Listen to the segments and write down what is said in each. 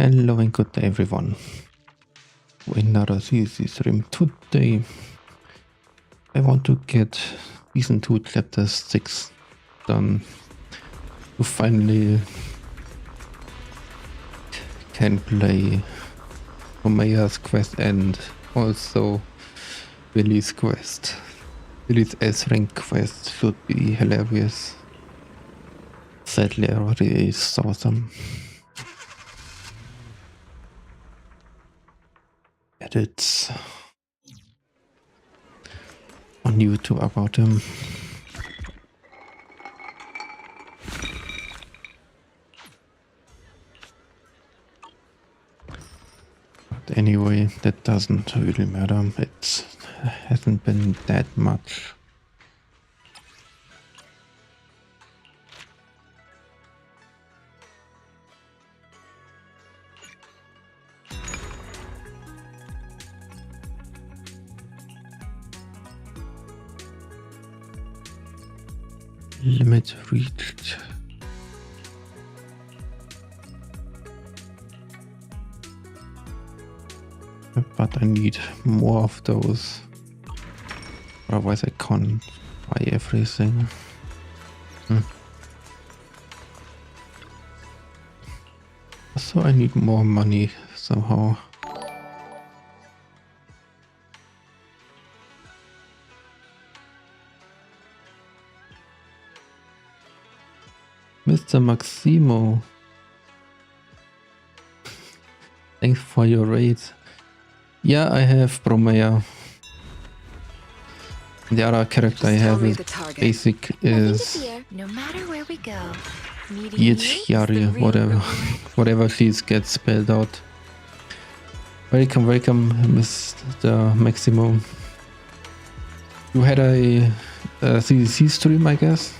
Hello and good day everyone. Another CC stream. Today I want to get Season 2 Chapter 6 done to finally can play Omeya's quest and also Billy's quest. Billy's S-rank quest should be hilarious. Sadly I already saw some edits on YouTube about him. But anyway, that doesn't really matter. It hasn't been that much. Limit reached. But I need more of those. Otherwise I can't buy everything. So I need more money somehow. Mr. Maximo, thanks for your raid. Yeah, I have Bromea. The other character I have is basic is no matter where we go. Yari, whatever she gets spelled out. Welcome, Mr. Maximo. You had a CCC stream, I guess.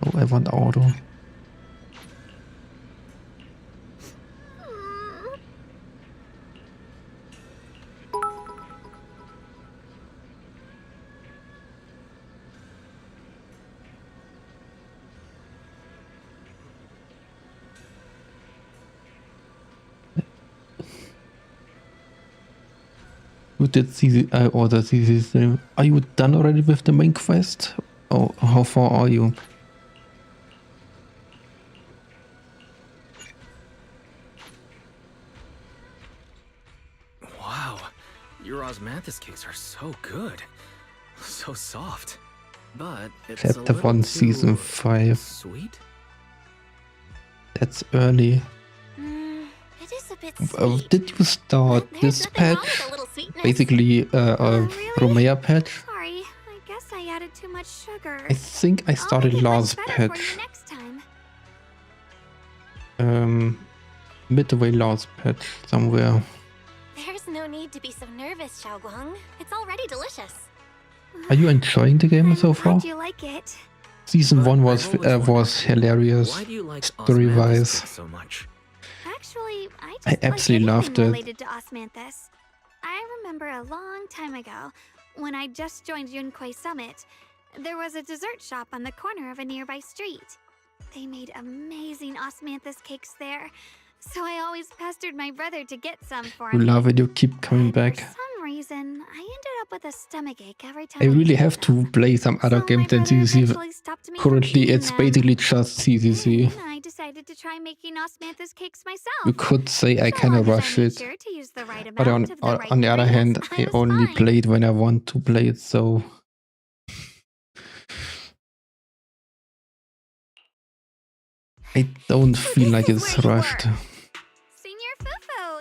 Oh, I want auto. You did see the order CC stream. Are you done already with the main quest? Oh, how far are you? Your osmanthus cakes are so good, so soft, but it's Chapter 1, Season 5. Sweet? That's early. It is a bit sweet. Did you start this patch? Basically, Romea patch? Sorry, I guess I added too much sugar. I think I started last patch. Midway last patch somewhere. There's no need to be so nervous, Xiaoguang. It's already delicious. Are you enjoying the game so far? Do you like it? Season 1 was hilarious, story-wise. So much? Actually, I absolutely loved it. Related to osmanthus. I remember a long time ago, when I just joined Yunquai Summit, there was a dessert shop on the corner of a nearby street. They made amazing osmanthus cakes there. So I always pestered my brother to get some for me. You love it, you keep coming back. For some reason, I ended up with a stomachache every time I really have to play some other games than CCC. Currently, it's basically just CCC. I decided to try making osmanthus cakes myself. You could say I kind of rush it. But on the other hand, I only play it when I want to play it, so... I don't feel like it's rushed.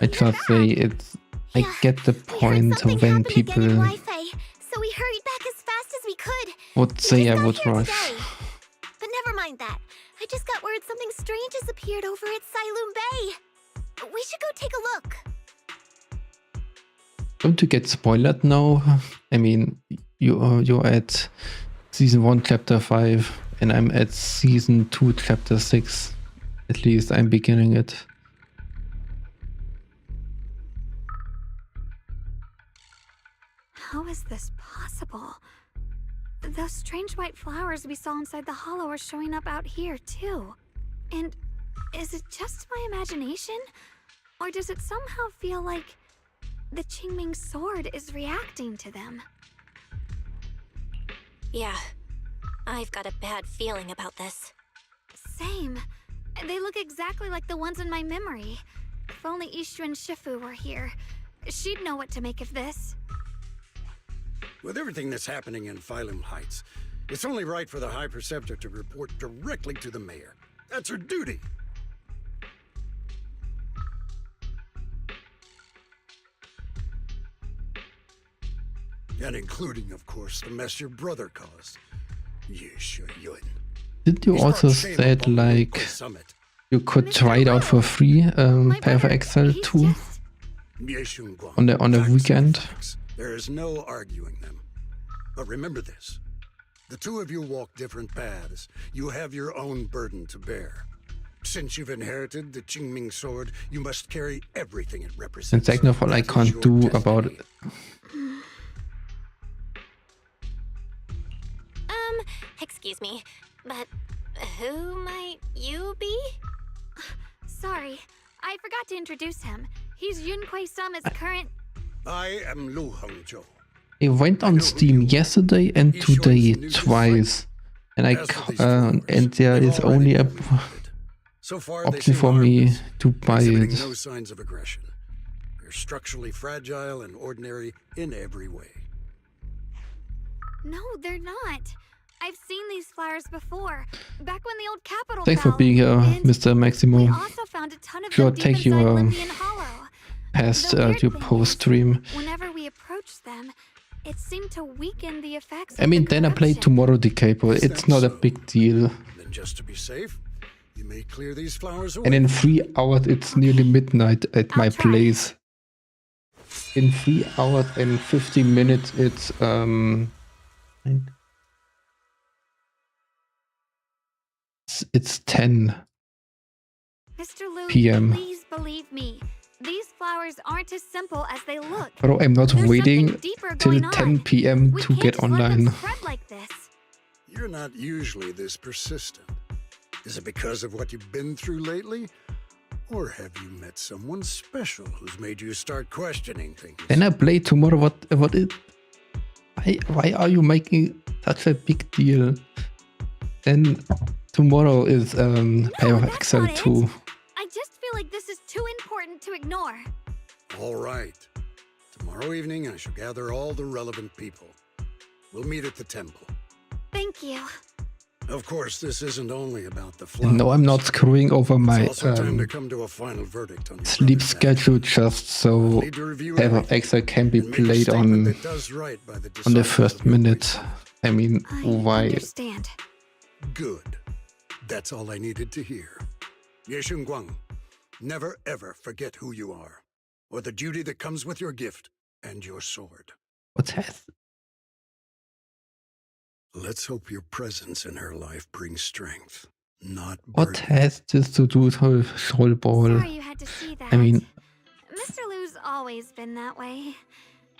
I just say it's... I get the point when people so we hurried back as fast as we could. Would say I would rush. But never mind that. I just got word something strange has appeared over at Sailoon Bay. We should go take a look. Don't you get spoiled now? I mean, you're at Season 1 Chapter 5 and I'm at Season 2 Chapter 6. At least I'm beginning it. How is this possible? Those strange white flowers we saw inside the hollow are showing up out here, too. And is it just my imagination? Or does it somehow feel like the Qingming sword is reacting to them? Yeah, I've got a bad feeling about this. Same. They look exactly like the ones in my memory. If only Ishu and Shifu were here, she'd know what to make of this. With everything that's happening in Phylum Heights, it's only right for the High Preceptor to report directly to the mayor. That's her duty. And including, of course, the mess your brother caused. Did you also said like you could try it out for free, Path of Exile 2 on the weekend? There is no arguing them. But remember this. The two of you walk different paths. You have your own burden to bear. Since you've inherited the Qingming sword, you must carry everything it represents. And second of all, I can't do about it. Excuse me, but who might you be? Sorry, I forgot to introduce him. He's Yunquei Summit's current... I am Lu Hongzhou. It went on Steam yesterday and today twice, and and there is only a option for me to buy it. No signs of aggression. They're structurally fragile and ordinary in every way. No, they're not. I've seen these flowers before, back when the old capital Thanks for fell, being here, and Mr. Maximo. we also found a ton of Sure, them take deep you inside Limbian Hollow. past The weird your thing post is, stream. Whenever we approached them, it seemed to weaken the effects I of mean, the then I play corruption. tomorrow the capo. It's not a big deal. Then just to be safe, you may clear these flowers away. And in 3 hours, it's nearly midnight at my I'll try. place. In 3 hours and 50 minutes, it's 10 Mr. Liu, PM. please believe me. These flowers aren't as simple as they look. Bro, I'm not There's waiting something deeper till going on. 10 PM We to can't get just let them online. spread like this. You're not usually this persistent. Is it because of what you've been through lately? Or have you met someone special who's made you start questioning things? Then I play tomorrow. What is... Why are you making such a big deal? Then tomorrow is Path of that's Exile not it. 2. I just feel like this is too important to ignore. All right. Tomorrow evening, I shall gather all the relevant people. We'll meet at the temple. Thank you. Of course, this isn't only about the flowers. No, I'm not screwing over my It's also time to come to a final verdict on your sleep brother's schedule just so I'll need to review Path of everything Exile can be and make a played statement on that does right by the the disciples first of your minute. grace. I mean, I why? understand. Good. That's all I needed to hear. Yeshun Guang, never ever forget who you are, or the duty that comes with your gift and your sword. What has... Let's hope your presence in her life brings strength, not What burden. has this to do with her soul ball? Sorry you had to see that. I mean, Mr. Liu's always been that way.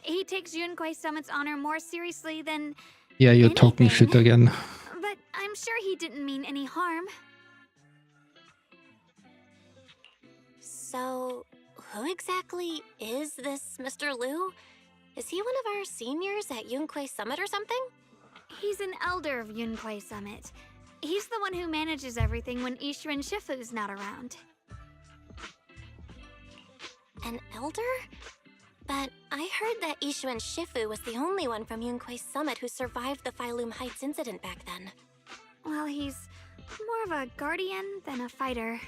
He takes Yunquei Summit's honor more seriously than... yeah, you're talking anything. shit again. But I'm sure he didn't mean any harm. So, who exactly is this Mr. Liu? Is he one of our seniors at Yunquei Summit or something? He's an elder of Yunquei Summit. He's the one who manages everything when Ishu and Shifu's not around. An elder? But I heard that Ishu and Shifu was the only one from Yunquei Summit who survived the Phylum Heights incident back then. Well, he's more of a guardian than a fighter.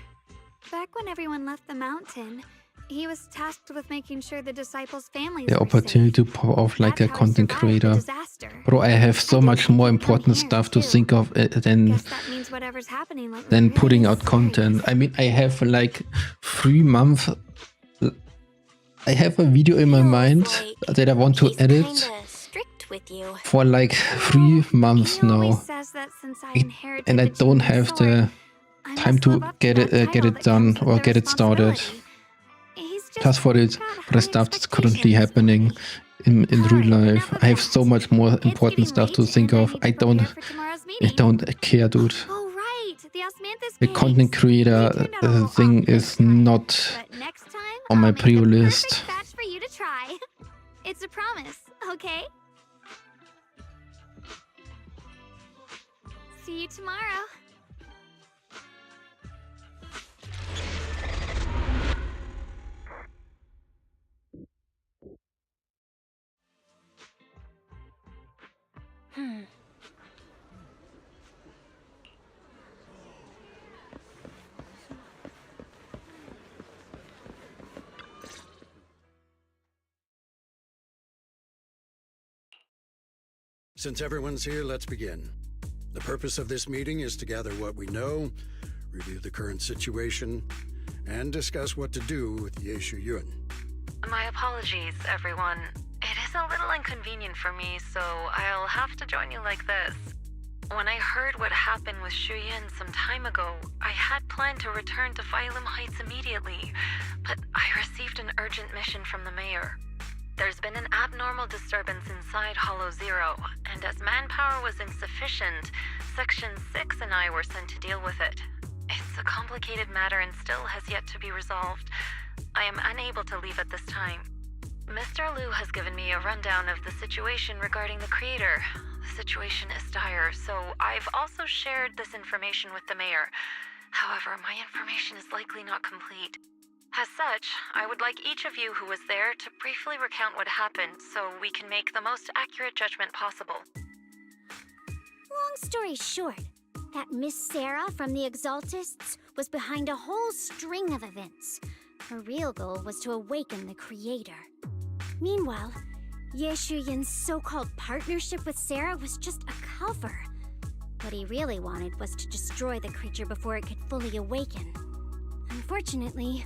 Back when everyone left the mountain, he was tasked with making sure the disciples' families The were opportunity safe. to pop off like That's a how he content survived the creator. disaster. Bro, I have so much more important stuff to think of than Guess that means whatever's happening lately than really putting is out content. serious. I mean, I have like 3 months. I have a video in my Feels mind like that I want to he's edit kinda strict with you. for like 3 months He always now, says that since I I- inherited and I the don't Qingming have sword, the I time must to live up get that it title that done comes with or the get it started. responsibility. He's Just for got the high stuff that's currently expectations. happening. in real life. enough of I have that. so much more It's important getting stuff to late, think and I of. need I to prepare don't for tomorrow's I meeting. don't care, dude. Oh right, the osmanthus The cakes. content creator They turned out a little thing off this is time, not but next time on my I'll make prio the list. perfect batch for you to try. It's a promise, okay? See you tomorrow. Since everyone's here, let's begin. The purpose of this meeting is to gather what we know, review the current situation, and discuss what to do with Yeshu Yun. My apologies, everyone. It is a little inconvenient for me, so I'll have to join you like this. When I heard what happened with Shuyin some time ago, I had planned to return to Phylum Heights immediately, but I received an urgent mission from the mayor. There's been an abnormal disturbance inside Hollow Zero, and as manpower was insufficient, Section 6 and I were sent to deal with it. It's a complicated matter and still has yet to be resolved. I am unable to leave at this time. Mr. Liu has given me a rundown of the situation regarding the creator. The situation is dire, so I've also shared this information with the mayor. However, my information is likely not complete. As such, I would like each of you who was there to briefly recount what happened so we can make the most accurate judgment possible. Long story short, that Miss Sarah from the Exaltists was behind a whole string of events. Her real goal was to awaken the creator. Meanwhile, Yeshu Yun's so-called partnership with Sarah was just a cover. What he really wanted was to destroy the creature before it could fully awaken. Unfortunately,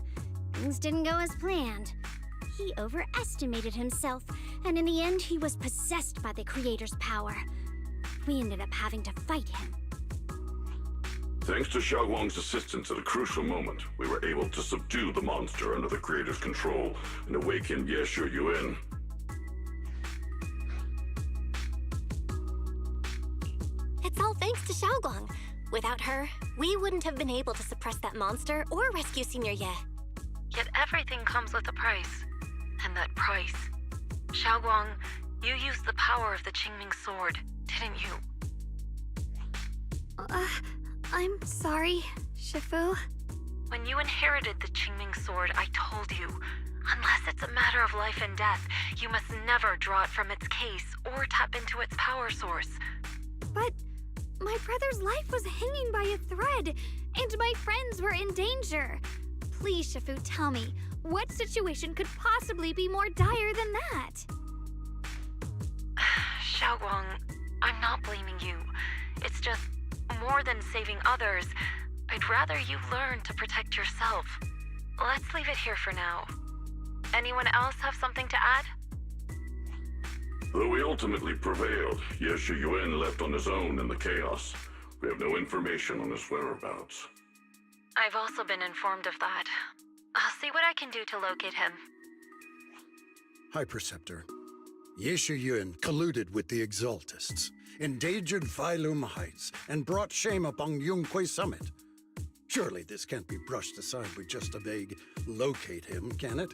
things didn't go as planned. He overestimated himself, and in the end he was possessed by the creator's power. We ended up having to fight him. Thanks to Xiaoguang's assistance at a crucial moment, we were able to subdue the monster under the creator's control and awaken Yeshu Yun. It's all thanks to Xiaoguang. Without her, we wouldn't have been able to suppress that monster or rescue Senior Ye. Yet everything comes with a price. And that price... Xiaoguang, you used the power of the Qingming sword, didn't you? I'm sorry, Shifu. When you inherited the Qingming sword, I told you, unless it's a matter of life and death, you must never draw it from its case or tap into its power source. But my brother's life was hanging by a thread, and my friends were in danger. Please, Shifu, tell me, what situation could possibly be more dire than that? Xiaoguang, I'm not blaming you. It's just, more than saving others, I'd rather you learn to protect yourself. Let's leave it here for now. Anyone else have something to add? Though we ultimately prevailed, Yeshu Yun left on his own in the chaos. We have no information on his whereabouts. I've also been informed of that. I'll see what I can do to locate him. High Preceptor, Yeshu Yun colluded with the Exaltists, endangered Phylum Heights, and brought shame upon Yunquay Summit. Surely this can't be brushed aside with just a vague locate him, can it?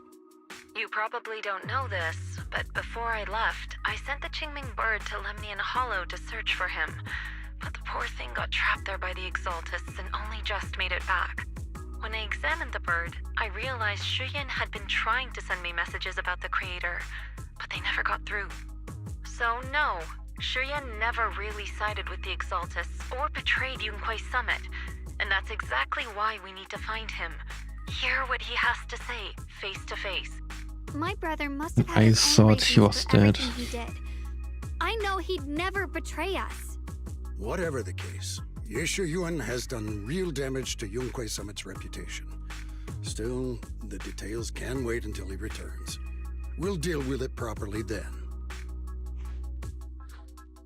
You probably don't know this, but before I left, I sent the Qingming bird to Lemnian Hollow to search for him. But the poor thing got trapped there by the Exaltists and only just made it back. When I examined the bird, I realized Shuyin had been trying to send me messages about the creator, but they never got through. So no, Shuyin never really sided with the Exaltists or betrayed Yunquay Summit, and that's exactly why we need to find him. Hear what he has to say, face to face. My brother must have had I his own thought he reasons was for dead. everything he did. I know he'd never betray us. Whatever the case, Yeshu Yun has done real damage to Yunquay Summit's reputation. Still, the details can wait until he returns. We'll deal with it properly then.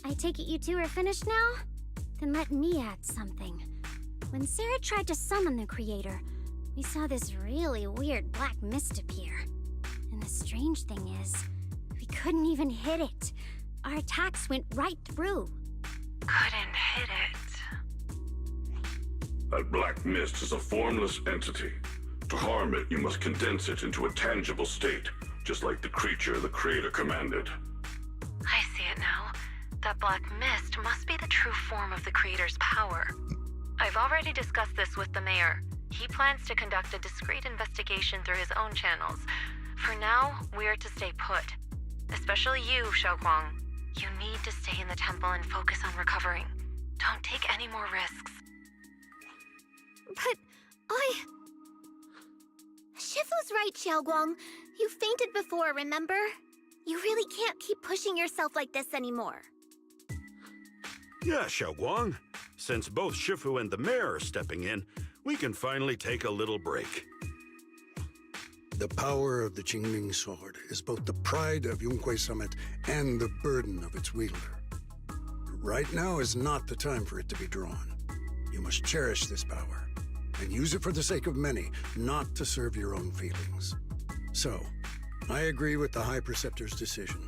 I take it you two are finished now? Then let me add something. When Sarah tried to summon the creator, we saw this really weird black mist appear. And the strange thing is, we We couldn't even hit it. Our attacks went right through. Couldn't hit it. That black mist is a formless entity. To harm it, you must condense it into a tangible state, just like the creature the Creator commanded. I see it now. That black mist must be the true form of the Creator's power. I've already discussed this with the mayor. He plans to conduct a discreet investigation through his own channels. For now, we're to stay put. Especially you, Xiaoguang. You need to stay in the temple and focus on recovering. Don't take any more risks. But Shifu's right, Xiaoguang. You fainted before, remember? You really can't keep pushing yourself like this anymore. Yeah, Xiaoguang. Since both Shifu and the mayor are stepping in, we can finally take a little break. The power of the Qingming sword is both the pride of Yunhui Summit and the burden of its wielder. Right now is not the time for it to be drawn. You must cherish this power, and use it for the sake of many, not to serve your own feelings. So, I agree with the High Preceptor's decision.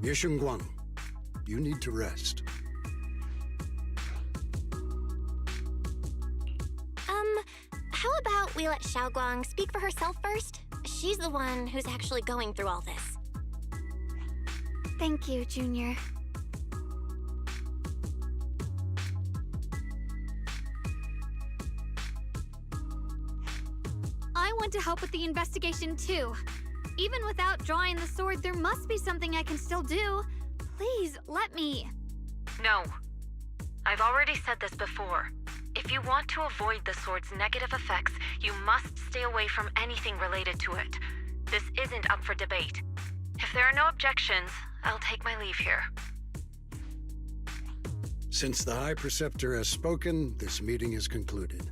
Yishun Guang, you need to rest. How about we let Xiaoguang speak for herself first? She's the one who's actually going through all this. thank you, Junior. I want to help with the investigation too. Even without drawing the sword, there must be something I can still do. Please, let me. No. I've already said this before. If you want to avoid the sword's negative effects, you must stay away from anything related to it. This isn't up for debate. If there are no objections, I'll take my leave here. Since the High Preceptor has spoken, this meeting is concluded.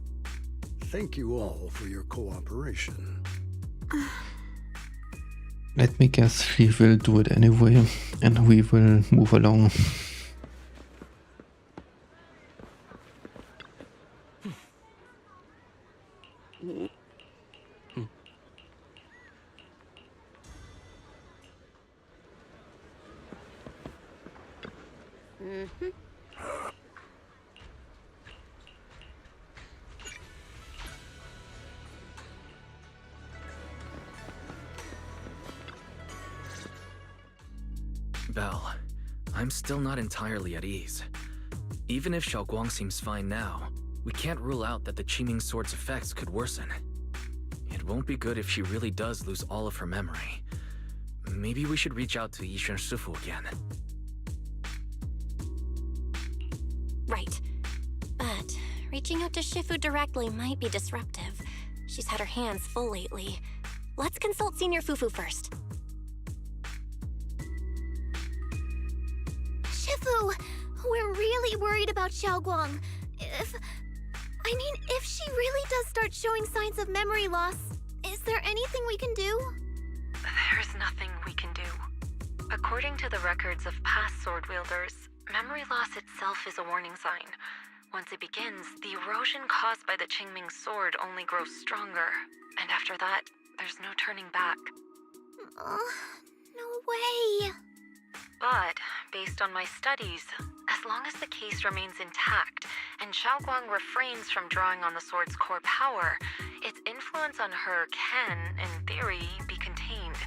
Thank you all for your cooperation. Let me guess, she will do it anyway, and we will move along. Belle, I'm still not entirely at ease. Even if Xiaoguang seems fine now, we can't rule out that the Qingming Sword's effects could worsen. It won't be good if she really does lose all of her memory. Maybe we should reach out to Yishan Shifu again. Right. But reaching out to Shifu directly might be disruptive. She's had her hands full lately. Let's consult Senior Fufu first. Shifu, we're really worried about Xiaoguang. If she really does start showing signs of memory loss, is there anything we can do? There's nothing we can do. According to the records of past sword wielders, memory loss itself is a warning sign. Once it begins, the erosion caused by the Qingming sword only grows stronger. And after that, there's no turning back. No way. But, based on my studies, as long as the case remains intact and Xiaoguang refrains from drawing on the sword's core power, its influence on her can, in theory, be contained.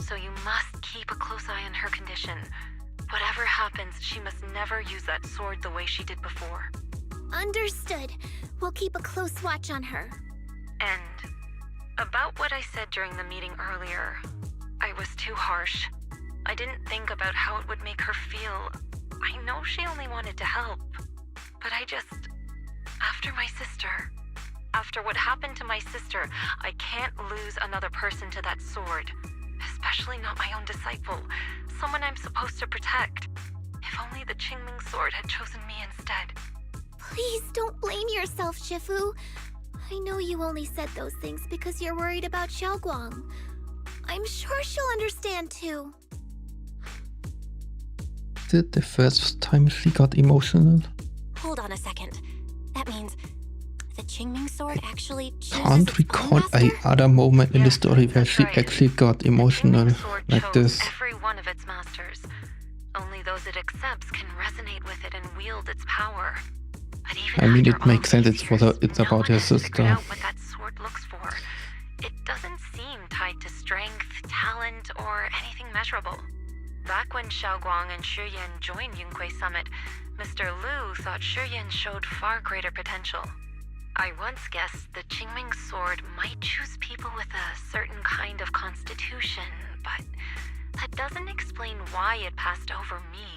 So you must keep a close eye on her condition. Whatever happens, she must never use that sword the way she did before. Understood. We'll keep a close watch on her. And about what I said during the meeting earlier, I was too harsh. I didn't think about how it would make her feel. I know she only wanted to help. But after what happened to my sister, I can't lose another person to that sword. Especially not my own disciple, someone I'm supposed to protect. If only the Qingming sword had chosen me instead. Please don't blame yourself, Shifu. I know you only said those things because you're worried about Xiaoguang. I'm sure she'll understand too. Is it the first time she got emotional? Hold on a second. That means the Qingming sword actually chooses Can't its own recall master? a other moment in the Yes, story where that's she right. actually got The emotional Qingming sword like chose this. every one of its masters. Only those it accepts can resonate with it and wield its power. But even I mean, after it makes all sense. these It's years, it's no about one her has figured sister. out what that sword looks for. It doesn't seem tied to strength, talent, or anything measurable. Back when Xiaoguang and Shiyan joined Yunquei Summit, Mr. Liu thought Shiyan showed far greater potential. I once guessed the Qingming sword might choose people with a certain kind of constitution, but that doesn't explain why it passed over me,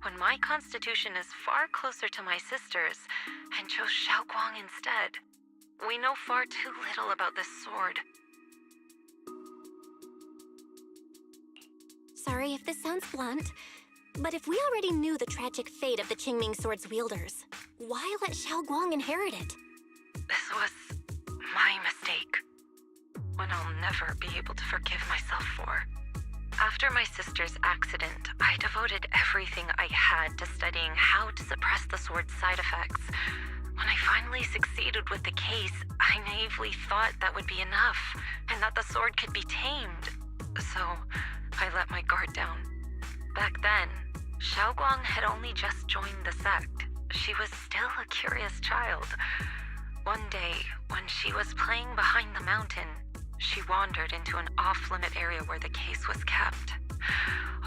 when my constitution is far closer to my sister's, and chose Xiaoguang instead. We know far too little about this sword. Sorry if this sounds blunt, but if we already knew the tragic fate of the Qingming sword's wielders, why let Xiaoguang inherit it? This was my mistake. One I'll never be able to forgive myself for. After my sister's accident, I devoted everything I had to studying how to suppress the sword's side effects. When I finally succeeded with the case, I naively thought that would be enough, and that the sword could be tamed. So, I let my guard down. Back then, Xiaoguang had only just joined the sect. She was still a curious child. One day, when she was playing behind the mountain, she wandered into an off-limit area where the case was kept.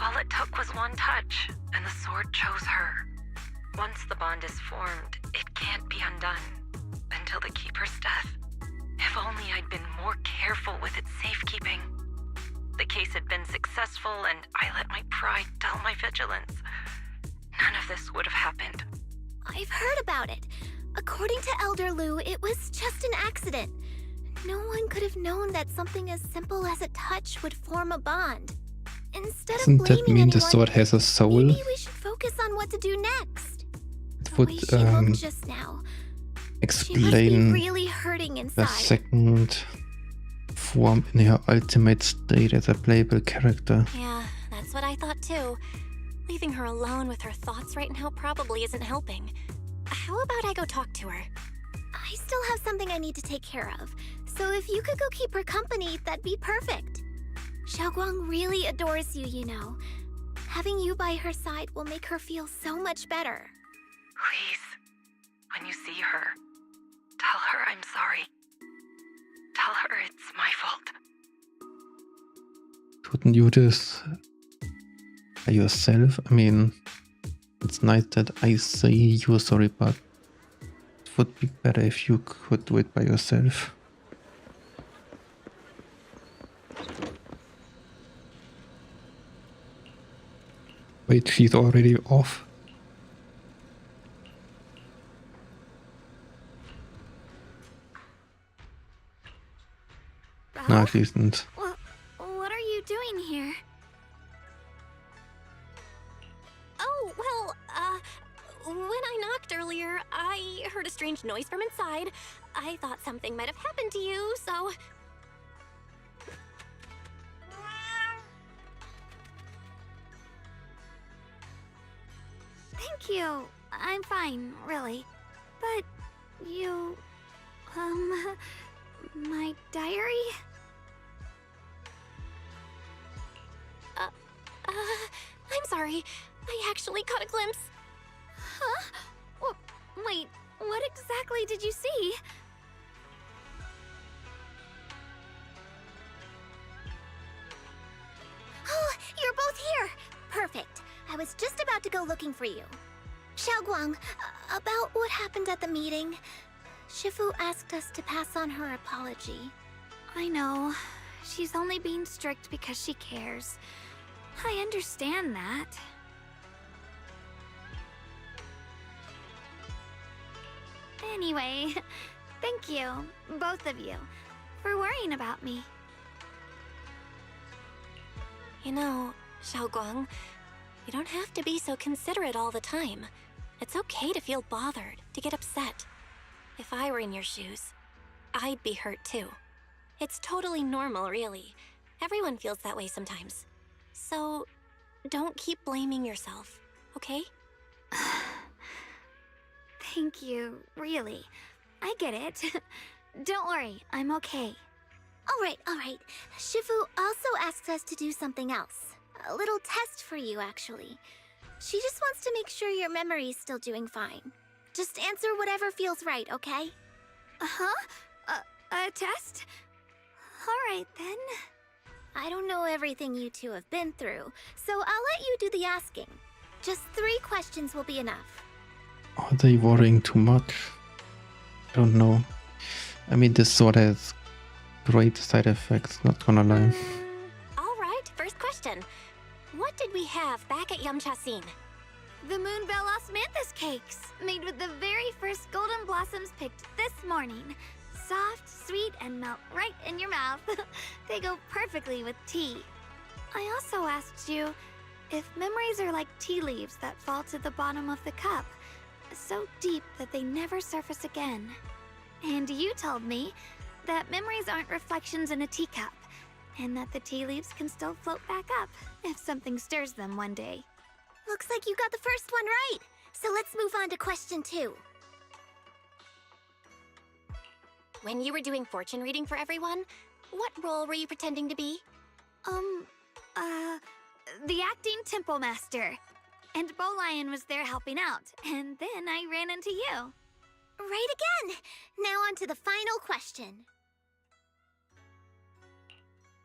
All it took was one touch, and the sword chose her. Once the bond is formed, it can't be undone until the Keeper's death. If only I'd been more careful with its safekeeping. The case had been successful, and I let my pride dull my vigilance. None of this would have happened. I've heard about it. According to Elder Liu, it was just an accident. No one could have known that something as simple as a touch would form a bond. Instead of Doesn't blaming that mean the anyone, sword has a soul? maybe we should focus on what to do next. It The would way she looked just now, she must be explain really hurting the inside. second form in her ultimate state as a playable character. Yeah, that's what I thought too. Leaving her alone with her thoughts right now probably isn't helping. How about I go talk to her? I still have something I need to take care of, so if you could go keep her company, that'd be perfect. Xiaoguang really adores you, you know. Having you by her side will make her feel so much better. Please, when you see her, tell her I'm sorry. Tell her it's my fault. Couldn't you do this by yourself? I mean, it's nice that I say you're sorry, but it would be better if you could do it by yourself. Wait, she's already off. No, Ralph? she isn't. What are you doing here? Oh, well, when I knocked earlier, I heard a strange noise from inside. I thought something might have happened to you, so... Thank you. I'm fine, really. But you... my diary? I'm sorry. I actually caught a glimpse. Huh? Wait, what exactly did you see? Oh, you're both here! Perfect. I was just about to go looking for you. Xiaoguang, about what happened at the meeting. Shifu asked us to pass on her apology. I know. She's only being strict because she cares. I understand that. Anyway, thank you, both of you, for worrying about me. You know, Xiaoguang, you don't have to be so considerate all the time. It's okay to feel bothered, to get upset. If I were in your shoes, I'd be hurt too. It's totally normal, really. Everyone feels that way sometimes. So, don't keep blaming yourself, okay? Thank you, really. I get it. Don't worry, I'm okay. All right. Shifu also asks us to do something else. A little test for you, actually. She just wants to make sure your memory's still doing fine. Just answer whatever feels right, okay? Uh-huh? A test? Alright then. I don't know everything you two have been through, so I'll let you do the asking. Just 3 questions will be enough. Are they worrying too much? I don't know. I mean, this sword has great side effects, not gonna lie. All right, first question. What did we have back at Yamcha-scene? The Moonbell Osmanthus cakes, made with the very first golden blossoms picked this morning. Soft, sweet, and melt right in your mouth. They go perfectly with tea. I also asked you if memories are like tea leaves that fall to the bottom of the cup, so deep that they never surface again. And you told me that memories aren't reflections in a teacup, and that the tea leaves can still float back up if something stirs them one day. Looks like you got the first one right. So let's move on to question 2. When you were doing fortune reading for everyone, what role were you pretending to be? The acting temple master. And Bowlion was there helping out, and then I ran into you. Right again! Now on to the final question.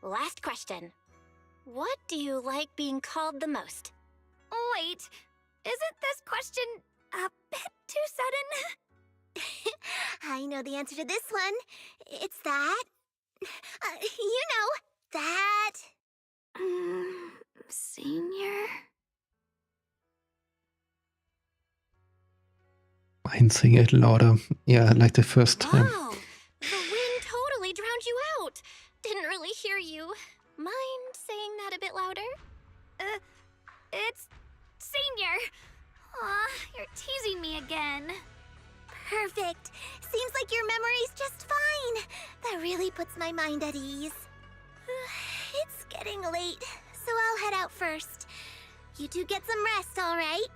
Last question. What do you like being called the most? Wait, isn't this question a bit too sudden? I know the answer to this one. It's that. You know, that. Senior? Mine saying it louder. Yeah, like the first time. Wow, the wind totally drowned you out. Didn't really hear you. Mind saying that a bit louder? It's Senior. Aw, you're teasing me again. Perfect. Seems like your memory's just fine. That really puts my mind at ease. It's getting late, so I'll head out first. You two get some rest, all right?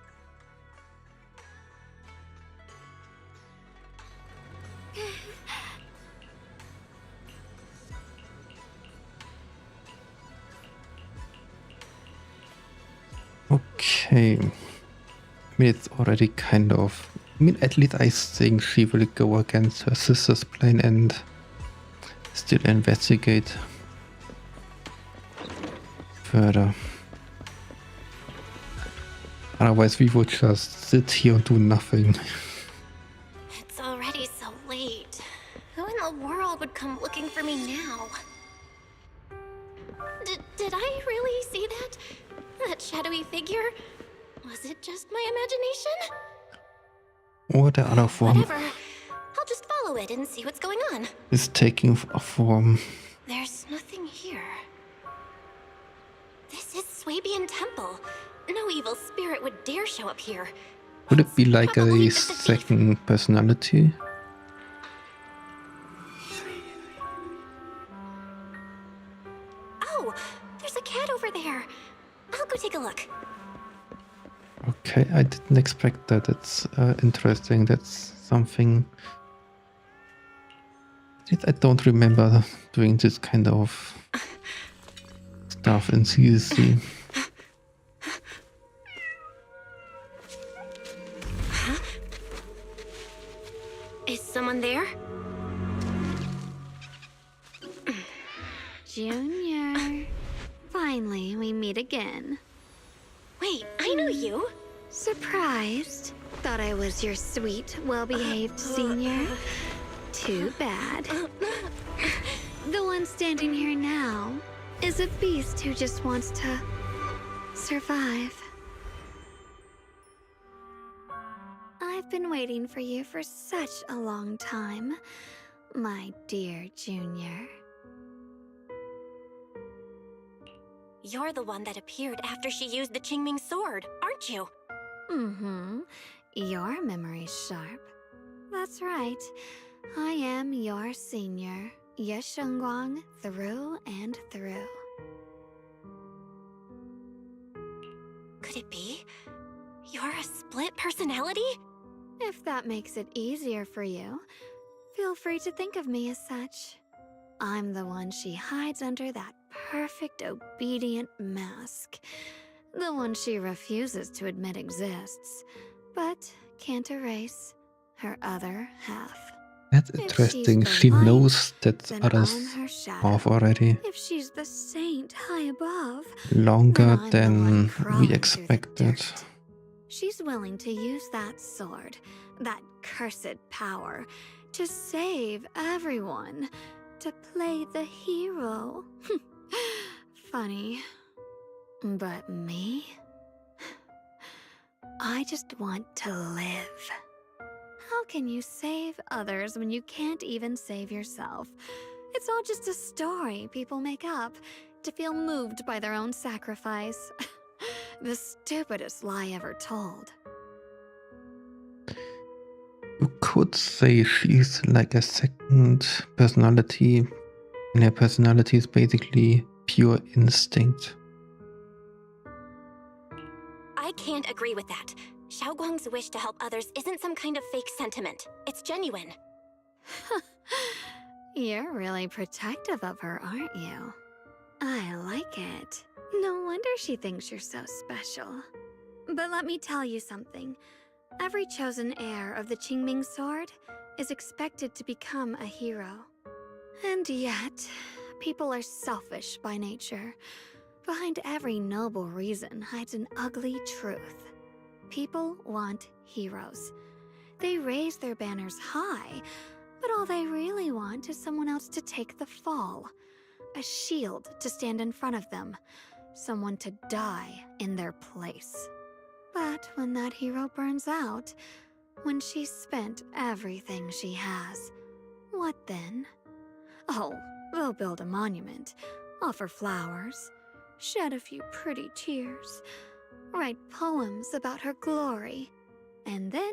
Okay. I mean, it's already kind of... I mean, at least I think she will go against her sister's plan and still investigate further. Otherwise, we would just sit here and do nothing. It's already so late. Who in the world would come looking for me now? Did I really see that? That shadowy figure? Was it just my imagination? Or the other form Whatever. I'll just follow it and see what's going on. is taking a form. There's nothing here. This is Swabian Temple. No evil spirit would dare show up here. Would it be It's like probably a just a thief. second personality? Oh, there's a cat over there. I'll go take a look. Okay, I didn't expect that. That's interesting. That's something... I don't remember doing this kind of stuff in CSC. Is someone there? Junior. Finally, we meet again. Wait, I know you. Surprised? Thought I was your sweet, well-behaved senior? Too bad. The one standing here now is a beast who just wants to survive. I've been waiting for you for such a long time, my dear Junior. You're the one that appeared after she used the Qingming sword, aren't you? Mm-hmm. Your memory's sharp. That's right. I am your senior, Ye Shengguang, through and through. Could it be? You're a split personality? If that makes it easier for you. Feel free to think of me as such. I'm the one she hides under that perfect, obedient mask. The one she refuses to admit exists, but can't erase her other half. That's If interesting. she's the She light, knows that then others I'm her shadow. off already. If she's the saint high above, Longer then I'm the one than crawling we through the expected. dirt. She's willing to use that sword, that cursed power, to save everyone, to play the hero. Funny. But me? I just want to live. How can you save others when you can't even save yourself? It's all just a story people make up to feel moved by their own sacrifice. The stupidest lie ever told. You could say she's like a second personality, and her personality is basically pure instinct. I can't agree with that. Xiaoguang's wish to help others isn't some kind of fake sentiment. It's genuine. You're really protective of her, aren't you? I like it. No wonder she thinks you're so special. But let me tell you something. Every chosen heir of the Qingming sword is expected to become a hero. And yet, people are selfish by nature. Behind every noble reason hides an ugly truth. People want heroes. They raise their banners high, but all they really want is someone else to take the fall. A shield to stand in front of them. Someone to die in their place. But when that hero burns out, when she's spent everything she has, what then? Oh, they'll build a monument, offer flowers, shed a few pretty tears, write poems about her glory, and then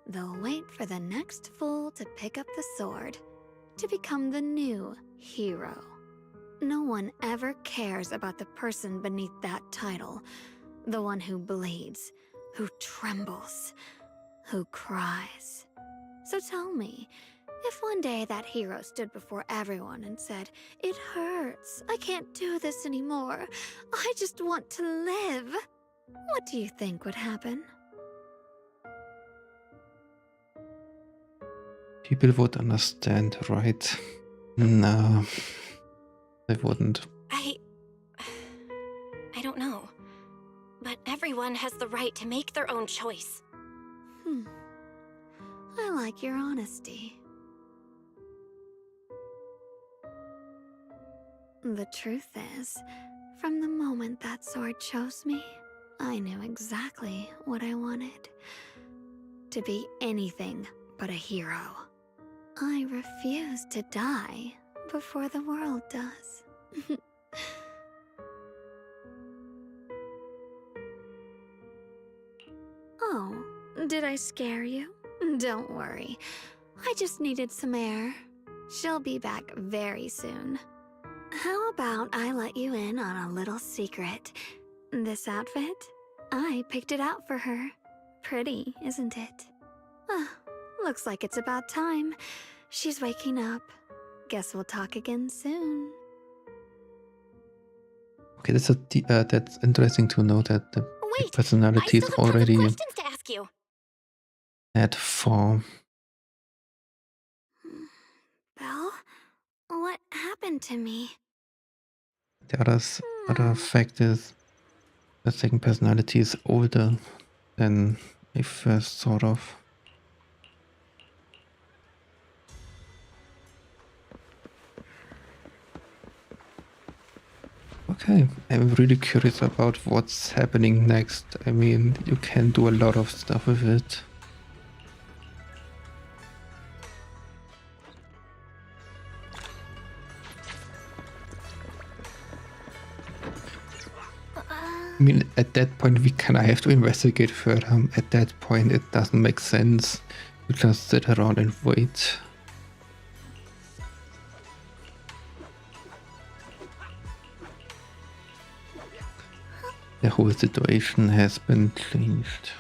they'll wait for the next fool to pick up the sword, to become the new hero. No one ever cares about the person beneath that title, the one who bleeds, who trembles, who cries. So tell me, if one day that hero stood before everyone and said, "It hurts, I can't do this anymore, I just want to live," what do you think would happen? People would understand, right? No, they wouldn't. I don't know. But everyone has the right to make their own choice. I like your honesty. The truth is, from the moment that sword chose me, I knew exactly what I wanted. To be anything but a hero. I refuse to die before the world does. Oh, did I scare you? Don't worry. I just needed some air. She'll be back very soon. How about I let you in on a little secret? This outfit? I picked it out for her. Pretty, isn't it? Looks like it's about time. She's waking up. Guess we'll talk again soon. Okay, that's interesting to know that the Wait, personality I is still have tons of already questions to ask you. at 4. Belle? What happened to me? The other fact is the second personality is older than I first thought of. Okay, I'm really curious about what's happening next. I mean, you can do a lot of stuff with it. I mean, at that point we kind of have to investigate further. At that point it doesn't make sense to just sit around and wait. The whole situation has been changed.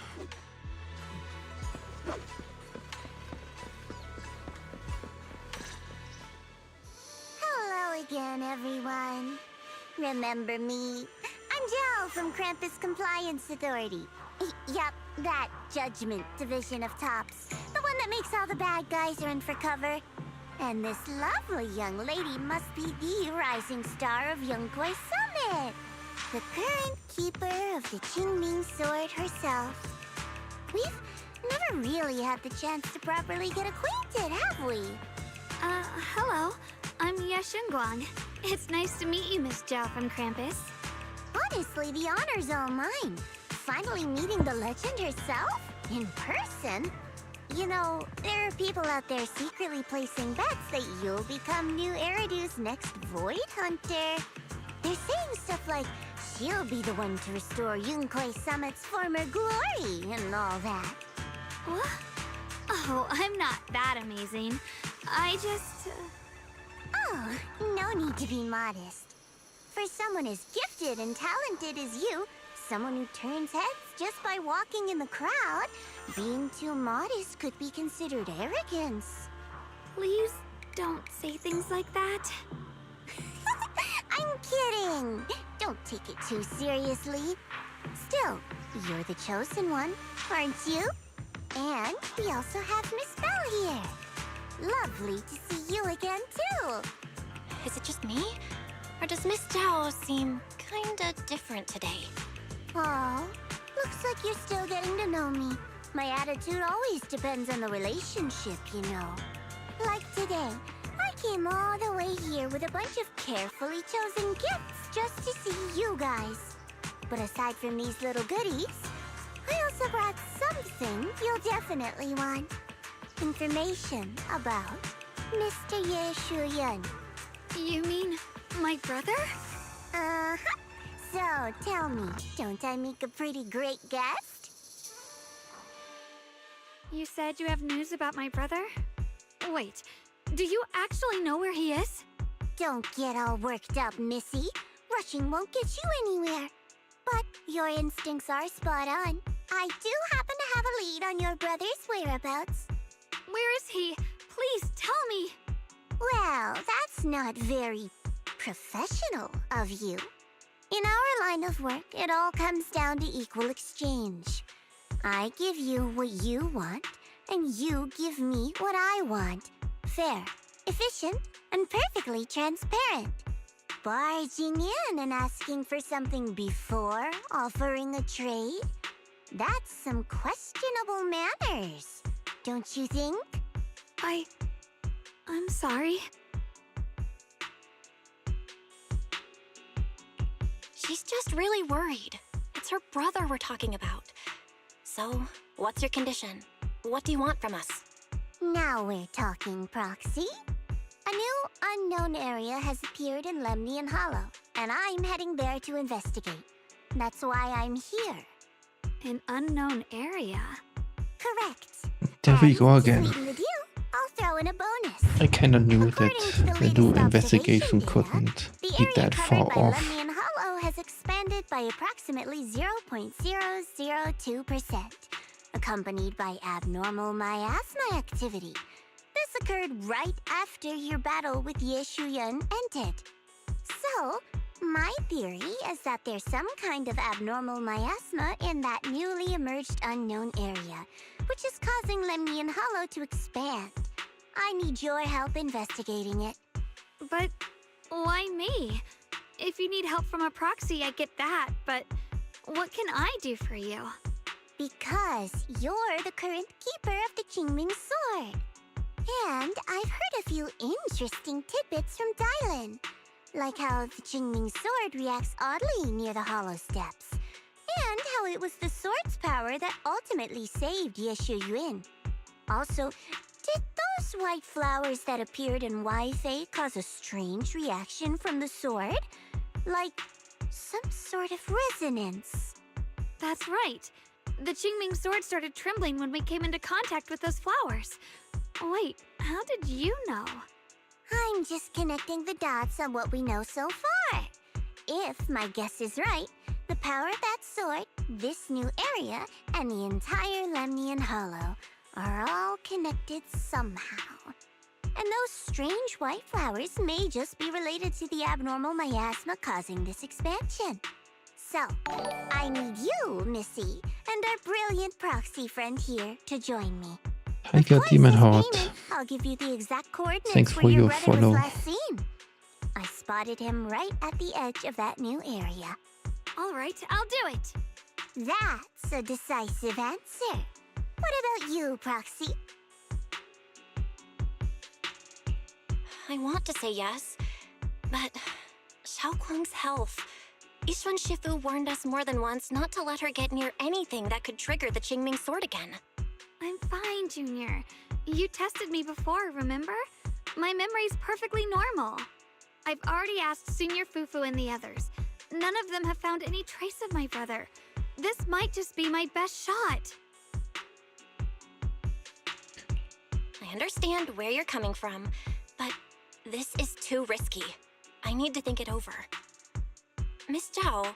Compliance Authority. Yup, that Judgment Division of Tops. The one that makes all the bad guys run for cover. And this lovely young lady must be the rising star of Yunkwei Summit. The current keeper of the Qingming Sword herself. We've never really had the chance to properly get acquainted, have we? Hello. I'm Yashunguang. It's nice to meet you, Miss Zhao from Krampus. Honestly, the honor's all mine. Finally meeting the legend herself? In person? You know, there are people out there secretly placing bets that you'll become new Eridu's next Void Hunter. They're saying stuff like, she'll be the one to restore Yunkwei Summit's former glory and all that. What? Oh, I'm not that amazing. I just... Oh, no need to be modest. For someone as gifted and talented as you, someone who turns heads just by walking in the crowd, being too modest could be considered arrogance. Please don't say things like that. I'm kidding! Don't take it too seriously. Still, you're the chosen one, aren't you? And we also have Miss Belle here. Lovely to see you again, too. Is it just me? Or does Miss Zhao seem kinda different today? Aw, looks like you're still getting to know me. My attitude always depends on the relationship, you know. Like today, I came all the way here with a bunch of carefully chosen gifts just to see you guys. But aside from these little goodies, I also brought something you'll definitely want. Information about Mr. Ye Shuyan. You mean my brother? Uh-huh. So, tell me, don't I make a pretty great guest? You said you have news about my brother? Wait, do you actually know where he is? Don't get all worked up, Missy. Rushing won't get you anywhere. But your instincts are spot on. I do happen to have a lead on your brother's whereabouts. Where is he? Please tell me. Well, that's not very professional of you. In our line of work, it all comes down to equal exchange. I give you what you want, and you give me what I want. Fair, efficient, and perfectly transparent. Barging in and asking for something before offering a trade? That's some questionable manners, don't you think? I'm sorry. She's just really worried. It's her brother we're talking about. So, what's your condition? What do you want from us? Now we're talking, Proxy. A new unknown area has appeared in Lemnian Hollow, and I'm heading there to investigate. That's why I'm here. An unknown area? Correct. There we go And to again. sweeten the deal, I'll throw in a bonus. I kinda knew According that to the the latest new observation investigation data, couldn't The be area that far covered by off. Lemnian Hollow has expanded by approximately 0.002%, accompanied by abnormal miasma activity. This occurred right after your battle with Ye Shuyan ended. So, my theory is that there's some kind of abnormal miasma in that newly emerged unknown area, which is causing Lemnian Hollow to expand. I need your help investigating it. But why me? If you need help from a proxy, I get that, but what can I do for you? Because you're the current keeper of the Qingming Sword. And I've heard a few interesting tidbits from Dylan. Like how the Qingming Sword reacts oddly near the Hollow Steps. And how it was the sword's power that ultimately saved Ye Shuyan. Also, did those white flowers that appeared in Waifei cause a strange reaction from the sword? Like some sort of resonance. That's right. The Qingming sword started trembling when we came into contact with those flowers. Wait, how did you know? I'm just connecting the dots on what we know so far. If my guess is right, the power of that sword, this new area, and the entire Lemnian Hollow are all connected somehow. And those strange white flowers may just be related to the abnormal miasma causing this expansion. So, I need you, Missy, and our brilliant proxy friend here to join me. Tiger Of course, Demon as Heart. payment, I'll give you the exact coordinates Thanks where for your your brother follow. was last seen. I spotted him right at the edge of that new area. All right, I'll do it. That's a decisive answer. What about you, Proxy? I want to say yes, but Xiaoguang's health. Yixuan Shifu warned us more than once not to let her get near anything that could trigger the Qingming sword again. I'm fine, Junior. You tested me before, remember? My memory's perfectly normal. I've already asked Senior Fufu and the others. None of them have found any trace of my brother. This might just be my best shot. I understand where you're coming from, but this is too risky. I need to think it over. Miss Zhao,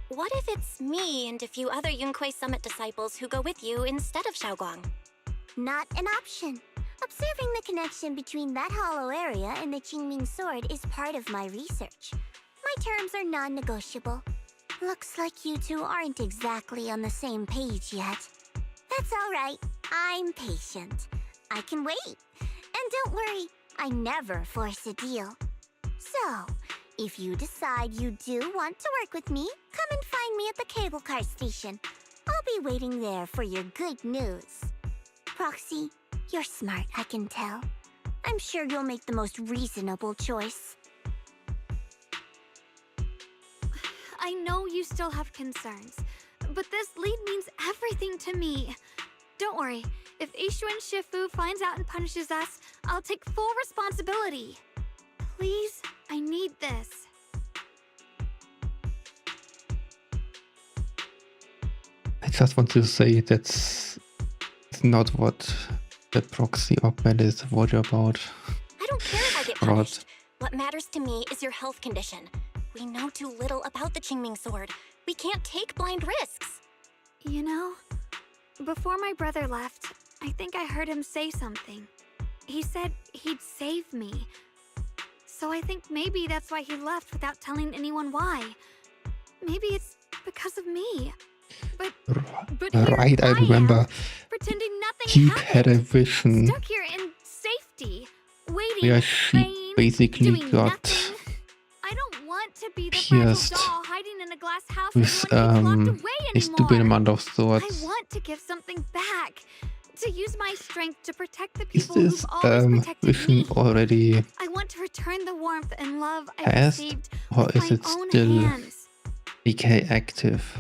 what if it's me and a few other Yunquei Summit disciples who go with you instead of Xiaoguang? Not an option. Observing the connection between that hollow area and the Qingming sword is part of my research. My terms are non-negotiable. Looks like you two aren't exactly on the same page yet. That's all right. I'm patient. I can wait. And don't worry, I never force a deal. So, if you decide you do want to work with me, come and find me at the cable car station. I'll be waiting there for your good news. Proxy, you're smart, I can tell. I'm sure you'll make the most reasonable choice. I know you still have concerns, but this lead means everything to me. Don't worry, if Yixuan Shifu finds out and punishes us, I'll take full responsibility. Please, I need this. I just want to say that's not what the proxy op-ed is worried about. I don't care if I get punished. What matters to me is your health condition. We know too little about the Qingming sword. We can't take blind risks. You know, before my brother left, I think I heard him say something. He said he'd save me. So I think maybe that's why he left without telling anyone why. Maybe it's because of me. But Right, I remember. pretending nothing He happened. had a vision Stuck here in safety, waiting, where she praying, basically doing got nothing. I don't want to be the fragile pierced doll hiding in a glass house with everyone keeps locked away a stupid anymore. amount of I swords. want to give something back. To use my strength to protect the Is people this who've always protected vision me. already I want to return the warmth and love I past, received or with is my it own still hands. BK active?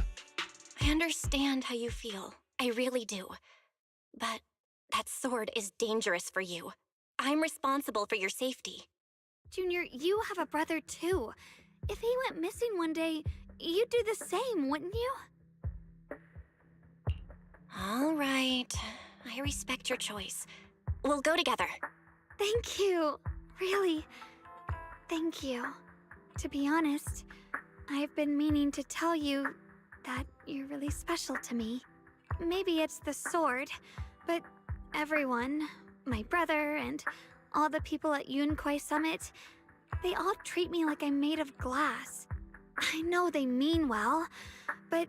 I understand how you feel. I really do. But that sword is dangerous for you. I'm responsible for your safety. Junior, you have a brother too. If he went missing one day, you'd do the same, wouldn't you? All right. I respect your choice. We'll go together. Thank you. Really. Thank you. To be honest, I've been meaning to tell you that you're really special to me. Maybe it's the sword, but everyone, my brother and all the people at Yunquei Summit, they all treat me like I'm made of glass. I know they mean well, but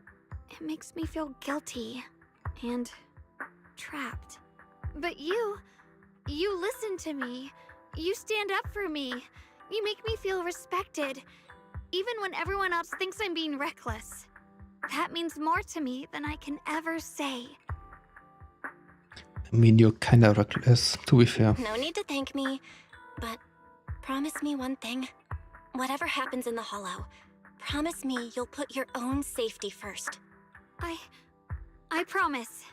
it makes me feel guilty and trapped. But you listen to me. You stand up for me. You make me feel respected, even when everyone else thinks I'm being reckless. That means more to me than I can ever say. I mean, you're kinda reckless, to be fair. No need to thank me, but promise me one thing. Whatever happens in the Hollow, promise me you'll put your own safety first. I promise.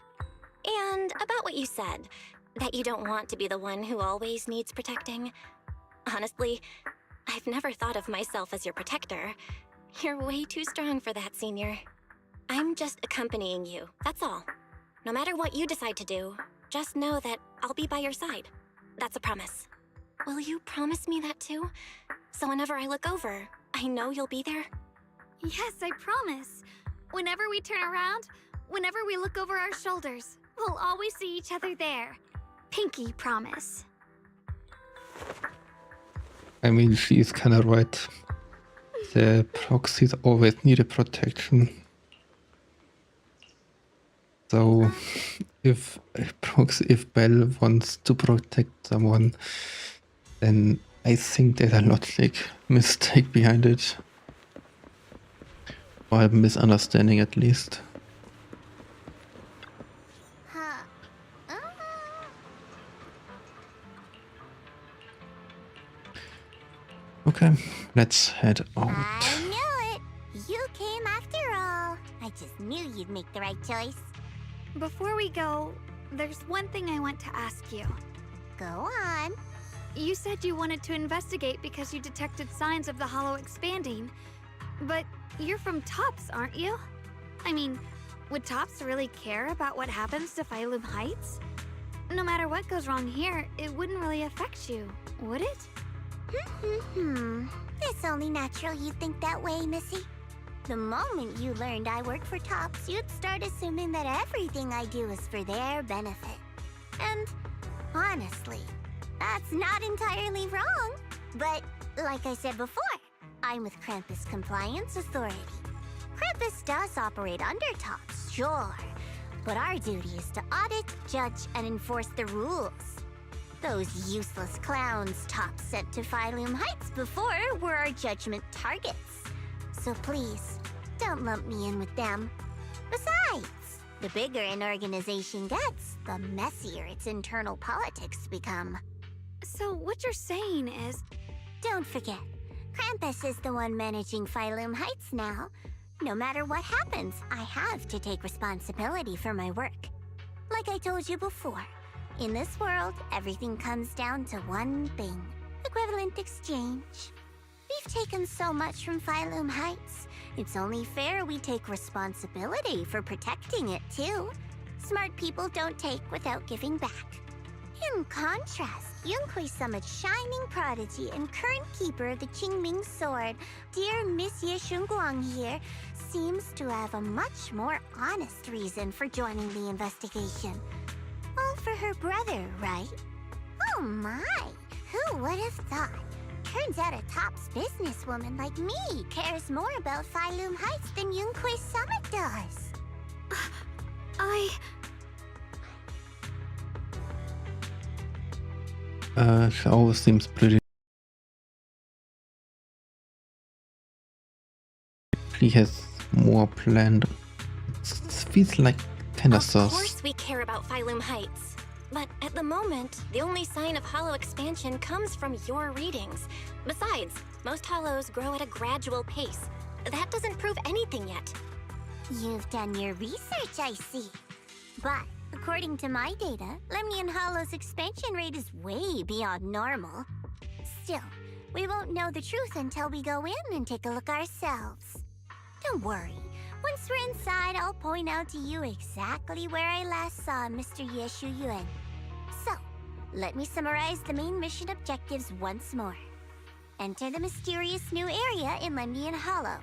And about what you said, that you don't want to be the one who always needs protecting. Honestly, I've never thought of myself as your protector. You're way too strong for that, Senior. I'm just accompanying you, that's all. No matter what you decide to do, just know that I'll be by your side. That's a promise. Will you promise me that too? So whenever I look over, I know you'll be there? Yes, I promise. Whenever we turn around, whenever we look over our shoulders, we'll always see each other there. Pinky promise. I mean, she's kinda right. The proxies always need a protection. So if Belle wants to protect someone, then I think there's a logic mistake behind it. Or a misunderstanding at least. Okay, let's head out. I knew it! You came after all. I just knew you'd make the right choice. Before we go, there's one thing I want to ask you. Go on. You said you wanted to investigate because you detected signs of the hollow expanding. But you're from Tops, aren't you? I mean, would Tops really care about what happens to Phylum Heights? No matter what goes wrong here, it wouldn't really affect you, would it? It's only natural you think that way, Missy. The moment you learned I work for Tops, you'd start assuming that everything I do is for their benefit. And honestly, that's not entirely wrong. But like I said before, I'm with Krampus Compliance Authority. Krampus does operate under Tops, sure. But our duty is to audit, judge, and enforce the rules. Those useless clowns Tops sent to Phylum Heights before were our judgment targets. So please, don't lump me in with them. Besides, the bigger an organization gets, the messier its internal politics become. So what you're saying is... Don't forget, Krampus is the one managing Phylum Heights now. No matter what happens, I have to take responsibility for my work. Like I told you before, in this world, everything comes down to one thing: equivalent exchange. We've taken so much from Phylum Heights. It's only fair we take responsibility for protecting it, too. Smart people don't take without giving back. In contrast, Yunhui Summit's shining prodigy and current keeper of the Qingming Sword, dear Monsieur Shunguang here, seems to have a much more honest reason for joining the investigation. All for her brother, right? Oh my! Who would have thought? Turns out a Tops businesswoman like me cares more about Phylum Heights than Yunhui Summit does. She always seems pretty... She has more planned. It feels like tender sauce. Of course we care about Phylum Heights. But at the moment, the only sign of hollow expansion comes from your readings. Besides, most hollows grow at a gradual pace. That doesn't prove anything yet. You've done your research, I see. But according to my data, Lemnian Hollow's expansion rate is way beyond normal. Still, we won't know the truth until we go in and take a look ourselves. Don't worry. Once we're inside, I'll point out to you exactly where I last saw Mr. Yeshu Yuan. So, let me summarize the main mission objectives once more. Enter the mysterious new area in Lemnian Hollow.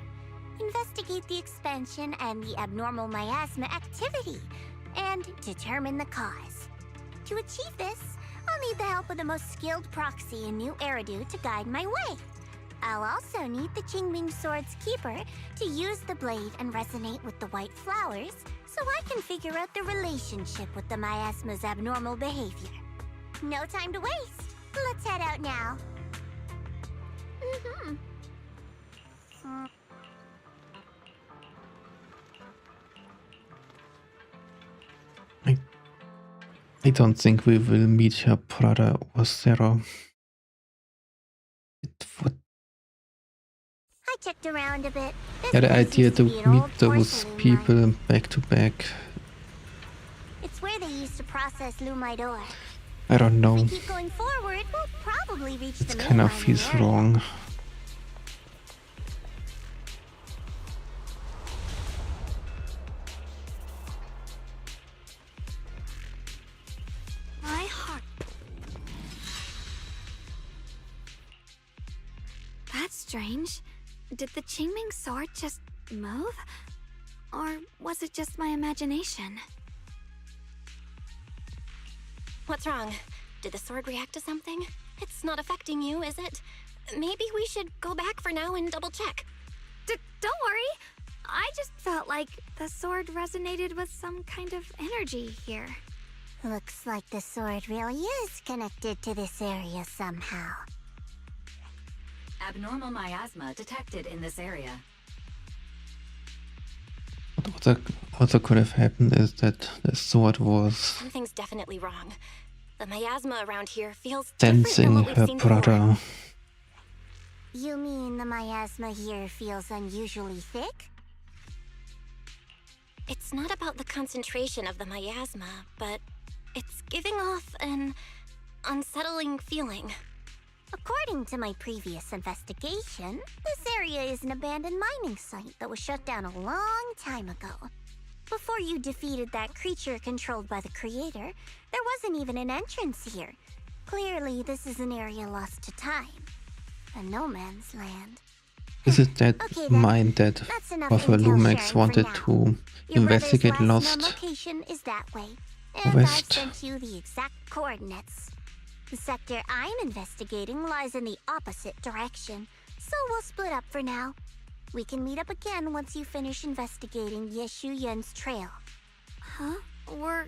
Investigate the expansion and the abnormal miasma activity, and determine the cause. To achieve this, I'll need the help of the most skilled proxy in New Eridu to guide my way. I'll also need the Qingming Sword's keeper to use the blade and resonate with the white flowers, so I can figure out the relationship with the miasma's abnormal behavior. No time to waste. Let's head out now. I don't think we will meet her brother or Sarah. It would... I checked around a bit. This Yeah, the place idea used to be an meet old those porcelain people mine. back to back, It's where they used to process lumite ore. I don't If know. we keep going forward, we'll probably reach It the main kind of mine feels area. wrong. My heart. That's strange. Did the Qingming Sword just move? Or was it just my imagination? What's wrong? Did the sword react to something? It's not affecting you, is it? maybe we should go back for now and double check. Don't worry. I just felt like the sword resonated with some kind of energy here. Looks like the sword really is connected to this area somehow. Abnormal miasma detected in this area. What also could have happened is that the sword was Something's definitely wrong. The miasma around here feels different than sensing what we've her seen before. brother. You mean the miasma here feels unusually thick? It's not about the concentration of the miasma, but it's giving off an unsettling feeling. According to my previous investigation, this area is an abandoned mining site that was shut down a long time ago. Before you defeated that creature controlled by the creator, there wasn't even an entrance here. Clearly, this is an area lost to time. A no man's land. Is it that Okay, then. mine that That's enough Buffer intel Lumex sharing for wanted now. to Your investigate brother's last known lost? location is that way, and West. I've sent you the exact coordinates. The sector I'm investigating lies in the opposite direction, so we'll split up for now. We can meet up again once you finish investigating Yeshu Yen's trail. Huh? We're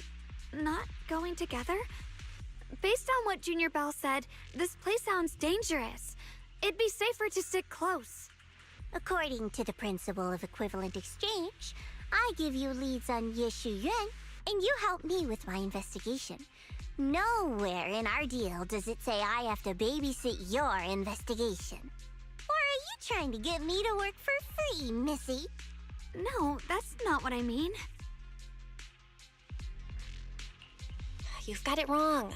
not going together? Based on what Junior Bell said, this place sounds dangerous. It'd be safer to stick close. According to the principle of equivalent exchange, I give you leads on Yeshu Yuan, and you help me with my investigation. Nowhere in our deal does it say I have to babysit your investigation. Or are you trying to get me to work for free, Missy? No, that's not what I mean. You've got it wrong.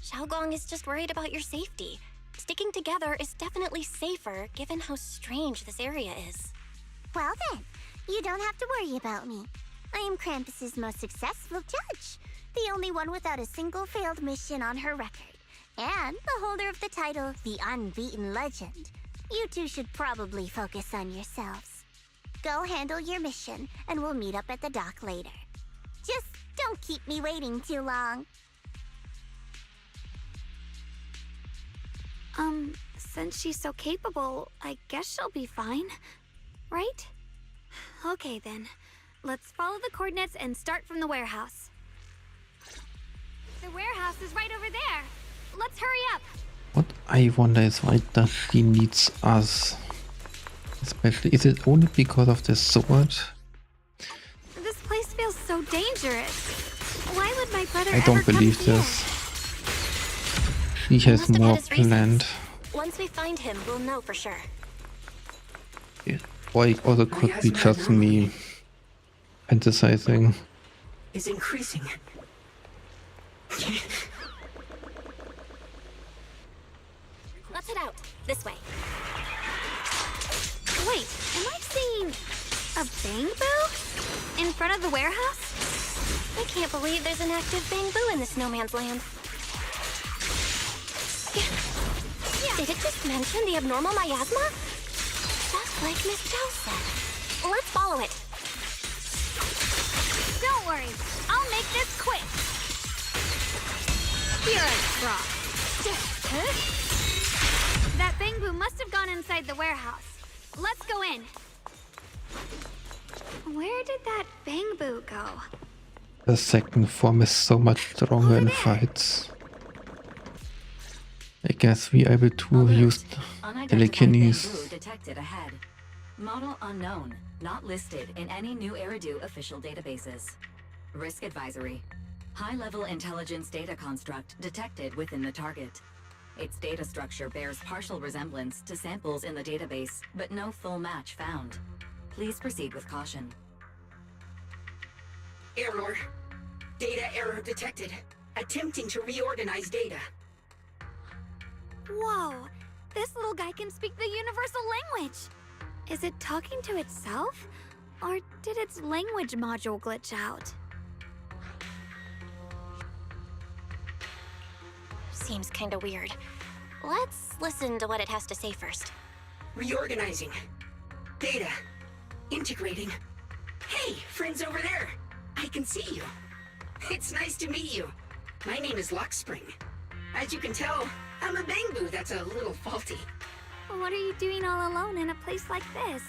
Xiaogong is just worried about your safety. Sticking together is definitely safer given how strange this area is. Well then, you don't have to worry about me. I am Krampus's most successful judge, the only one without a single failed mission on her record, and the holder of the title, the Unbeaten Legend. You two should probably focus on yourselves. Go handle your mission, and we'll meet up at the dock later. Just don't keep me waiting too long. Since she's so capable, I guess she'll be fine, right? Okay then, let's follow the coordinates and start from the warehouse. The warehouse is right over there. Let's hurry up. What I wonder is why does she needs us? Especially, is it only because of the sword? This place feels so dangerous. Why would my brother I don't ever believe come here? this. He has must have more had his reasons. planned. Once we find him, we'll know for sure. Or it also could be just me fantasizing. Is increasing. Let's head out. This way. Wait, am I seeing a bamboo in front of the warehouse? I can't believe there's an active bamboo in this no man's land. Did it just mention the abnormal miasma? Just like Miss Zhao said. Let's follow it. Don't worry, I'll make this quick. Here I drop. That bamboo must have gone inside the warehouse. Let's go in. Where did that bamboo go? The second form is so much stronger in Over there. fights. I guess we are able to Alert. use Unidentified telekinesis. bamboo detected ahead. Model unknown, not listed in any new Eridu official databases. Risk advisory. High-level intelligence data construct detected within the target. Its data structure bears partial resemblance to samples in the database, but no full match found. Please proceed with caution. Error. Data error detected. Attempting to reorganize data. Whoa, this little guy can speak the universal language. Is it talking to itself? Or did its language module glitch out? Seems kinda weird. Let's listen to what it has to say first. Reorganizing. Data. Integrating. Hey, friends over there. I can see you. It's nice to meet you. My name is Lockspring. As you can tell, I'm a bamboo that's a little faulty. What are you doing all alone in a place like this?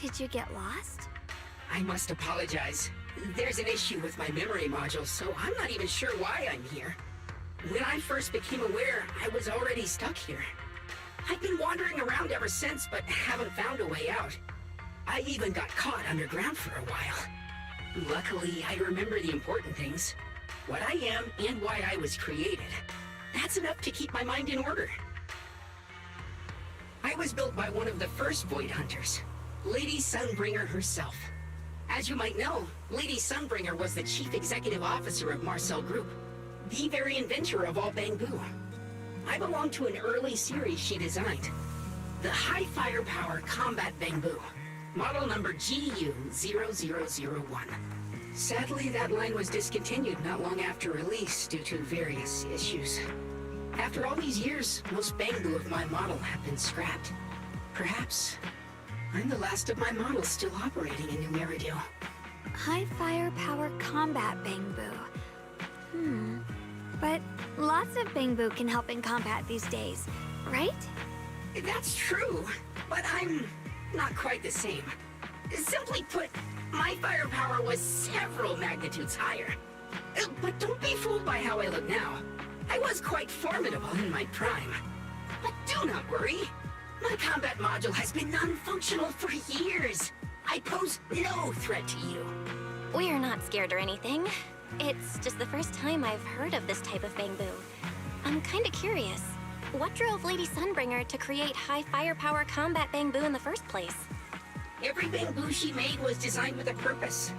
Did you get lost? I must apologize. There's an issue with my memory module, so I'm not even sure why I'm here. When I first became aware, I was already stuck here. I've been wandering around ever since, but haven't found a way out. I even got caught underground for a while. Luckily, I remember the important things. What I am and why I was created. That's enough to keep my mind in order. I was built by one of the first Void Hunters, Lady Sunbringer herself. As you might know, Lady Sunbringer was the chief executive officer of Marcel Group, the very inventor of all Bangbu. I belong to an early series she designed, the High Firepower Combat Bangbu, model number GU0001. Sadly, that line was discontinued not long after release due to various issues. After all these years, most Bangbu of my model have been scrapped. Perhaps I'm the last of my models still operating in New Eridu. High firepower combat Bangbu. But lots of Bangbu can help in combat these days, right? That's true, but I'm not quite the same. Simply put, my firepower was several magnitudes higher. But don't be fooled by how I look now. I was quite formidable in my prime. But do not worry. My combat module has been non-functional for years. I pose no threat to you. We're not scared or anything. It's just the first time I've heard of this type of Bangbu. I'm kinda curious. What drove Lady Sunbringer to create high firepower combat Bangbu in the first place? Every Bangbu she made was designed with a purpose.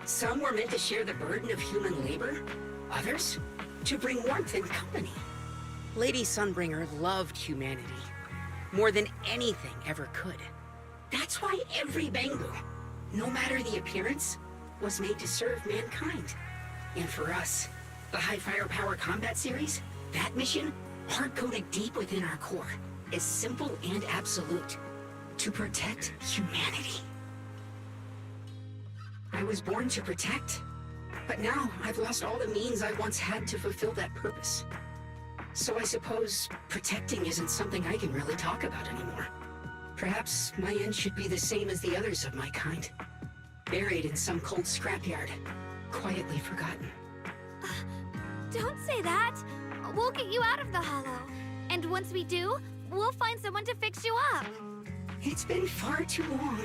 Some were meant to share the burden of human labor. Others, to bring warmth and company. Lady Sunbringer loved humanity. More than anything ever could. That's why every Bangbu, no matter the appearance, was made to serve mankind. And for us, the High Firepower Combat Series, that mission, hard-coded deep within our core, is simple and absolute. To protect humanity. I was born to protect, but now I've lost all the means I once had to fulfill that purpose. So I suppose protecting isn't something I can really talk about anymore. Perhaps my end should be the same as the others of my kind. Buried in some cold scrapyard, quietly forgotten. Don't say that! We'll get you out of the hollow. And once we do, we'll find someone to fix you up. It's been far too long.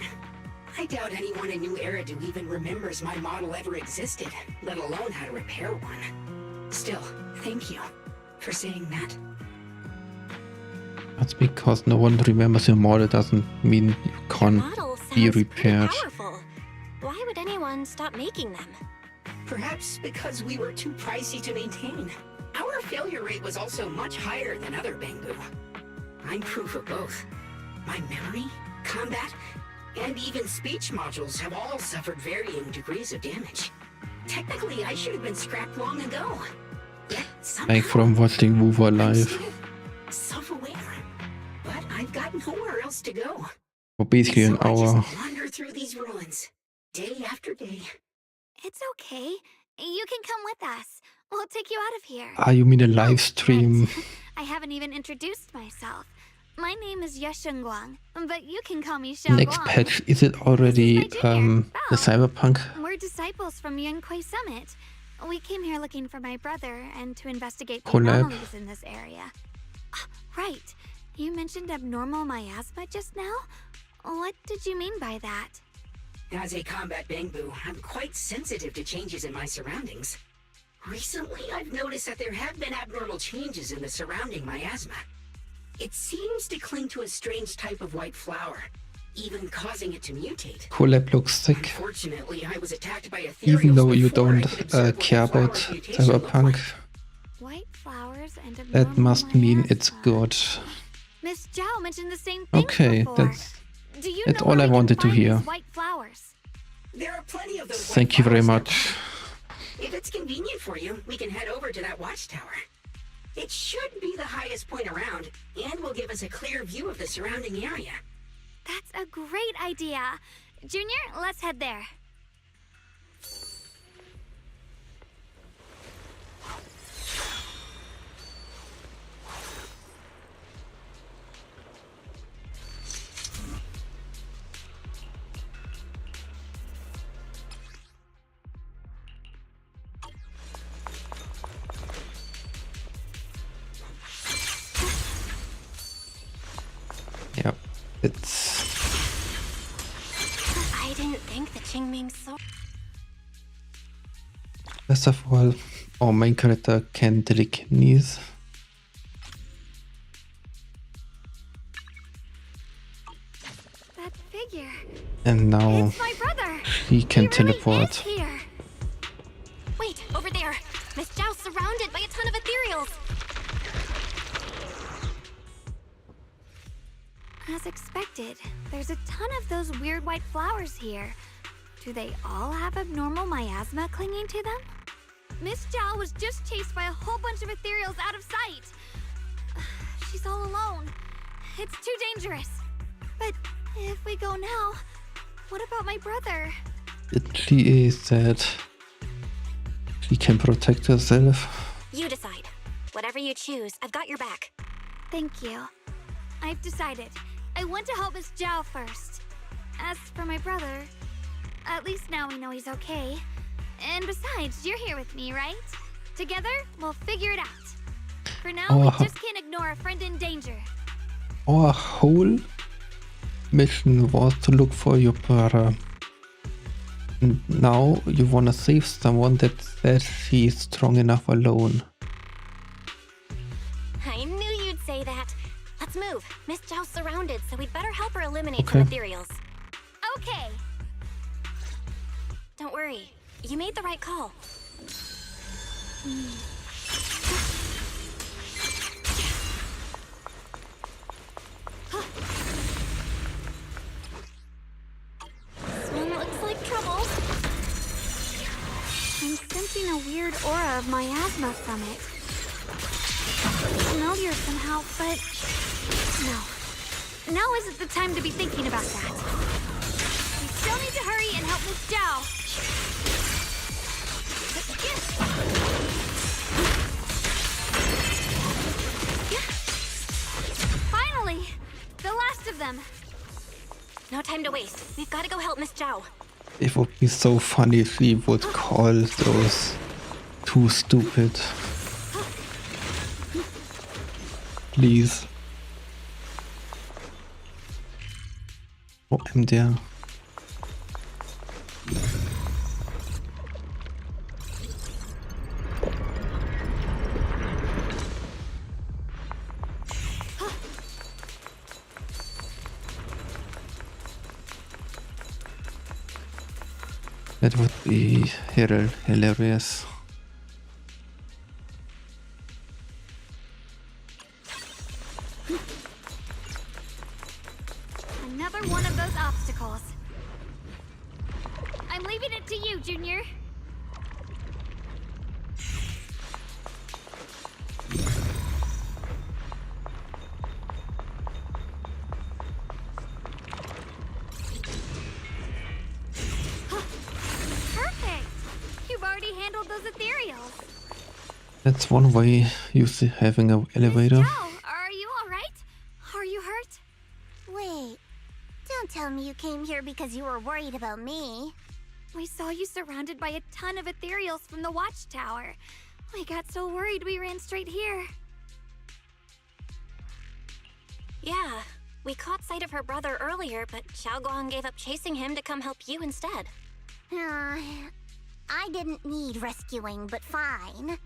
I doubt anyone in New Eridu even remembers my model ever existed, let alone how to repair one. Still, thank you for saying that. That's because no one remembers your model doesn't mean you can't Model be sounds pretty repaired. powerful. Why would anyone stop making them? Perhaps because we were too pricey to maintain. Our failure rate was also much higher than other Bangbu. I'm proof of both. My memory, combat, and even speech modules have all suffered varying degrees of damage. Technically, I should have been scrapped long ago. Yet somehow, Like from watching Woover I'm live. still self-aware. But I've got nowhere else to go. For basically an So I hour. just wander through these ruins, day after day. It's okay. You can come with us. We'll take you out of here. Ah, you mean a live stream? Right. I haven't even introduced myself. My name is Yeshengguang, but you can call me Xiao Next Guang. patch, is it already This is my junior, the Cyberpunk? We're disciples from Yunquay Summit. We came here looking for my brother and to investigate the Collab. anomalies in this area. Right. You mentioned abnormal miasma just now? What did you mean by that? As a combat Bangbu, I'm quite sensitive to changes in my surroundings. Recently, I've noticed that there have been abnormal changes in the surrounding miasma. It seems to cling to a strange type of white flower, even causing it to mutate. Collab looks sick. Unfortunately, I was attacked by ethereals Even though you before I don't could observe what the care about flower's mutation looked Cyberpunk, like. White flowers and that abnormal must mean it's miasma. good. Miss Zhao mentioned the same thing Okay, before. that's Do you that's know all where I we can wanted to find hear. these white flowers? There are plenty of those. Thank you very much. If it's convenient for you, we can head over to that watchtower. It should be the highest point around, and will give us a clear view of the surrounding area. That's a great idea. Junior, let's head there. It's... I didn't think the Qingming sword... First of all, our main character can telekinesis. That figure. And now It's my brother. he can He really teleport. is here. Wait, over there! Miss Zhao's surrounded by a ton of ethereals! As expected, there's a ton of those weird white flowers here. Do they all have abnormal miasma clinging to them? Miss Zhao was just chased by a whole bunch of ethereals out of sight. She's all alone. It's too dangerous. But if we go now, what about my brother? She is that she can protect herself. You decide. Whatever you choose, I've got your back. Thank you. I've decided. I want to help Miss Zhao first. As for my brother, at least now we know he's okay. And besides, you're here with me, right? Together, we'll figure it out. For now, we just can't ignore a friend in danger. Our whole mission was to look for your brother. And now you wanna save someone that says she's strong enough alone. I knew you'd say that. Let's move. Miss Zhao's surrounded, so we'd better help her eliminate some ethereals. Okay. Don't worry. You made the right call. This one looks like trouble. I'm sensing a weird aura of miasma from it. Familiar somehow, but no. Now isn't the time to be thinking about that. We still need to hurry and help Miss Zhao. Finally! The last of them! No time to waste. We've got to go help Miss Zhao. It would be so funny if she would call those too stupid. Please. Oh, I'm there. That would be hilarious. Another one of those obstacles. I'm leaving it to you, Junior. Perfect! You've already handled those ethereals. That's one way you see having an elevator. Joe, are you alright? Are you hurt? Wait, don't tell me you came here because you were worried about me. We saw you surrounded by a ton of ethereals from the watchtower. We got so worried we ran straight here. Yeah, we caught sight of her brother earlier, but Xiaoguang gave up chasing him to come help you instead. I didn't need rescuing, but fine.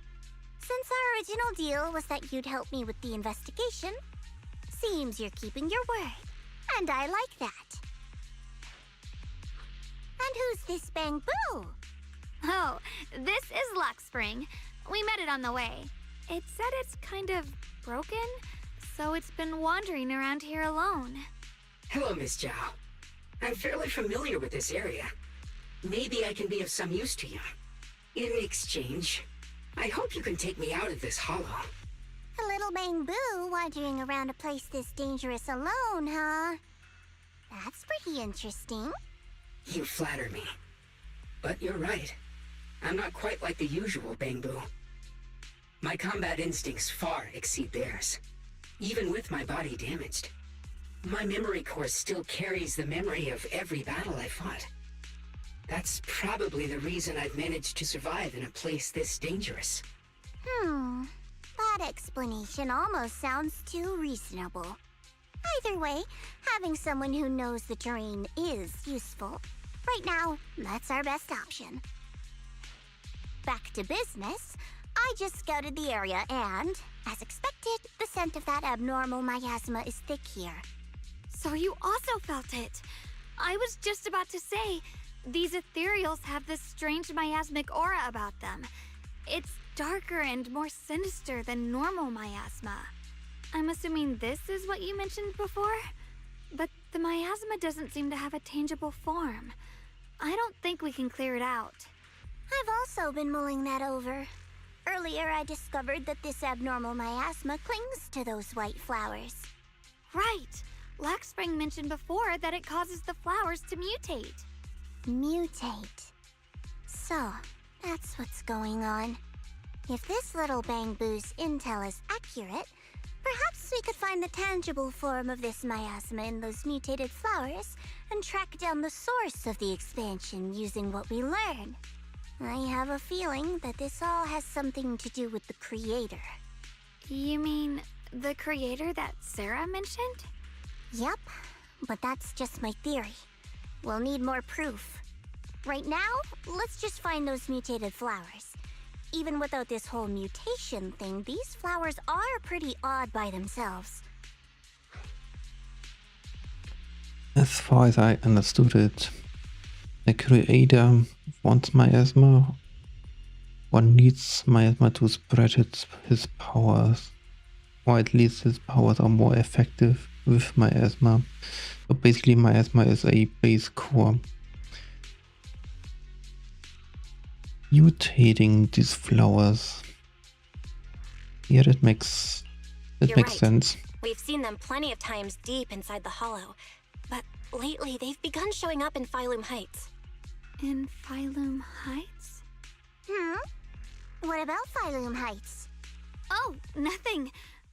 Since our original deal was that you'd help me with the investigation, seems you're keeping your word, and I like that. And who's this Bamboo? Oh, this is Luxspring. We met it on the way. It said it's kind of broken, so it's been wandering around here alone. Hello, Miss Zhao. I'm fairly familiar with this area. Maybe I can be of some use to you. In exchange, I hope you can take me out of this hollow. A little Bamboo wandering around a place this dangerous alone, huh? That's pretty interesting. You flatter me. But you're right. I'm not quite like the usual Bamboo. My combat instincts far exceed theirs. Even with my body damaged, my memory core still carries the memory of every battle I fought. That's probably the reason I've managed to survive in a place this dangerous. That explanation almost sounds too reasonable. Either way, having someone who knows the terrain is useful. Right now, that's our best option. Back to business, I just scouted the area and, as expected, the scent of that abnormal miasma is thick here. So you also felt it. I was just about to say, these ethereals have this strange miasmic aura about them. It's darker and more sinister than normal miasma. I'm assuming this is what you mentioned before? But the miasma doesn't seem to have a tangible form. I don't think we can clear it out. I've also been mulling that over. Earlier, I discovered that this abnormal miasma clings to those white flowers. Right. Laxspring mentioned before that it causes the flowers to mutate. Mutate. So, that's what's going on. If this little Bangbu's intel is accurate, perhaps we could find the tangible form of this miasma in those mutated flowers and track down the source of the expansion using what we learn. I have a feeling that this all has something to do with the creator. You mean the creator that Sarah mentioned? Yep, but that's just my theory. We'll need more proof. Right now, let's just find those mutated flowers. Even without this whole mutation thing, these flowers are pretty odd by themselves. As far as I understood it, the creator wants miasma or needs miasma to spread his powers. Or at least his powers are more effective with miasma. So basically miasma is a base core. Mutating these flowers. Yeah, that makes You're right. sense. We've seen them plenty of times deep inside the hollow, but lately they've begun showing up in Phylum Heights. In Phylum Heights? What about Phylum Heights? Oh, nothing.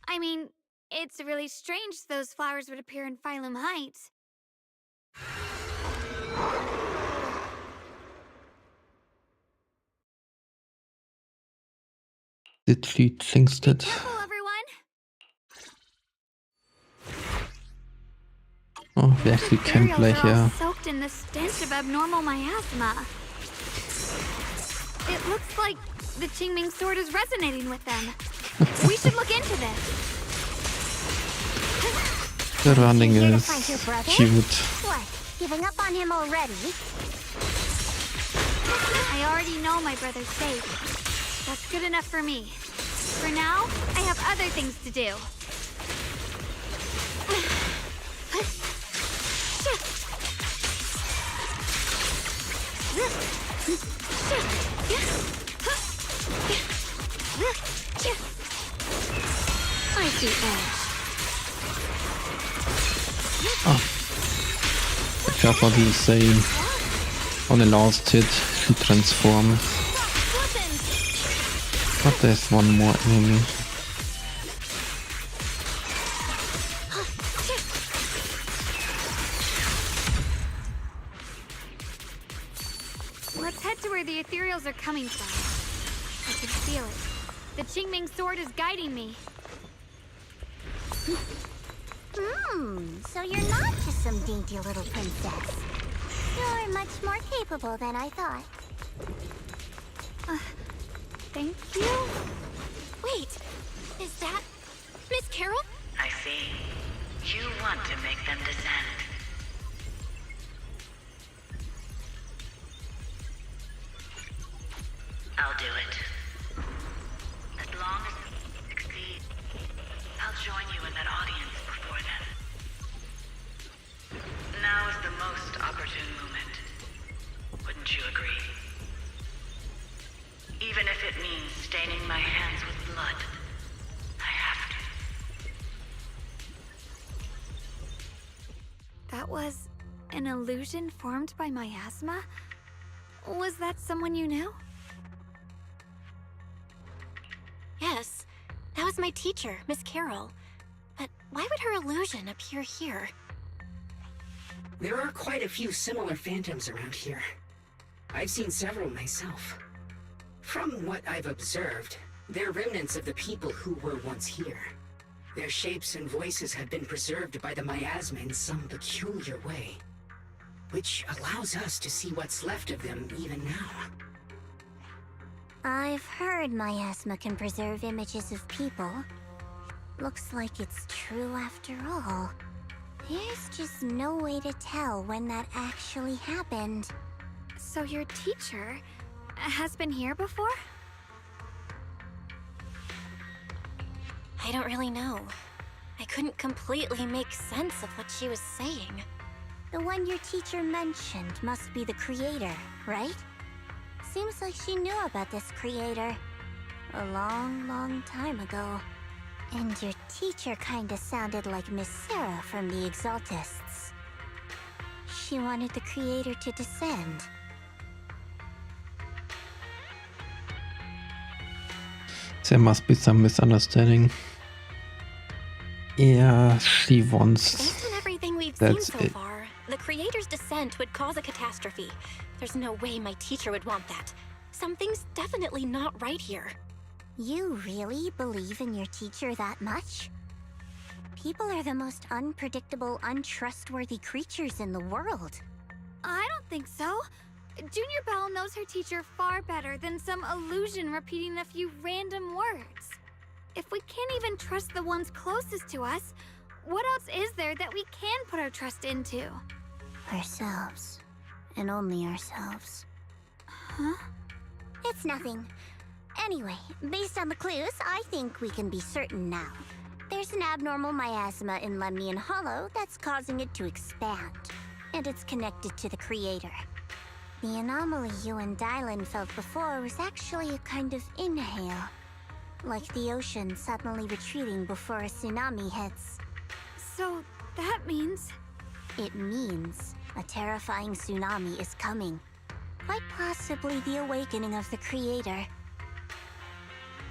I mean, it's really strange those flowers would appear in Phylum Heights. Did she jinx that? Careful, everyone! Oh, we actually can play Ethereals are all here. soaked in the stench of abnormal miasma. It looks like the Qingming sword is resonating with them. We should look into this. The running Here to is find your brother? cute. What, giving up on him already? I already know my brother's safe. That's good enough for me. For now, I have other things to do. I see edge. Careful, he's saying on the last hit he transforms. But there's one more enemy. Let's head to where the ethereals are coming from. I can feel it. The Qingming sword is guiding me. So you're not just some dainty little princess. You're much more capable than I thought. Thank you? Wait, is that Miss Carol? I see. You want to make them descend. I'll do it. As long as we succeed, I'll join you in that audience before then. Now is the most opportune moment. Wouldn't you agree? Even if it means staining my hands with blood, I have to. That was an illusion formed by miasma? Was that someone you knew? Yes, that was my teacher, Miss Carol. But why would her illusion appear here? There are quite a few similar phantoms around here. I've seen several myself. From what I've observed, they're remnants of the people who were once here. Their shapes and voices have been preserved by the miasma in some peculiar way, which allows us to see what's left of them even now. I've heard miasma can preserve images of people. Looks like it's true after all. There's just no way to tell when that actually happened. So your teacher has been here before? I don't really know. I couldn't completely make sense of what she was saying. The one your teacher mentioned must be the creator, right? Seems like she knew about this creator a long, long time ago. And your teacher kinda sounded like Miss Sarah from the Exaltists. She wanted the creator to descend. There must be some misunderstanding. Yeah, she wants... Based on everything we've That's seen so it. far, the creator's descent would cause a catastrophe. There's no way my teacher would want that. Something's definitely not right here. You really believe in your teacher that much? People are the most unpredictable, untrustworthy creatures in the world. I don't think so. Junior Belle knows her teacher far better than some illusion repeating a few random words. If we can't even trust the ones closest to us, what else is there that we can put our trust into? Ourselves. And only ourselves. Huh? It's nothing. Anyway, based on the clues, I think we can be certain now. There's an abnormal miasma in Lemnian Hollow that's causing it to expand. And it's connected to the creator. The anomaly you and Dylan felt before was actually a kind of inhale. Like the ocean suddenly retreating before a tsunami hits. So that means... It means a terrifying tsunami is coming. Quite possibly the awakening of the creator.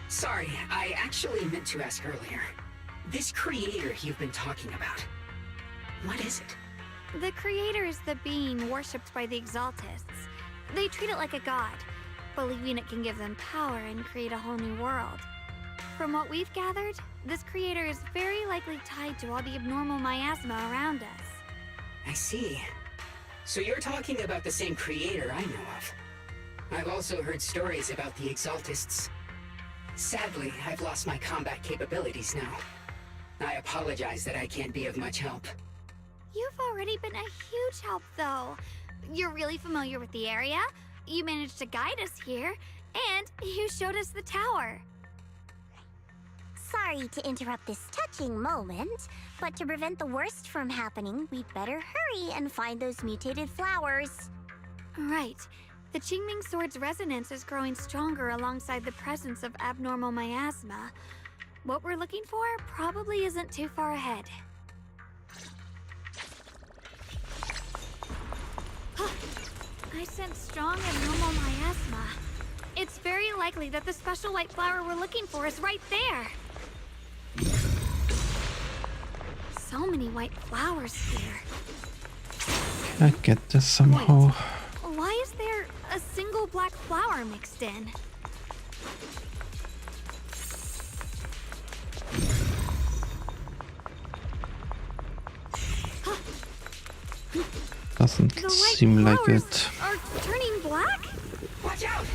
Sorry, I actually meant to ask earlier. This creator you've been talking about, what is it? The creator is the being worshipped by the Exaltists. They treat it like a god, believing it can give them power and create a whole new world. From what we've gathered, this creator is very likely tied to all the abnormal miasma around us. I see. So you're talking about the same creator I know of. I've also heard stories about the Exaltists. Sadly, I've lost my combat capabilities now. I apologize that I can't be of much help. You've already been a huge help, though. You're really familiar with the area, you managed to guide us here, and you showed us the tower. Sorry to interrupt this touching moment, but to prevent the worst from happening, we'd better hurry and find those mutated flowers. Right. The Qingming Sword's resonance is growing stronger alongside the presence of abnormal miasma. What we're looking for probably isn't too far ahead. I sense strong abnormal miasma. It's very likely that the special white flower we're looking for is right there. So many white flowers here. I get this somehow. Wait, why is there a single black flower mixed in? Doesn't The white seem like flowers it. are turning black? Watch out!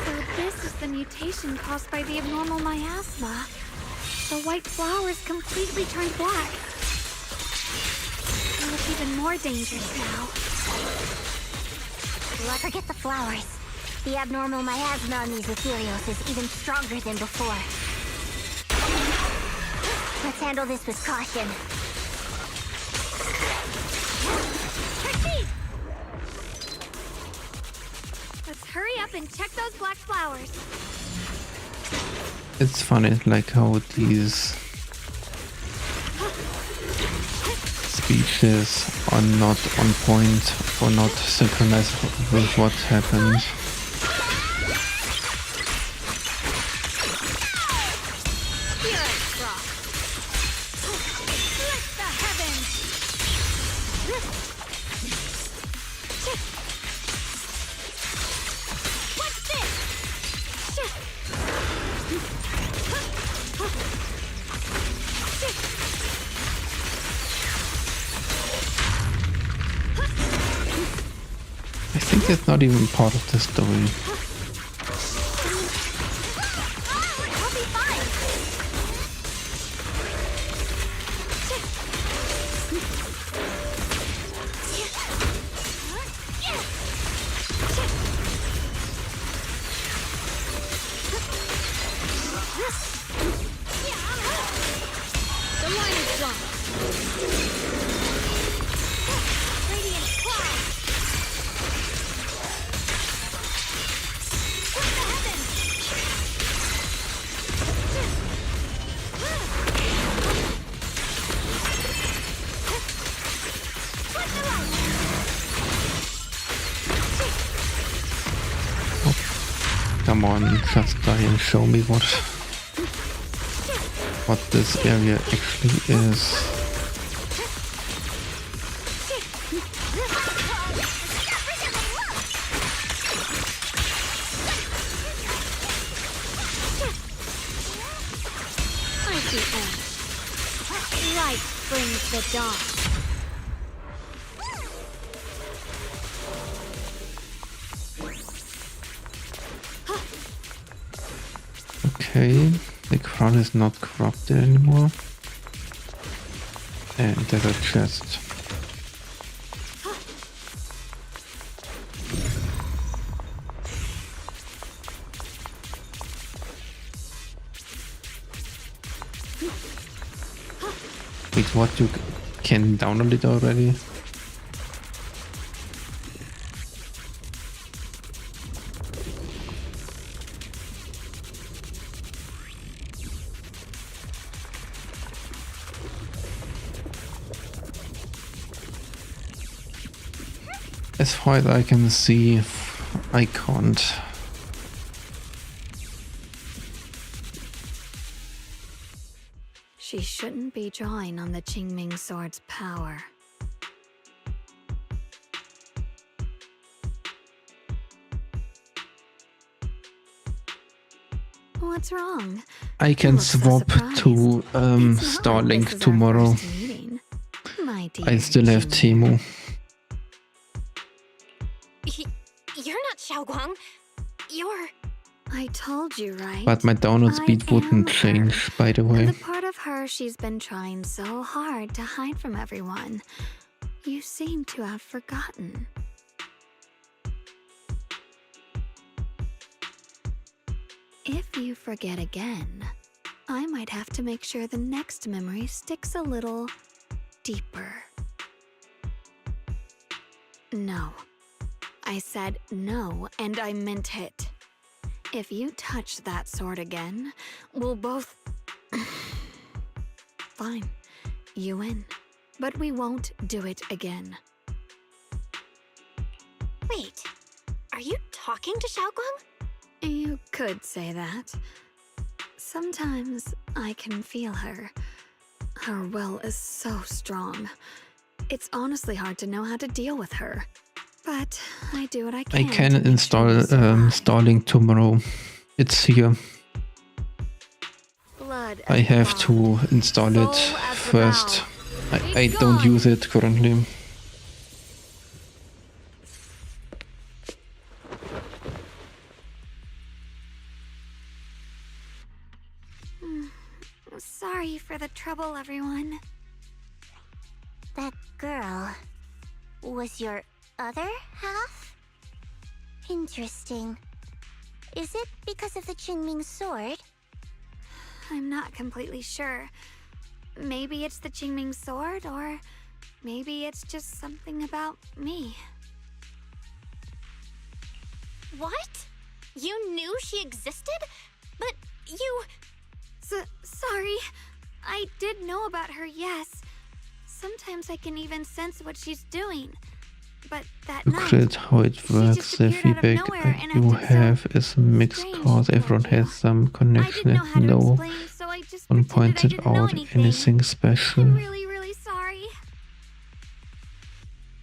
So this is the mutation caused by the abnormal miasma. The white flowers completely turned black. They look even more dangerous now. Forget the flowers. The abnormal miasma on these ethereals is even stronger than before. Let's handle this with caution. Retreat! Let's hurry up and check those black flowers. It's funny, like how these speeches are not on point or not synchronized with what happened. think that's not even part of the story. Come on, just die and show me what this area actually is. Light brings the dawn. Okay, the crown is not corrupted anymore. And there's a chest. Wait, what? You can download it already? As far as I can see, I can't. She shouldn't be drawing on the Qingming sword's power. What's wrong? I can Looks so swap surprised. to It's not like this Starlink is our tomorrow. first meeting, my dear I still have Qingming. Timo. You're not Xiaoguang. You're... I told you, right? But my download I speed wouldn't am her. change, by the way. The part of her she's been trying so hard to hide from everyone. You seem to have forgotten. If you forget again, I might have to make sure the next memory sticks a little deeper. No. I said no, and I meant it. If you touch that sword again, we'll both... Fine, you win. But we won't do it again. Wait, are you talking to Xiaoguang? You could say that. Sometimes I can feel her. Her will is so strong. It's honestly hard to know how to deal with her. But I do what I can. I can to make install sure you survive. Starlink tomorrow. It's here. Blood I as have bone, to install soul it as the first. bow. I Be don't gone. use it currently. Sorry for the trouble, everyone. That girl was your other half? Interesting. Is it because of the Qingming sword? I'm not completely sure. Maybe it's the Qingming sword, or maybe it's just something about me. What? You knew she existed? But you... Sorry. I did know about her, yes. Sometimes I can even sense what she's doing. But that To night, create how it she works, just the appeared out of feedback nowhere and you acted so have is mixed strange cause everyone towards you. has some I connection didn't know how and to no explain, so I just one pretended I pointed didn't know out anything. anything special. I'm really, really sorry.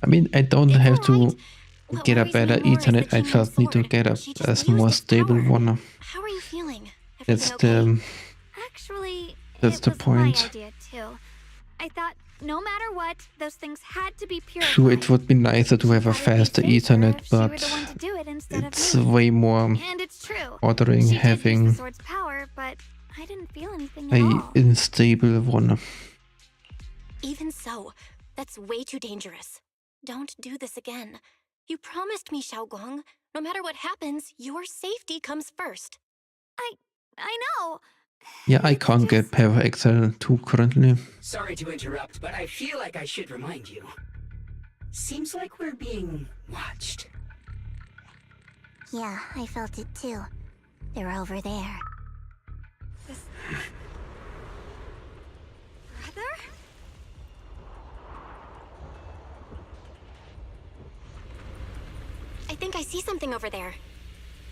I mean, I don't It's have to alright. What get a worries me better more is the Ethernet, I Qingming just need to sword. get She a just used more its stable power. one. How are you feeling? That's Everything okay? the Actually, That's it the was point. my idea too. I thought No matter what, those things had to be purified. Sure, it would be nicer to have a faster Ethernet, but it's way more And it's true. bothering She did use the having sword's power, but I didn't feel anything at a all. unstable one. Even so, that's way too dangerous. Don't do this again. You promised me, Xiaoguang. No matter what happens, your safety comes first. I know. Yeah, I can't get Power XL2 currently. Sorry to interrupt, but I feel like I should remind you. Seems like we're being watched. Yeah, I felt it too. They're over there. Brother? I think I see something over there.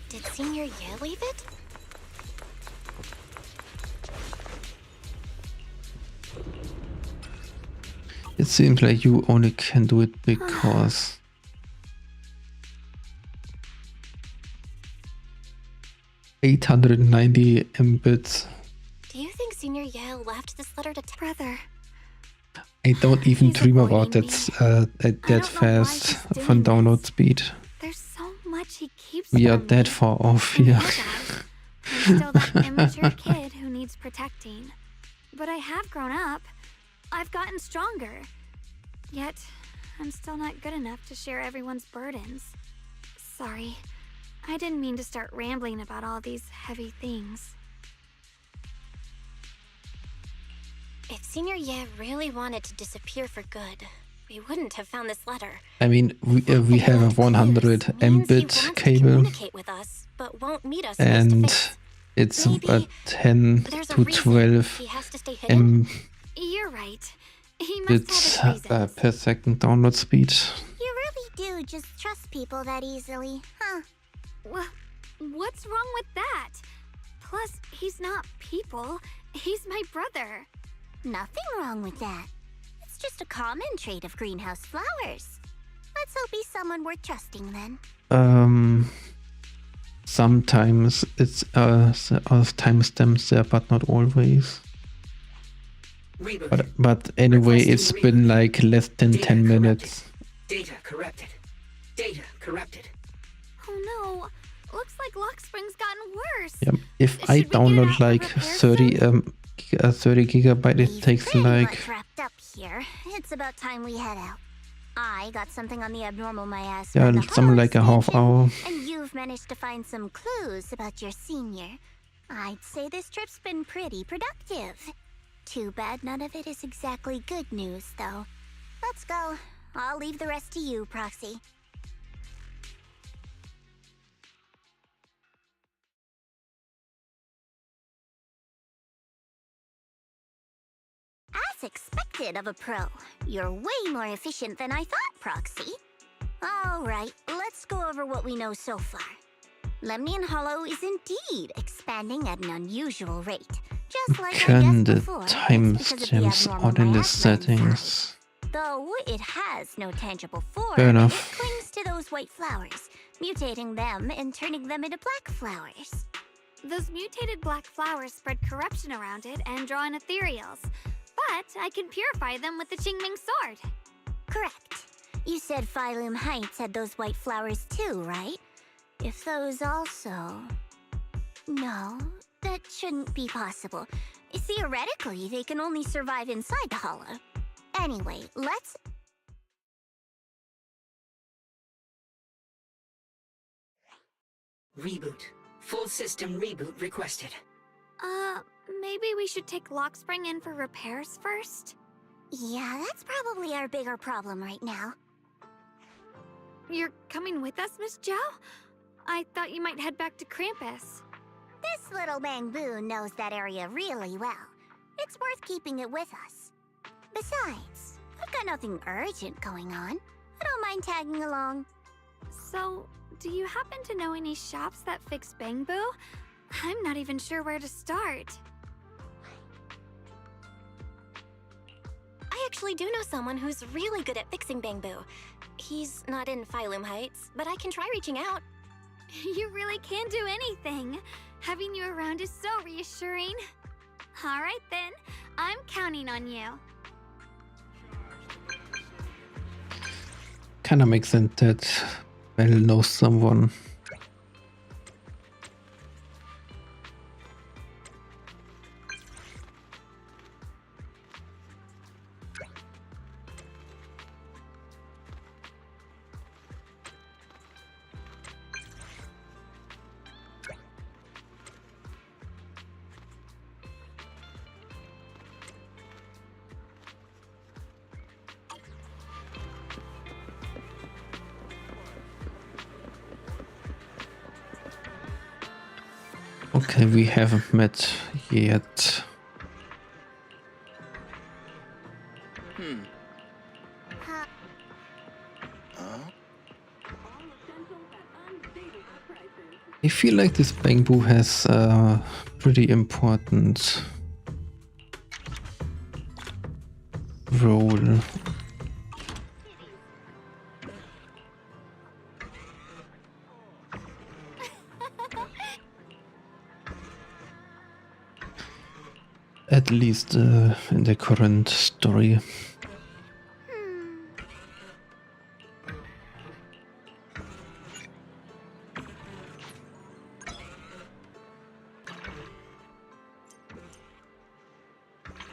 Did Senior Ye leave it? It seems like you only can do it because 890 Mbits. Do you think Senior Ye left this letter to Brother. I don't even He's dream about avoiding that fast from download speed. There's so much he keeps We are from that me. far off And here. I'm still that immature kid who needs protecting. But I have grown up. I've gotten stronger. Yet, I'm still not good enough to share everyone's burdens. Sorry. I didn't mean to start rambling about all these heavy things. If Senior Ye really wanted to disappear for good, we wouldn't have found this letter. I mean, we have a 100 Mbit cable, Communicate with us, but won't meet us face to and face. it's Maybe a 10 There's a to reason 12 he has to stay hidden. You're right. He must Mbits have his reasons. per second download speed. You really do just trust people that easily, huh? What's wrong with that? Plus, he's not people. He's my brother. Nothing wrong with that. It's just a common trait of greenhouse flowers. Let's hope he's someone worth trusting then. Sometimes it's timestamps there, but not always. Reboot. But anyway, Requesting it's reboot. been like less than Data 10 corrupted. minutes. Data corrupted. Data corrupted. Oh no. Looks like Lockspring's gotten worse. Yeah, if Should I we get it download out for like repair 30 gigabyte, it We've takes pretty like much wrapped up here. It's about time we head out. I got something on the abnormal my ass. yeah, from the something like a half station, hour. And you've managed to find some clues about your senior. I'd say this trip's been pretty productive. Too bad none of it is exactly good news, though. Let's go. I'll leave the rest to you, Proxy. As expected of a pro, you're way more efficient than I thought, Proxy. Alright, let's go over what we know so far. Lemnian Hollow is indeed expanding at an unusual rate. Just like I Can guessed the before, it's because of the timestamps abnormal out in the miasma inside. settings? Though it has no tangible form, Fair it enough. clings to those white flowers, mutating them and turning them into black flowers. Those mutated black flowers spread corruption around it and draw in ethereals. But I can purify them with the Qingming sword. Correct. You said Phylum Heights had those white flowers too, right? If those also... No, that shouldn't be possible. Theoretically, they can only survive inside the hollow. Anyway, let's... Reboot. Full system reboot requested. Maybe we should take Lockspring in for repairs first? Yeah, that's probably our bigger problem right now. You're coming with us, Miss Zhao? I thought you might head back to Krampus. This little bamboo knows that area really well. It's worth keeping it with us. Besides, I've got nothing urgent going on. I don't mind tagging along. So, do you happen to know any shops that fix bamboo? I'm not even sure where to start. I actually do know someone who's really good at fixing bamboo. He's not in Phylum Heights, but I can try reaching out. You really can do anything. Having you around is so reassuring. All right then, I'm counting on you. Kinda makes sense that Belle knows someone. Okay, we haven't met yet. I feel like this Bangbu has a pretty important role. At least in the current story.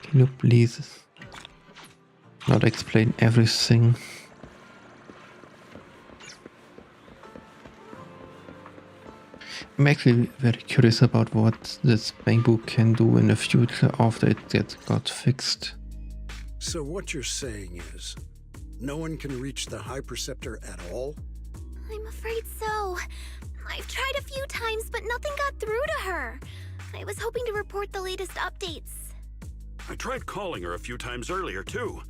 Can you please not explain everything? I'm actually very curious about what this Bangbu can do in the future after it got fixed. So what you're saying is, no one can reach the High Preceptor at all? I'm afraid so. I've tried a few times, but nothing got through to her. I was hoping to report the latest updates. I tried calling her a few times earlier, too.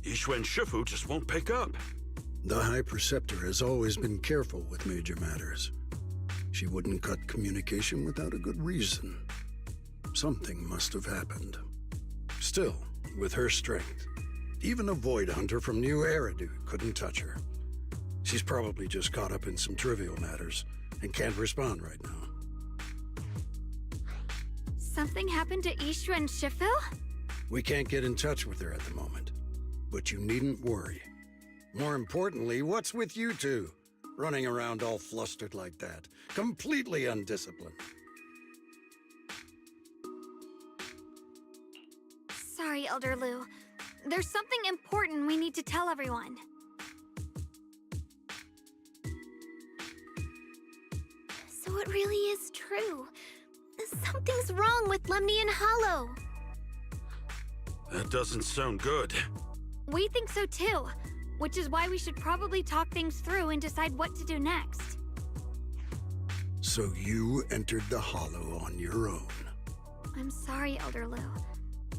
Yixuan Shifu just won't pick up. The High Preceptor has always been careful with major matters. She wouldn't cut communication without a good reason. Something must have happened. Still, with her strength, even a Void Hunter from New Eridu couldn't touch her. She's probably just caught up in some trivial matters and can't respond right now. Something happened to Ishu and Shifu? We can't get in touch with her at the moment, but you needn't worry. More importantly, what's with you two? Running around all flustered like that, completely undisciplined. Sorry, Elder Lu. There's something important we need to tell everyone. So it really is true. Something's wrong with Lemnian Hollow. That doesn't sound good. We think so too, which is why we should probably talk things through and decide what to do next. So you entered the Hollow on your own. I'm sorry, Elder Lu.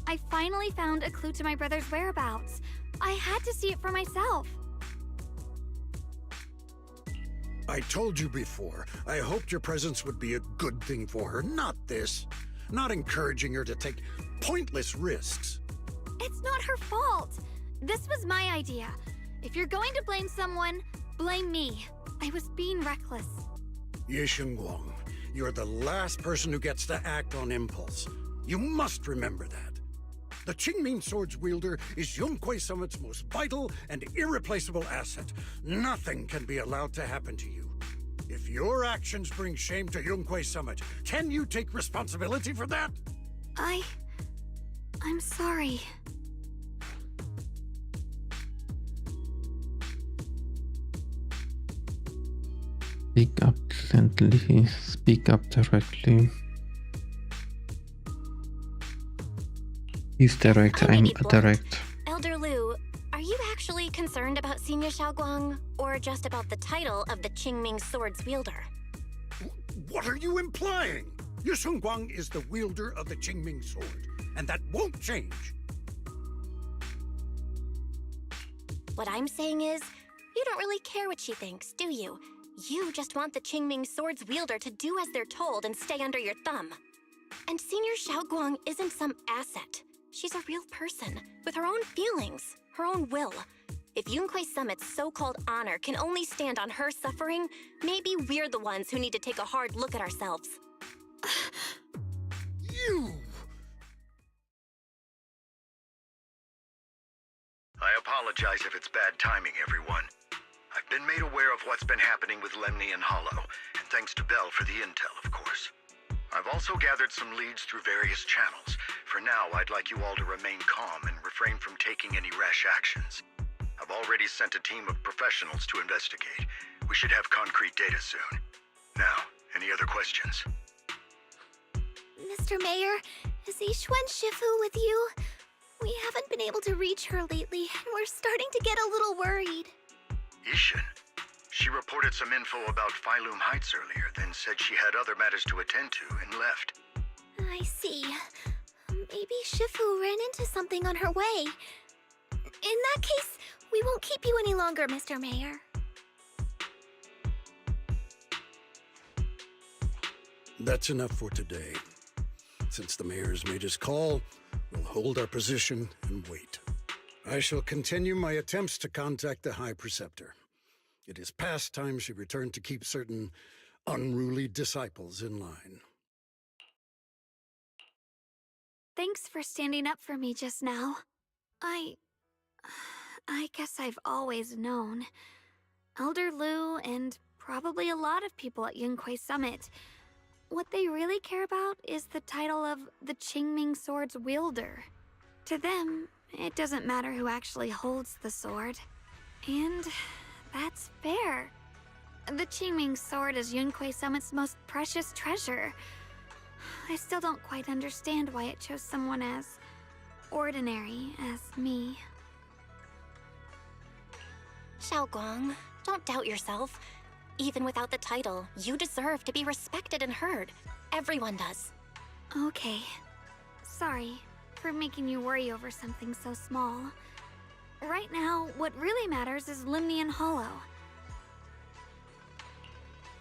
I finally found a clue to my brother's whereabouts. I had to see it for myself. I told you before, I hoped your presence would be a good thing for her, not this. Not encouraging her to take pointless risks. It's not her fault. This was my idea. If you're going to blame someone, blame me. I was being reckless. Ye Guang, you're the last person who gets to act on impulse. You must remember that. The Qingming Sword's wielder is Yunquei Summit's most vital and irreplaceable asset. Nothing can be allowed to happen to you. If your actions bring shame to Yunquei Summit, can you take responsibility for that? I'm sorry. Speak up gently, speak up directly. He's direct, I'm direct. Elder Lu, are you actually concerned about Senior Xiaoguang, or just about the title of the Qingming Sword's wielder? What are you implying? Ye Guang is the wielder of the Qingming Sword, and that won't change. What I'm saying is, you don't really care what she thinks, do you? You just want the Qingming Sword's wielder to do as they're told and stay under your thumb. And Senior Xiaoguang isn't some asset. She's a real person, with her own feelings, her own will. If Yunquei Summit's so-called honor can only stand on her suffering, maybe we're the ones who need to take a hard look at ourselves. You! I apologize if it's bad timing, everyone. I've Been made aware of what's been happening with Lemny and Hollow, and thanks to Bell for the intel, of course. I've also gathered some leads through various channels. For now, I'd like you all to remain calm and refrain from taking any rash actions. I've already sent a team of professionals to investigate. We should have concrete data soon. Now, any other questions? Mr. Mayor, is Ishwen Shifu with you? We haven't been able to reach her lately, and we're starting to get a little worried. Ishin? She reported some info about Phylum Heights earlier, then said she had other matters to attend to and left. I see. Maybe Shifu ran into something on her way. In that case, we won't keep you any longer, Mr. Mayor. That's enough for today. Since the mayor's made his call, we'll hold our position and wait. I shall continue my attempts to contact the High Preceptor. It is past time she returned to keep certain unruly disciples in line. Thanks for standing up for me just now. I guess I've always known. Elder Lu and probably a lot of people at Yunquay Summit, what they really care about is the title of the Qingming Sword's wielder. To them, it doesn't matter who actually holds the sword. And that's fair. The Qingming Sword is Yunquay Summit's most precious treasure. I still don't quite understand why it chose someone as ordinary as me. Xiaoguang, don't doubt yourself. Even without the title, you deserve to be respected and heard. Everyone does. Okay. Sorry for making you worry over something so small. Right now, what really matters is Lemny and Hollow.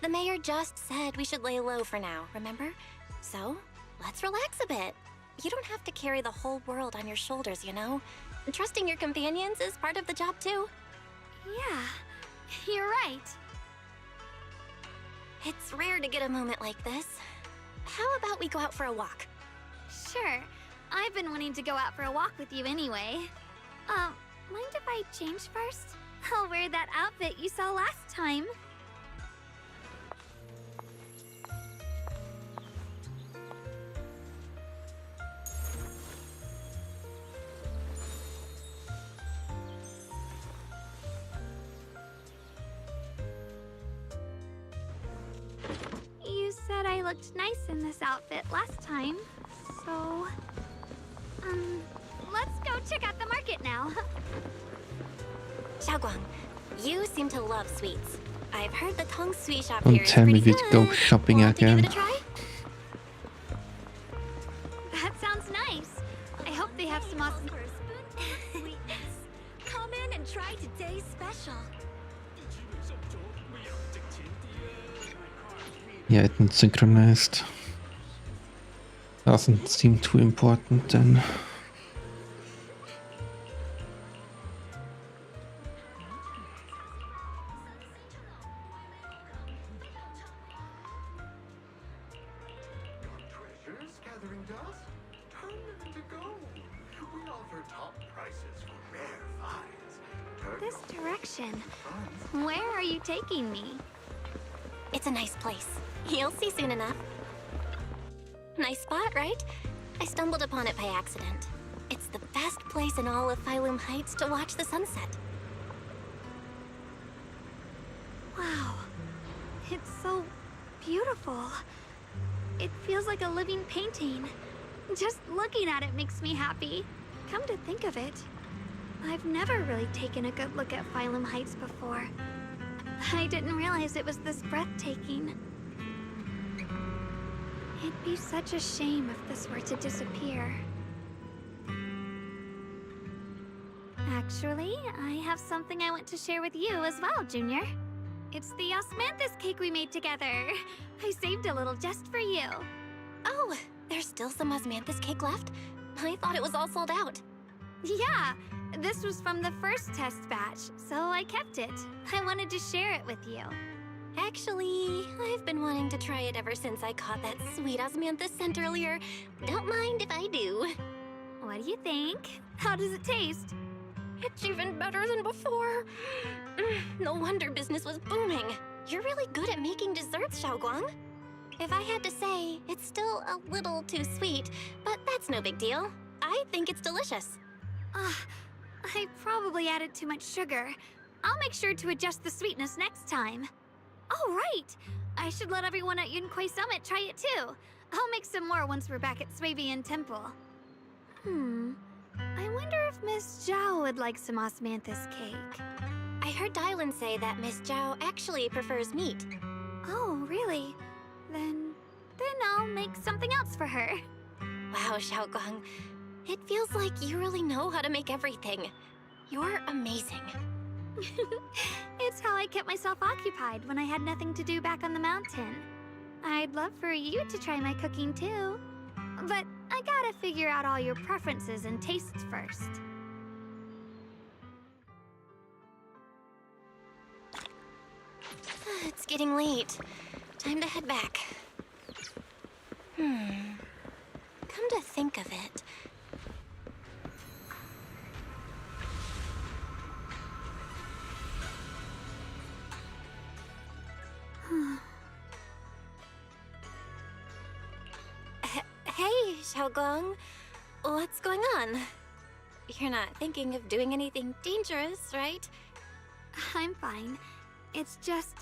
The mayor just said we should lay low for now, remember? So, let's relax a bit. You don't have to carry the whole world on your shoulders, you know? Trusting your companions is part of the job too. Yeah, you're right. It's rare to get a moment like this. How about we go out for a walk? Sure. I've been wanting to go out for a walk with you anyway. Mind if I change first? I'll wear that outfit you saw last time. You said I looked nice in this outfit last time, so... let's go check out the market now. Xiaoguang, you seem to love sweets. I've heard the Tong Sui shop Don't here is tell me pretty we good. go shopping Want to give again. it a try? That sounds nice. I hope they have some awesome... Come in and try today's special. Yeah, it isn't synchronized. Doesn't seem too important then. Gathering dust, turn them into gold. We offer top prices for rare finds. This direction. Where are you taking me? It's a nice place. You'll see soon enough. Nice spot, right? I stumbled upon it by accident. It's the best place in all of Phylum Heights to watch the sunset. Wow. It's so beautiful. It feels like a living painting. Just looking at it makes me happy. Come to think of it, I've never really taken a good look at Phylum Heights before. I didn't realize it was this breathtaking. It'd be such a shame if this were to disappear. Actually, I have something I want to share with you as well, Junior. It's the osmanthus cake we made together. I saved a little just for you. Oh, there's still some osmanthus cake left? I thought it was all sold out. Yeah, this was from the first test batch, so I kept it. I wanted to share it with you. Actually, I've been wanting to try it ever since I caught that sweet osmanthus scent earlier. Don't mind if I do. What do you think? How does it taste? It's even better than before. No wonder business was booming. You're really good at making desserts, Xiaoguang. If I had to say, it's still a little too sweet, but that's no big deal. I think it's delicious. I probably added too much sugar. I'll make sure to adjust the sweetness next time. Oh, right! I should let everyone at Yunquay Summit try it too. I'll make some more once we're back at Swabian Temple. I wonder if Miss Zhao would like some osmanthus cake. I heard Dylan say that Miss Zhao actually prefers meat. Oh, really? Then I'll make something else for her. Wow, Xiaoguang. It feels like you really know how to make everything. You're amazing. It's how I kept myself occupied when I had nothing to do back on the mountain. I'd love for you to try my cooking too. But I gotta figure out all your preferences and tastes first. It's getting late. Time to head back. Come to think of it... Hey, Xiaoguang. What's going on? You're not thinking of doing anything dangerous, right? I'm fine. It's just,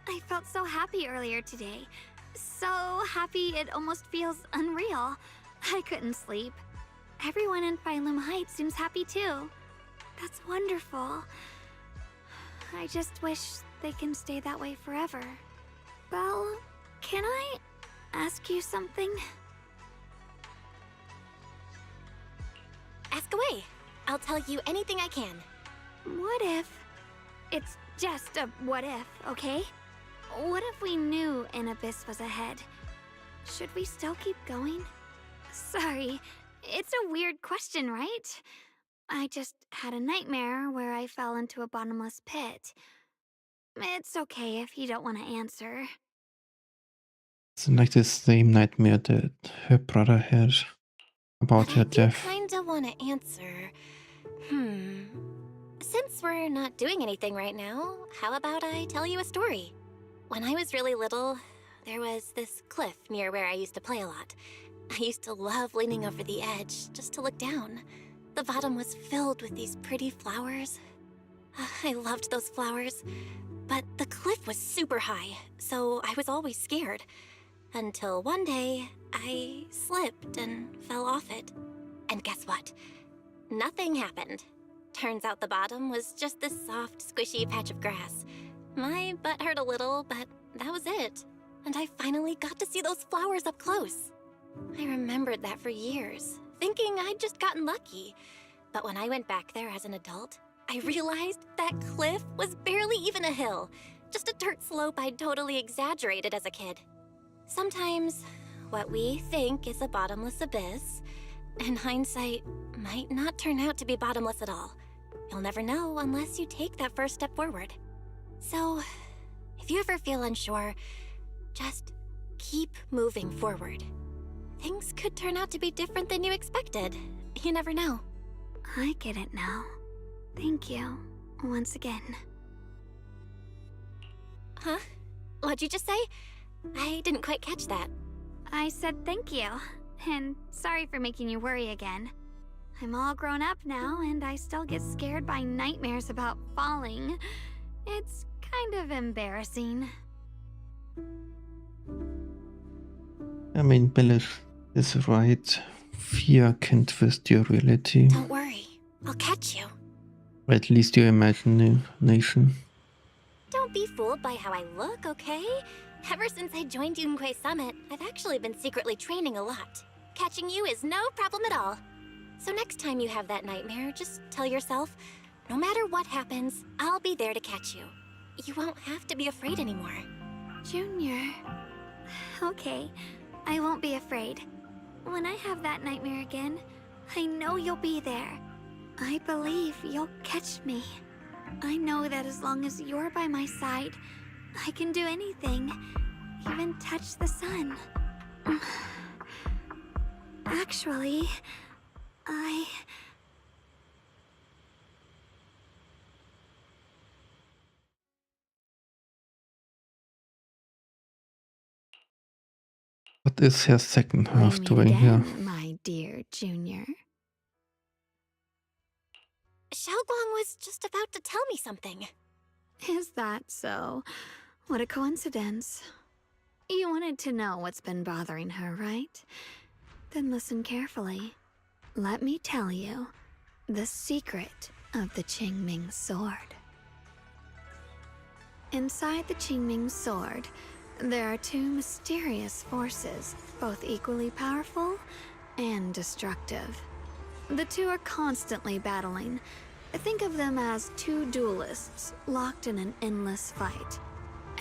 I felt so happy earlier today. So happy it almost feels unreal. I couldn't sleep. Everyone in Phylum Heights seems happy too. That's wonderful. I just wish they can stay that way forever. Well, can I ask you something? Ask away. I'll tell you anything I can. What if... It's just a what if, okay? What if we knew an abyss was ahead? Should we still keep going? Sorry, it's a weird question, right? I just had a nightmare where I fell into a bottomless pit. It's okay if you don't want to answer. It's like the same nightmare that her brother had about her death. I kinda want to answer. Since we're not doing anything right now, how about I tell you a story? When I was really little, there was this cliff near where I used to play a lot. I used to love leaning over the edge just to look down. The bottom was filled with these pretty flowers. I loved those flowers. But the cliff was super high, so I was always scared. Until one day, I slipped and fell off it. And guess what? Nothing happened. Turns out the bottom was just this soft, squishy patch of grass. My butt hurt a little, but that was it. And I finally got to see those flowers up close. I remembered that for years, thinking I'd just gotten lucky. But when I went back there as an adult, I realized that cliff was barely even a hill. Just a dirt slope I'd totally exaggerated as a kid. Sometimes, what we think is a bottomless abyss, in hindsight, might not turn out to be bottomless at all. You'll never know unless you take that first step forward. So, if you ever feel unsure, just keep moving forward. Things could turn out to be different than you expected. You never know. I get it now. Thank you, once again. Huh? What'd you just say? I didn't quite catch that. I said thank you, and sorry for making you worry again. I'm all grown up now, and I still get scared by nightmares about falling. It's kind of embarrassing. I mean, Bella is right. Fear can twist your reality. Don't worry, I'll catch you. Or at least your imagination. Don't be fooled by how I look, okay? Ever since I joined Yunquay Summit, I've actually been secretly training a lot. Catching you is no problem at all. So next time you have that nightmare, just tell yourself, no matter what happens, I'll be there to catch you. You won't have to be afraid anymore. Junior. Okay, I won't be afraid. When I have that nightmare again, I know you'll be there. I believe you'll catch me. I know that as long as you're by my side, I can do anything, even touch the sun. Actually, What is her second We half meet doing here? again, my dear Junior. Xiaoguang was just about to tell me something. Is that so? What a coincidence. You wanted to know what's been bothering her, right? Then listen carefully. Let me tell you the secret of the Qingming sword. Inside the Qingming sword, there are two mysterious forces, both equally powerful and destructive. The two are constantly battling. Think of them as two duelists locked in an endless fight.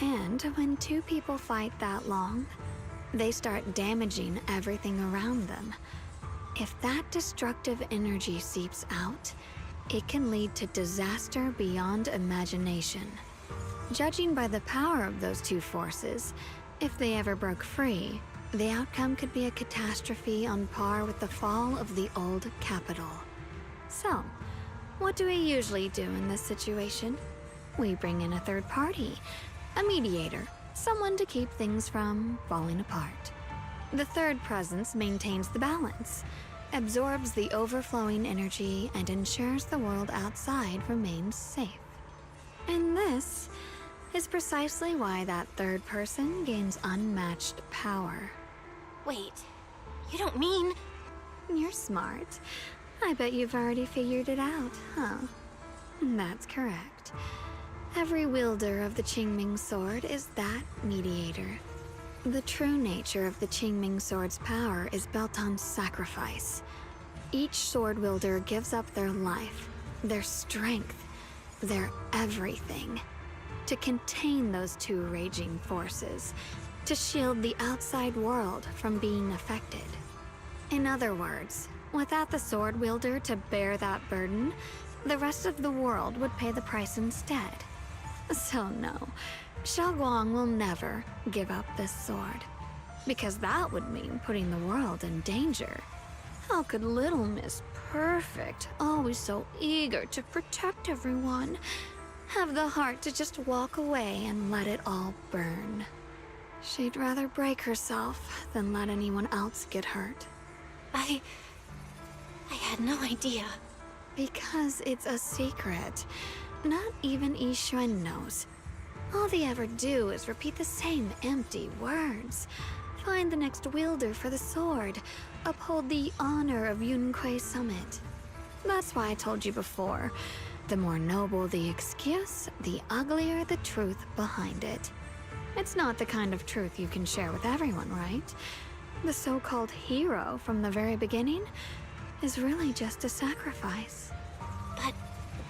And when two people fight that long, they start damaging everything around them. If that destructive energy seeps out, it can lead to disaster beyond imagination. Judging by the power of those two forces, if they ever broke free, the outcome could be a catastrophe on par with the fall of the old capital. So, what do we usually do in this situation? We bring in a third party, a mediator, someone to keep things from falling apart. The third presence maintains the balance, absorbs the overflowing energy, and ensures the world outside remains safe. And this is precisely why that third person gains unmatched power. Wait, you don't mean... You're smart. I bet you've already figured it out, huh? That's correct. Every wielder of the Qingming sword is that mediator. The true nature of the Qingming sword's power is built on sacrifice. Each sword wielder gives up their life, their strength, their everything, to contain those two raging forces, to shield the outside world from being affected. In other words, without the sword wielder to bear that burden, the rest of the world would pay the price instead. So no, Xiaoguang will never give up this sword, because that would mean putting the world in danger. How could Little Miss Perfect, always so eager to protect everyone, have the heart to just walk away and let it all burn? She'd rather break herself than let anyone else get hurt. I had no idea. Because it's a secret. Not even Yixuan knows. All they ever do is repeat the same empty words. Find the next wielder for the sword. Uphold the honor of Yunquei Summit. That's why I told you before. The more noble the excuse, the uglier the truth behind it. It's not the kind of truth you can share with everyone, right? The so-called hero from the very beginning is really just a sacrifice. But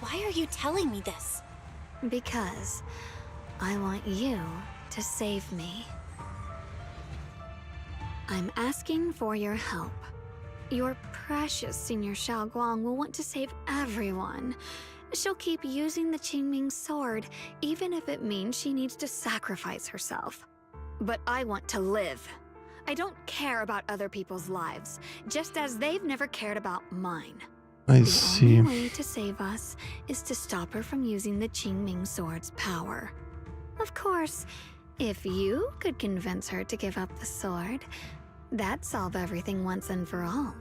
why are you telling me this? Because I want you to save me. I'm asking for your help. Your precious Senior Xiaoguang will want to save everyone. She'll keep using the Qingming sword, even if it means she needs to sacrifice herself. But I want to live. I don't care about other people's lives, just as they've never cared about mine. I The see. only way to save us is to stop her from using the Qingming sword's power. Of course, if you could convince her to give up the sword, that'd solve everything once and for all.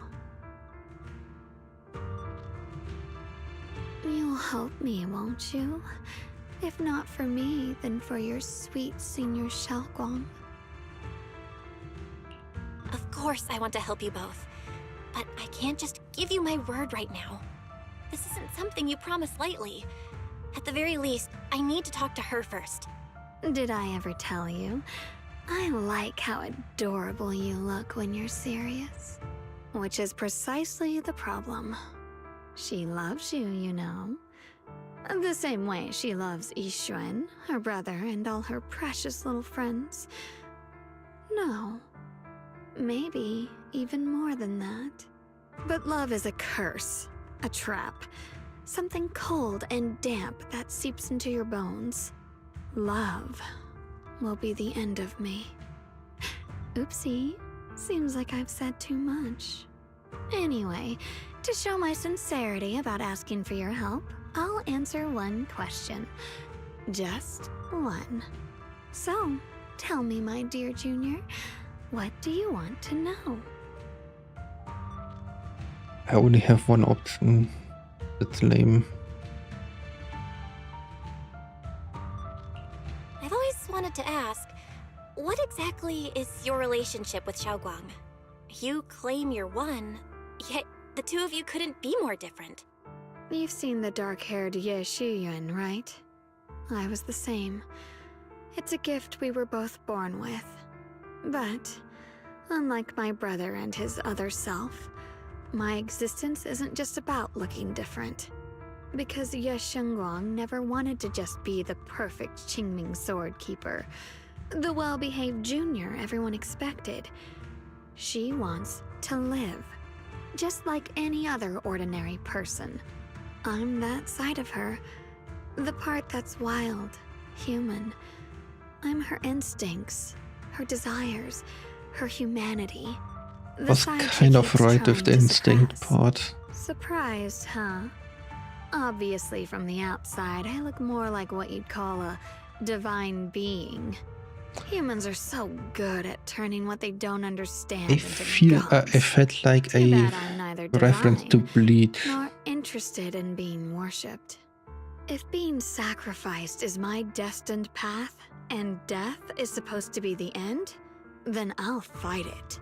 You'll help me, won't you? If not for me, then for your sweet Senior Xiaoguang. Of course I want to help you both. But I can't just give you my word right now. This isn't something you promise lightly. At the very least, I need to talk to her first. Did I ever tell you? I like how adorable you look when you're serious. Which is precisely the problem. She loves you, you know. The same way she loves Yixuan, her brother, and all her precious little friends. No. Maybe even more than that. But love is a curse, a trap. Something cold and damp that seeps into your bones. Love will be the end of me. Oopsie, seems like I've said too much. Anyway, to show my sincerity about asking for your help, I'll answer one question. Just one. So, tell me, my dear Junior, What do you want to know? I only have one option. That's lame. I've always wanted to ask, what exactly is your relationship with Xiaoguang? You claim you're one, yet the two of you couldn't be more different. You've seen the dark-haired Ye Shiyuan, right? I was the same. It's a gift we were both born with. But, unlike my brother and his other self, my existence isn't just about looking different. Because Ye Shengguang never wanted to just be the perfect Qingming sword keeper, the well-behaved junior everyone expected. She wants to live, just like any other ordinary person. I'm that side of her, the part that's wild, human. I'm her instincts, her desires, her humanity. The Was side she kind of keeps right with the trying to instinct suppress. part. Surprised, huh? Obviously, from the outside, I look more like what you'd call a divine being. Humans are so good at turning what they don't understand I into feel gods. I felt like Too a bad I'm neither reference to divine Bleed. nor interested in being worshipped. If being sacrificed is my destined path, and death is supposed to be the end, then I'll fight it.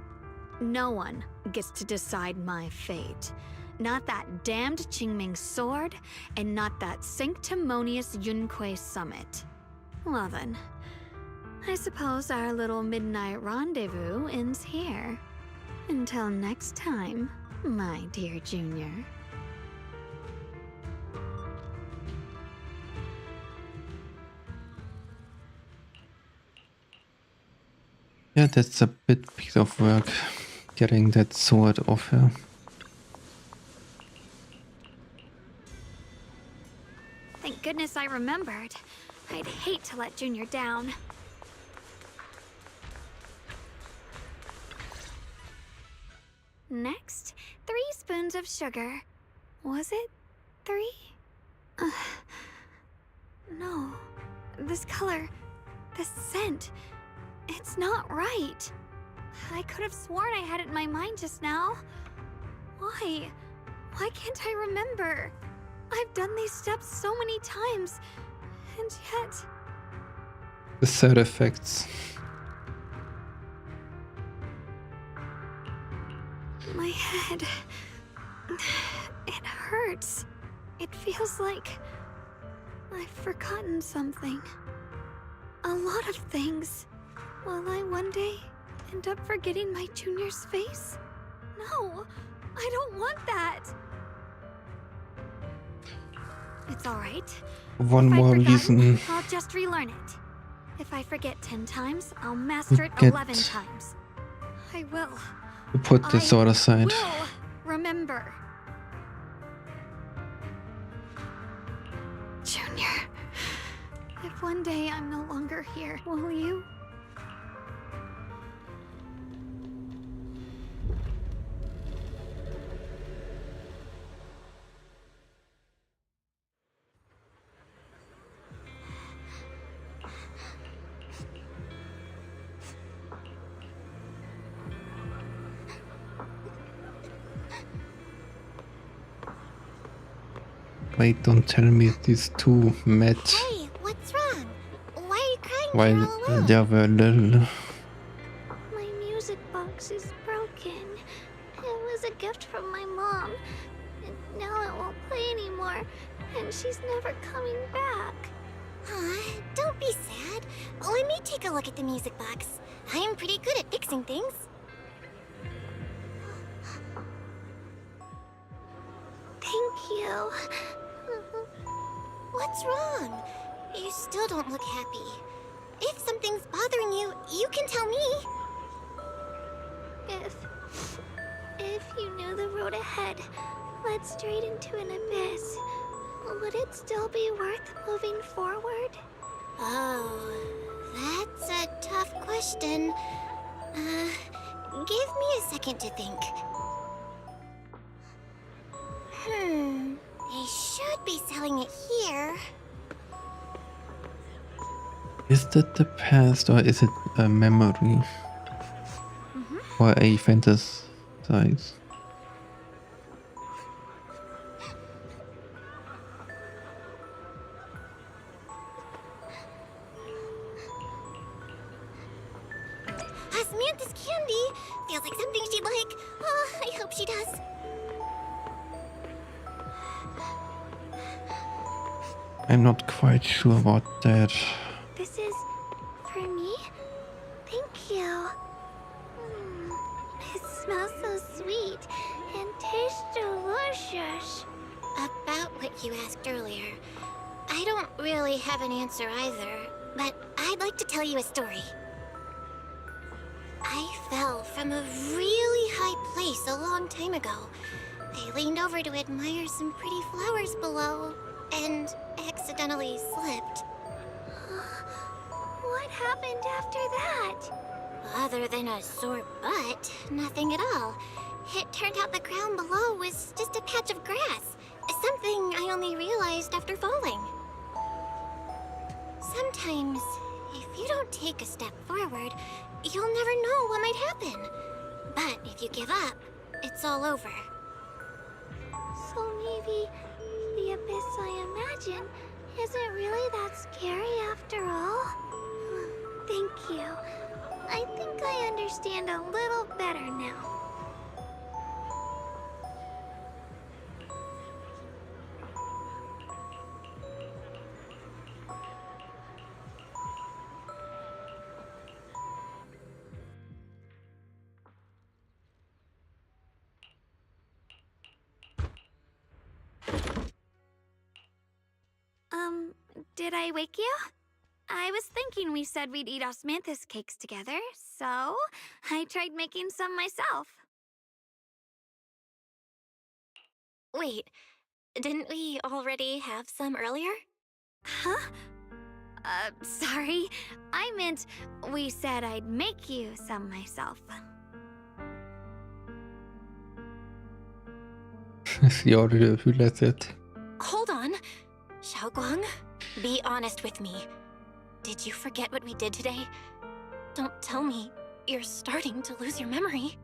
No one gets to decide my fate. Not that damned Qingming sword, and not that sanctimonious Yunquei summit. Well then, I suppose our little midnight rendezvous ends here. Until next time, my dear Junior. Yeah, that's a piece of work, getting that sword off her. Thank goodness I remembered. I'd hate to let Junior down. Next, 3 spoons of sugar. Was it 3? No. This color, this scent, it's not right. I could have sworn I had it in my mind just now. Why? Why can't I remember? I've done these steps so many times, and yet... The side effects. My head... It hurts. It feels like... I've forgotten something. A lot of things. Will I one day end up forgetting my Junior's face? No, I don't want that. It's alright. One If I've more forgotten, reason I'll just relearn it. If I forget 10 times, I'll master it Get- 11 times. I will. to put the sword aside. Will remember. Junior, if one day I'm no longer here, will you? Wait, don't tell me these two met Hey, what's wrong? Why are you crying while all alone? they were little. My music box is broken. It was a gift from my mom. And now it won't play anymore. And she's never coming back. Aw, don't be sad. Let me take a look at the music box. I am pretty good at fixing things. Thank you. What's wrong? You still don't look happy. If something's bothering you, you can tell me. If you knew the road ahead led straight into an abyss, would it still be worth moving forward? Oh, that's a tough question. Give me a second to think. They should be selling it here. Is that the past or is it a memory? Or a fantasize. Osmanthus candy! Feels like something she'd like. Oh, I hope she does. I'm not quite sure about that. This is for me? Thank you. It smells so sweet and tastes delicious. About what you asked earlier, I don't really have an answer either, but I'd like to tell you a story. I fell from a really high place a long time ago. I leaned over to admire some pretty flowers below, and accidentally slipped. What happened after that? Other than a sore butt, nothing at all. It turned out the ground below was just a patch of grass. Something I only realized after falling. Sometimes, if you don't take a step forward, you'll never know what might happen. But if you give up, it's all over. So maybe the abyss I imagine isn't really that scary after all? Thank you. I think I understand a little better now. Did I wake you? I was thinking we said we'd eat osmanthus cakes together, so I tried making some myself. Wait, didn't we already have some earlier? Huh? Sorry. I meant we said I'd make you some myself. She already realized it. Hold on. Xiaoguang, be honest with me. Did you forget what we did today? Don't tell me you're starting to lose your memory.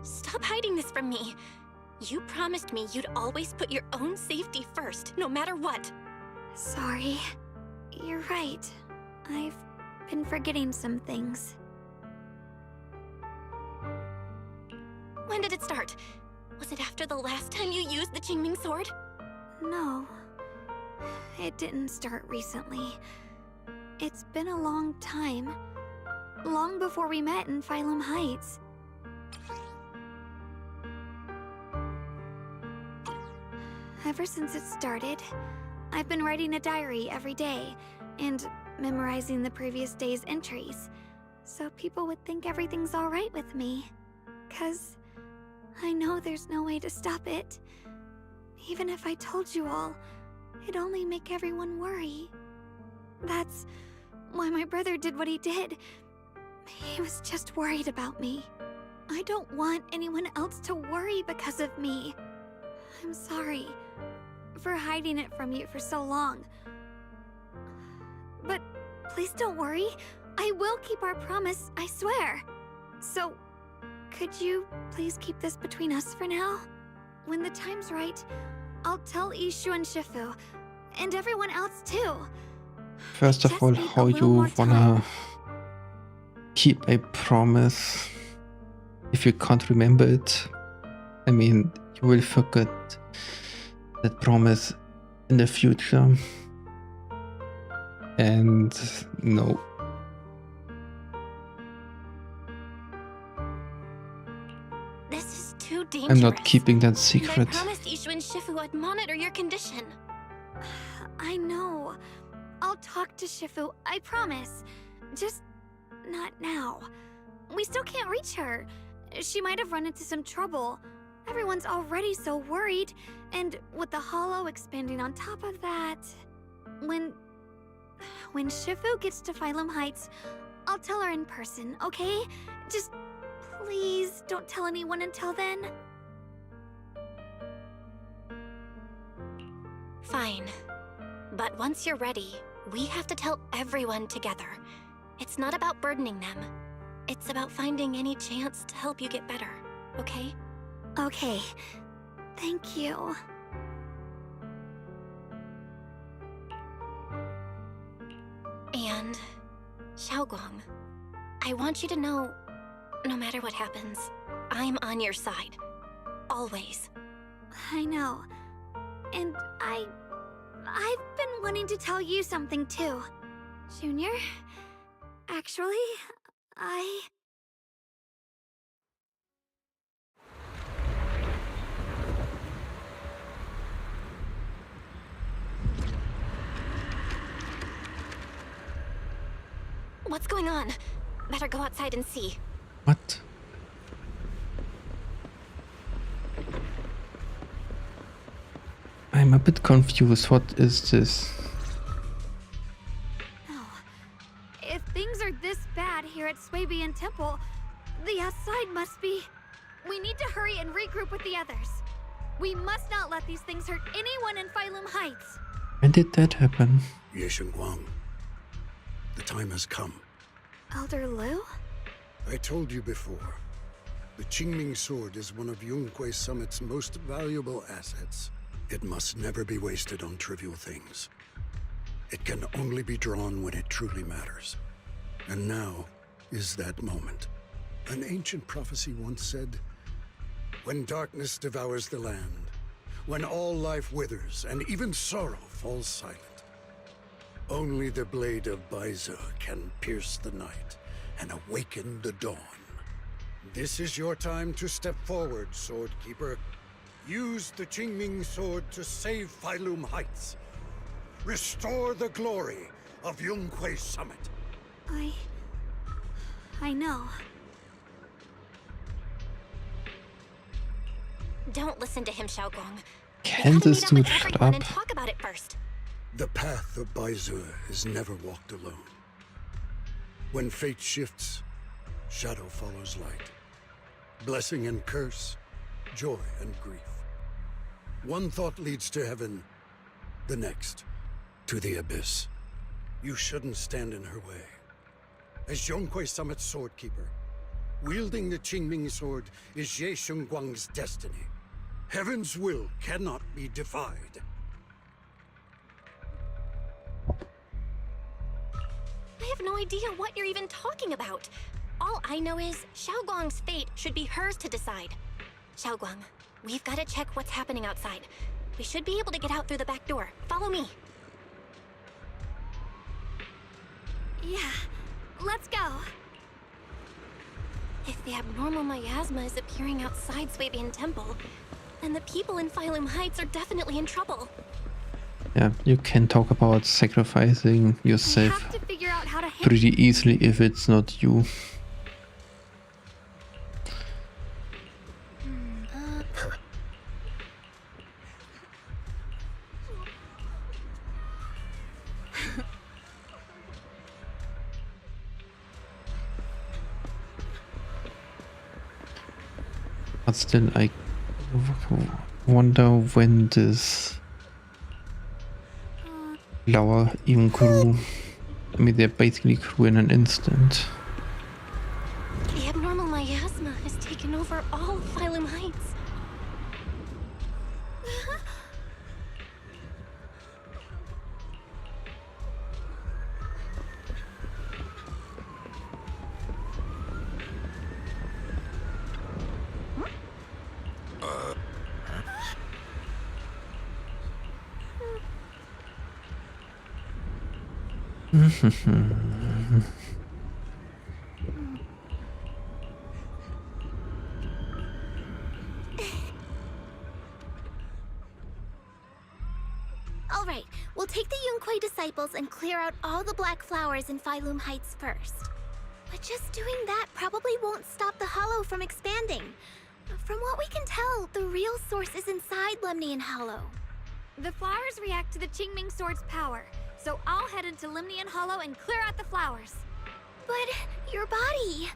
Stop hiding this from me. You promised me you'd always put your own safety first, no matter what. Sorry. You're right. I've been forgetting some things. When did it start? Was it after the last time you used the Qingming sword? No. It didn't start recently. It's been a long time. Long before we met in Phylum Heights. Ever since it started, I've been writing a diary every day and memorizing the previous day's entries, so people would think everything's alright with me. 'Cause I know there's no way to stop it. Even if I told you all, it'd only make everyone worry. That's why my brother did what he did. He was just worried about me. I don't want anyone else to worry because of me. I'm sorry for hiding it from you for so long. But please don't worry. I will keep our promise, I swear. So, could you please keep this between us for now? When the time's right, I'll tell Ishu and Shifu, and everyone else too. First of all, how you wanna keep a promise if you can't remember it? I mean, you will forget that promise in the future. And no. This is too dangerous. I'm not keeping that And secret. I promised Ishu and Shifu I'd monitor your condition. I know. I'll talk to Shifu, I promise. Just not now. We still can't reach her. She might have run into some trouble. Everyone's already so worried, and with the hollow expanding on top of that... When Shifu gets to Phylum Heights, I'll tell her in person, okay? Just please don't tell anyone until then. Fine. But once you're ready, We have to tell everyone together. It's not about burdening them. It's about finding any chance to help you get better, okay? Okay. Thank you. And Xiaoguang, I want you to know, no matter what happens, I'm on your side. Always. I know. And I've been wanting to tell you something too. Junior, actually, What's going on? Better go outside and see. What? I'm a bit confused. What is this? No. If things are this bad here at Swabian Temple, the outside must be... We need to hurry and regroup with the others. We must not let these things hurt anyone in Phylum Heights. When did that happen? Ye Shengguang, the time has come. Elder Liu? I told you before, the Qingming Sword is one of Yunque Summit's most valuable assets. It must never be wasted on trivial things. It can only be drawn when it truly matters. And now is that moment. An ancient prophecy once said, when darkness devours the land, when all life withers and even sorrow falls silent, only the blade of Baize can pierce the night and awaken the dawn. This is your time to step forward, Swordkeeper. Use the Qingming Sword to save Phylum Heights. Restore the glory of Yunque Summit. I know. Don't listen to him, Xiaoguang. Can this dude shut up? And talk about it first. The path of Baize is never walked alone. When fate shifts, shadow follows light. Blessing and curse, joy and grief. One thought leads to heaven, the next, to the abyss. You shouldn't stand in her way. As Yunque Summit's Swordkeeper, wielding the Qingming Sword is Ye Shengguang's destiny. Heaven's will cannot be defied. I have no idea what you're even talking about. All I know is Xiaoguang's fate should be hers to decide. Xiaoguang, we've got to check what's happening outside. We should be able to get out through the back door. Follow me. Yeah, let's go. If the abnormal miasma is appearing outside Swabian Temple, then the people in Phylum Heights are definitely in trouble. Yeah, you can talk about sacrificing yourself We have to figure out how to pretty easily if it's not you. But still, I wonder when this flower even grew. I mean, they basically grew in an instant. The abnormal miasma has taken over all of Phylum Heights. All right, we'll take the Yunque disciples and clear out all the black flowers in Phylum Heights first. But just doing that probably won't stop the Hollow from expanding. From what we can tell, the real source is inside Lemnian Hollow. The flowers react to the Qingming Sword's power, so I'll head into Lemnian Hollow and clear out the flowers. But your body...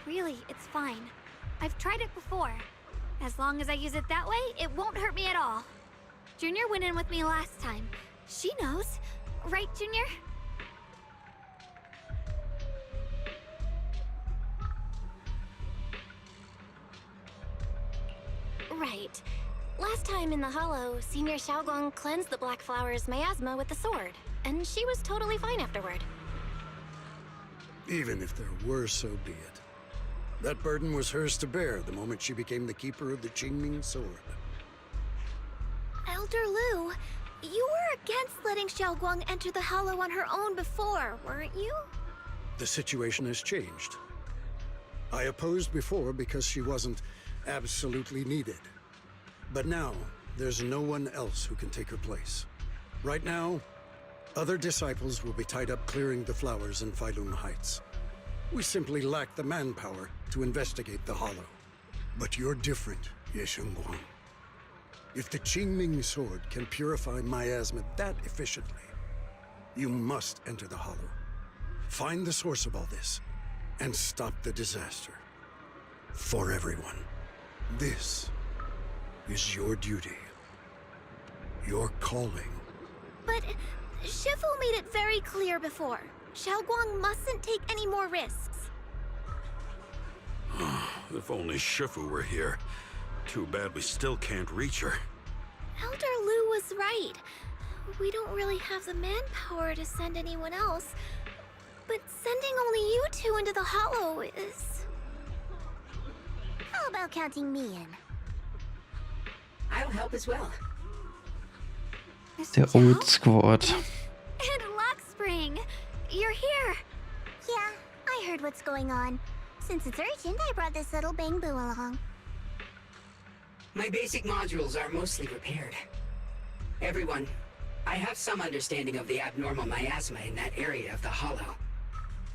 Really, it's fine. I've tried it before. As long as I use it that way, it won't hurt me at all. Junior went in with me last time. She knows. Right, Junior? Right. Last time in the Hollow, Senior Xiaoguang cleansed the Black Flower's miasma with the sword, and she was totally fine afterward. Even if there were, so be it. That burden was hers to bear the moment she became the keeper of the Qingming sword. Elder Lu, you were against letting Xiaoguang enter the Hollow on her own before, weren't you? The situation has changed. I opposed before because she wasn't absolutely needed. But now, there's no one else who can take her place. Right now, other disciples will be tied up clearing the flowers in Failun Heights. We simply lack the manpower to investigate the Hollow. But you're different, Ye Shengguang. If the Qingming sword can purify miasma that efficiently, you must enter the Hollow. Find the source of all this, and stop the disaster. For everyone. This is your duty. Your calling. But Shifu made it very clear before. Xiaoguang mustn't take any more risks. If only Shifu were here. Too bad we still can't reach her. Elder Lu was right. We don't really have the manpower to send anyone else. But sending only you two into the Hollow is... How about counting me in? I'll help as well. Der Old Squad. And Lockspring, you're here. Yeah, I heard what's going on. Since it's urgent, I brought this little bang-boo along. My basic modules are mostly repaired. Everyone, I have some understanding of the abnormal miasma in that area of the Hollow.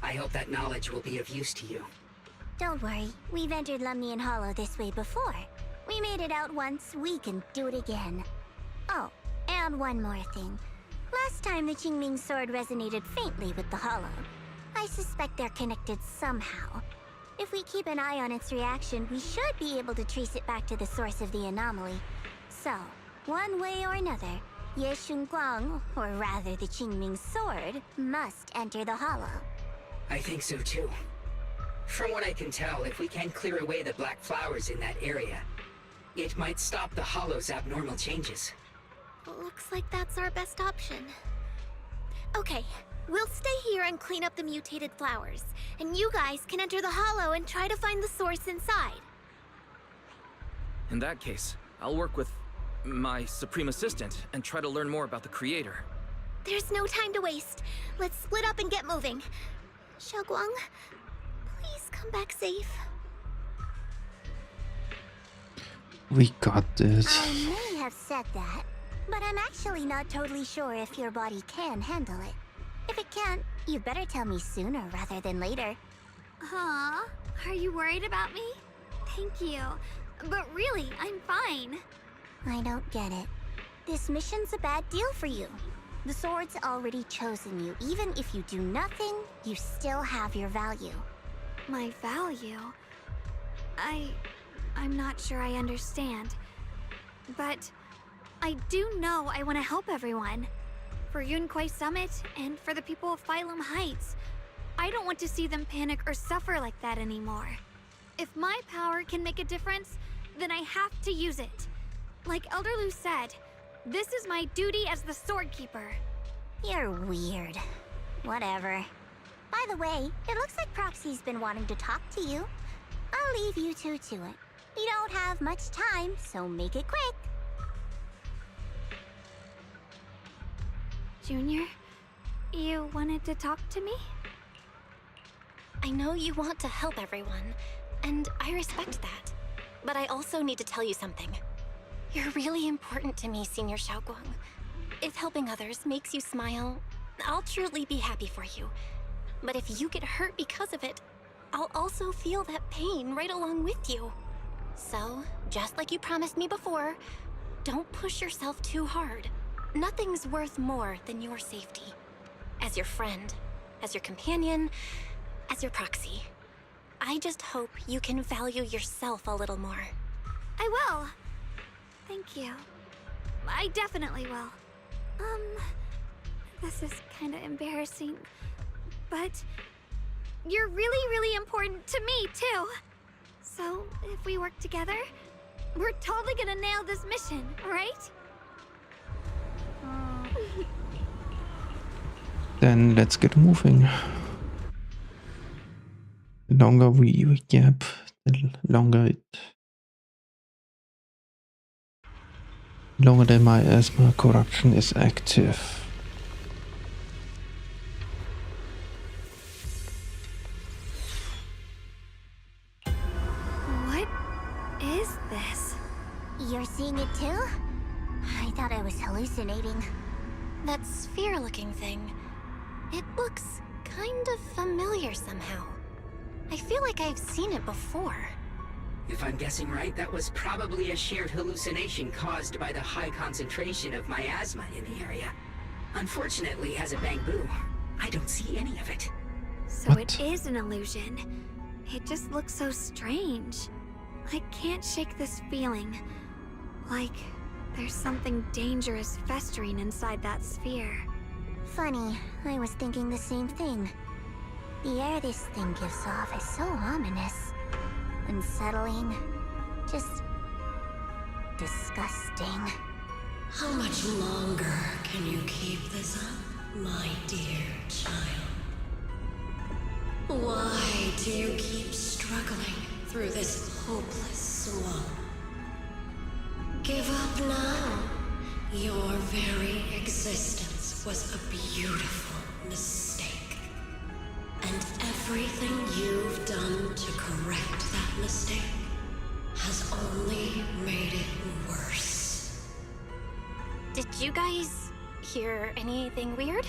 I hope that knowledge will be of use to you. Don't worry, we've entered Lumnian Hollow this way before. We made it out once, we can do it again. Oh, and one more thing. Last time the Qingming sword resonated faintly with the Hollow. I suspect they're connected somehow. If we keep an eye on its reaction, we should be able to trace it back to the source of the anomaly. So, one way or another, Ye Shengguang, or rather the Qingming sword, must enter the Hollow. I think so too. From what I can tell, if we can clear away the black flowers in that area, it might stop the Hollow's abnormal changes. Looks like that's our best option. Okay, we'll stay here and clean up the mutated flowers, and you guys can enter the Hollow and try to find the source inside. In that case, I'll work with my Supreme Assistant and try to learn more about the Creator. There's no time to waste. Let's split up and get moving. Xiaoguang, please come back safe. We got this. I may have said that, but I'm actually not totally sure if your body can handle it. If it can't, you'd better tell me sooner rather than later. Huh? Are you worried about me? Thank you. But really, I'm fine. I don't get it. This mission's a bad deal for you. The sword's already chosen you. Even if you do nothing, you still have your value. My value? I'm not sure I understand. But I do know I want to help everyone. For Yunquay Summit and for the people of Phylum Heights. I don't want to see them panic or suffer like that anymore. If my power can make a difference, then I have to use it. Like Elder Lu said, this is my duty as the Sword Keeper. You're weird. Whatever. By the way, it looks like Proxy's been wanting to talk to you. I'll leave you two to it. You don't have much time, so make it quick. Junior, you wanted to talk to me? I know you want to help everyone, and I respect that. But I also need to tell you something. You're really important to me, Senior Xiaoguang. If helping others makes you smile, I'll truly be happy for you. But if you get hurt because of it, I'll also feel that pain right along with you. So, just like you promised me before, don't push yourself too hard. Nothing's worth more than your safety. As your friend, as your companion, as your proxy. I just hope you can value yourself a little more. I will. Thank you. I definitely will. This is kind of embarrassing, but you're really, really important to me, too. So, if we work together, we're totally gonna nail this mission, right? Then let's get moving. The longer we gap, the longer the miasma corruption is active. What is this? You're seeing it too? I thought I was hallucinating. That sphere-looking thing. It looks kind of familiar somehow. I feel like I've seen it before. If I'm guessing right, that was probably a shared hallucination caused by the high concentration of miasma in the area. Unfortunately, as a Bangbu, I don't see any of it. So What? it is an illusion. It just looks so strange. I can't shake this feeling. Like there's something dangerous festering inside that sphere. Funny, I was thinking the same thing. The air this thing gives off is so ominous. Unsettling. Just disgusting. How much longer can you keep this up, my dear child? Why do you keep struggling through this hopeless swamp? Give up now. Your very existence was a beautiful mistake. And everything you've done to correct that mistake has only made it worse. Did you guys hear anything weird?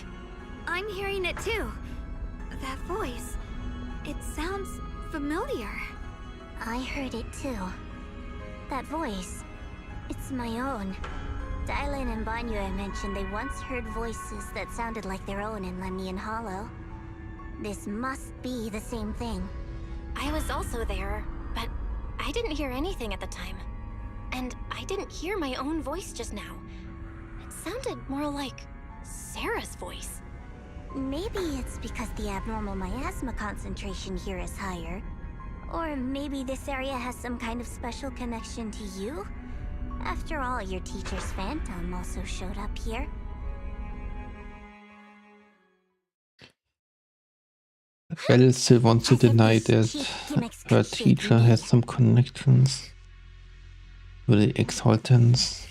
I'm hearing it too. That voice. It sounds familiar. I heard it too. That voice. It's my own. Dylan and Banyue mentioned they once heard voices that sounded like their own in Lemnian Hollow. This must be the same thing. I was also there, but I didn't hear anything at the time. And I didn't hear my own voice just now. It sounded more like Sarah's voice. Maybe it's because the abnormal miasma concentration here is higher. Or maybe this area has some kind of special connection to you? After all, your teacher's phantom also showed up here. Belle still wants to I think deny this that cheap gimmicks her could shake teacher me. has some connections with the exaltants.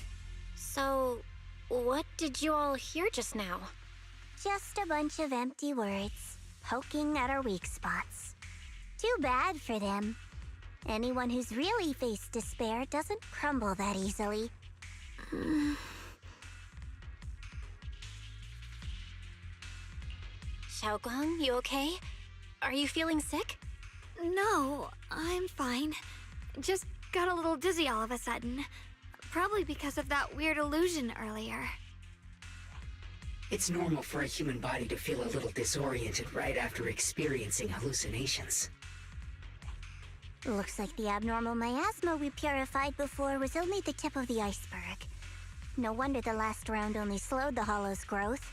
So, what did you all hear just now? Just a bunch of empty words, poking at our weak spots. Too bad for them. Anyone who's really faced despair doesn't crumble that easily. Xiaoguang, you okay? Are you feeling sick? No, I'm fine. Just got a little dizzy all of a sudden. Probably because of that weird illusion earlier. It's normal for a human body to feel a little disoriented right after experiencing hallucinations. Looks like the abnormal miasma we purified before was only the tip of the iceberg. No wonder the last round only slowed the Hollow's growth.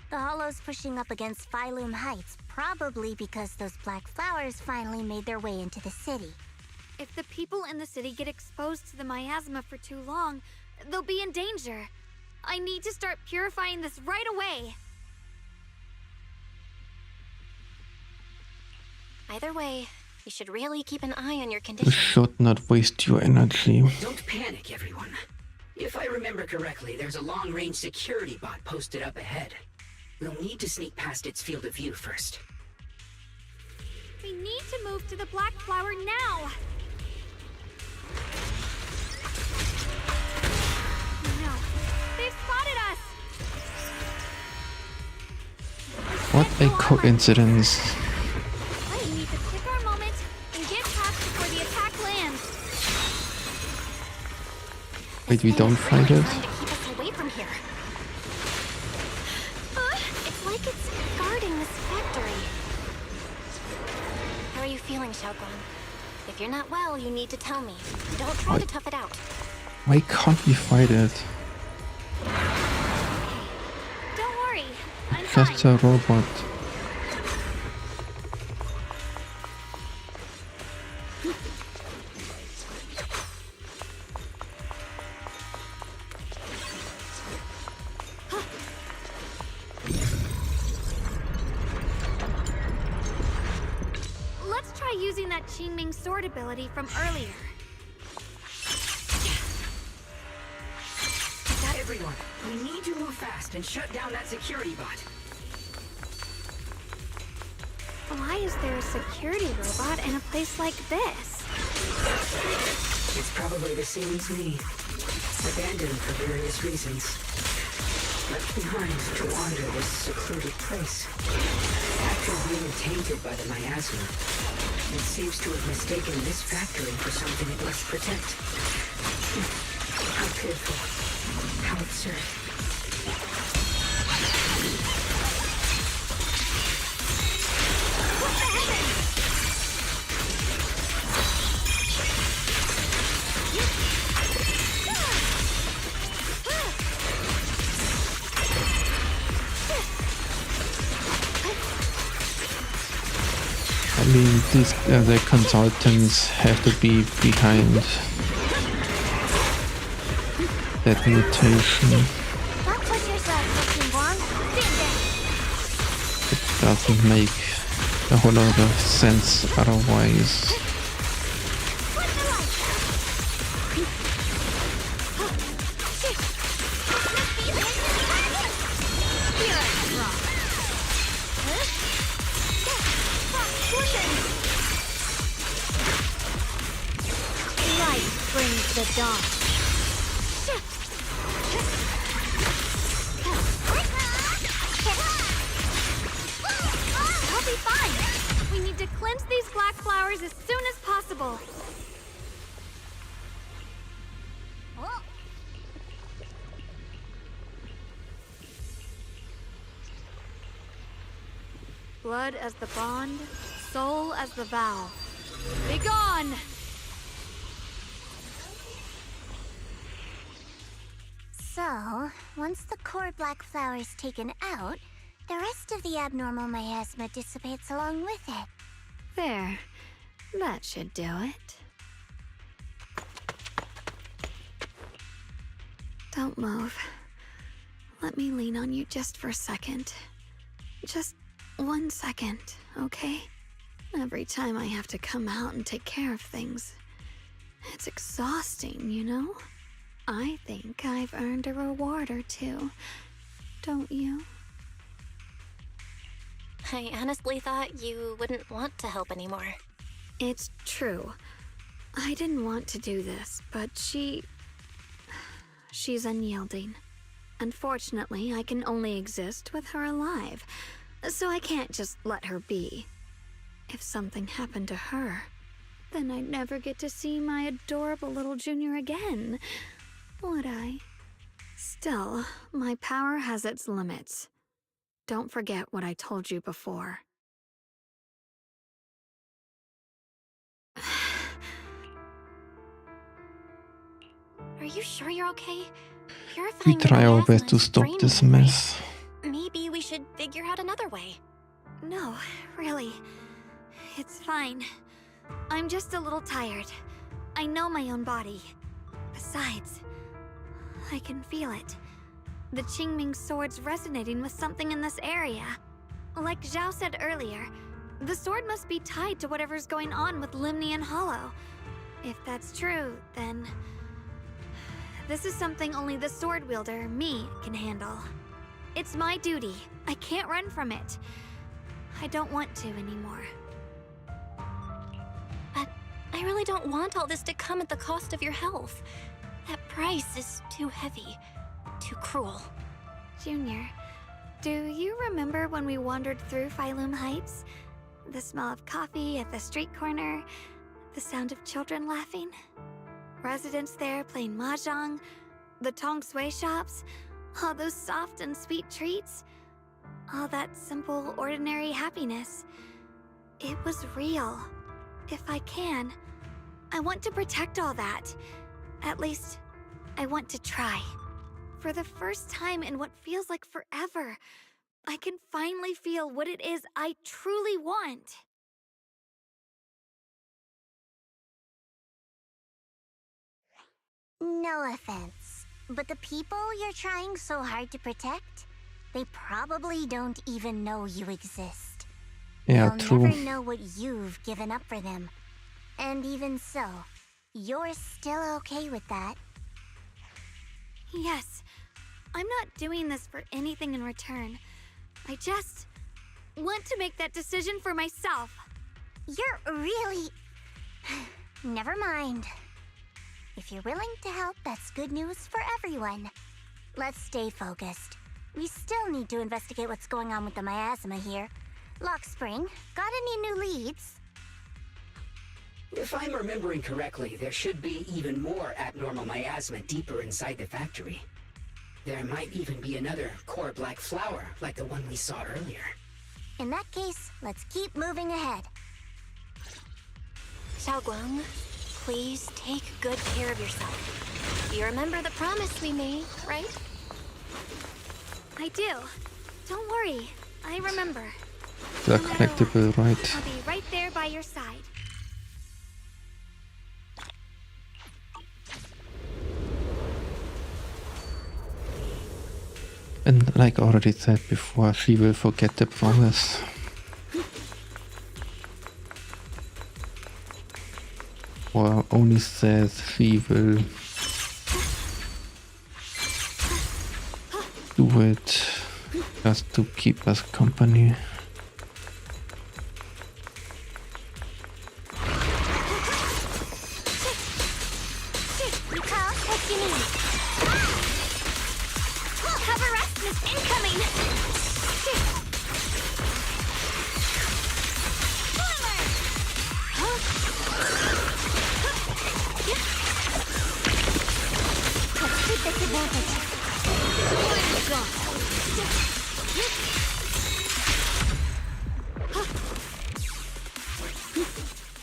The Hollow's pushing up against Phylum Heights, probably because those black flowers finally made their way into the city. If the people in the city get exposed to the miasma for too long, they'll be in danger. I need to start purifying this right away. Either way, you should really keep an eye on your You condition. should not waste your energy. Don't panic, everyone. If I remember correctly, there's a long-range security bot posted up ahead. We'll need to sneak past its field of view first. We need to move to the black flower now. No, they've spotted us. What a coincidence. We need to pick our moment and get past before the attack lands. Wait, we don't find it? Trying to keep us away from here. It's like it's guarding this factory. How are you feeling, Xiaoguang? If you're not well, you need to tell me. Don't try to tough it out. Why can't we fight it? Don't worry, just a robot. Let's try using that Qingming sword ability from earlier. Everyone, we need to move fast and shut down that security bot. Why is there a security robot in a place like this? It's probably the same as me. Abandoned for various reasons. Left behind to wander this secluded place. After being tainted by the miasma, it seems to have mistaken this factory for something it must protect. How pitiful. How absurd. I mean, these the consultants have to be behind that mutation. Don't push yourself, Qingguang. It doesn't make a whole lot of sense otherwise. Light brings the dawn. I'll be fine. We need to cleanse these black flowers as soon as possible. Blood as the bond, soul as the vow. Be gone! So, once the core black flower is taken out, the rest of the abnormal miasma dissipates along with it. There. That should do it. Don't move. Let me lean on you just for a second. Just 1 second, okay? Every time I have to come out and take care of things, it's exhausting, you know? I think I've earned a reward or two. Don't you? I honestly thought you wouldn't want to help anymore. It's true. I didn't want to do this, but she's unyielding. Unfortunately, I can only exist with her alive, so I can't just let her be. If something happened to her, then I'd never get to see my adorable little junior again, would I? Still, my power has its limits. Don't forget what I told you before. Are you sure you're okay? We Purifying the try our miasma best to is stop draining this you, right? mess. Maybe we should figure out another way. No, really. It's fine. I'm just a little tired. I know my own body. Besides, I can feel it. The Qingming sword's resonating with something in this area. Like Zhao said earlier, the sword must be tied to whatever's going on with Limnian Hollow. If that's true, then this is something only the sword wielder, me, can handle. It's my duty. I can't run from it. I don't want to anymore. But I really don't want all this to come at the cost of your health. That price is too heavy, too cruel. Junior, do you remember when we wandered through Phylum Heights? The smell of coffee at the street corner, the sound of children laughing, residents there playing mahjong, the Tong Sui shops, all those soft and sweet treats, all that simple, ordinary happiness. It was real. If I can, I want to protect all that. At least, I want to try. For the first time in what feels like forever, I can finally feel what it is I truly want. No offense, but the people you're trying so hard to protect, they probably don't even know you exist. Yeah, They'll true. never know what you've given up for them. And even so, you're still okay with that. Yes, I'm not doing this for anything in return. I just want to make that decision for myself. You're really... Never mind. If you're willing to help, that's good news for everyone. Let's stay focused. We still need to investigate what's going on with the miasma here. Lock Spring, got any new leads? If I'm remembering correctly, there should be even more abnormal miasma deeper inside the factory. There might even be another core black flower, like the one we saw earlier. In that case, let's keep moving ahead. Xiaoguang, please take good care of yourself. You remember the promise we made, right? I do. Don't worry, I remember. The collectible, right? I'll be right there by your side. And like I already said before, she will forget the promise. Or only says she will do it just to keep us company.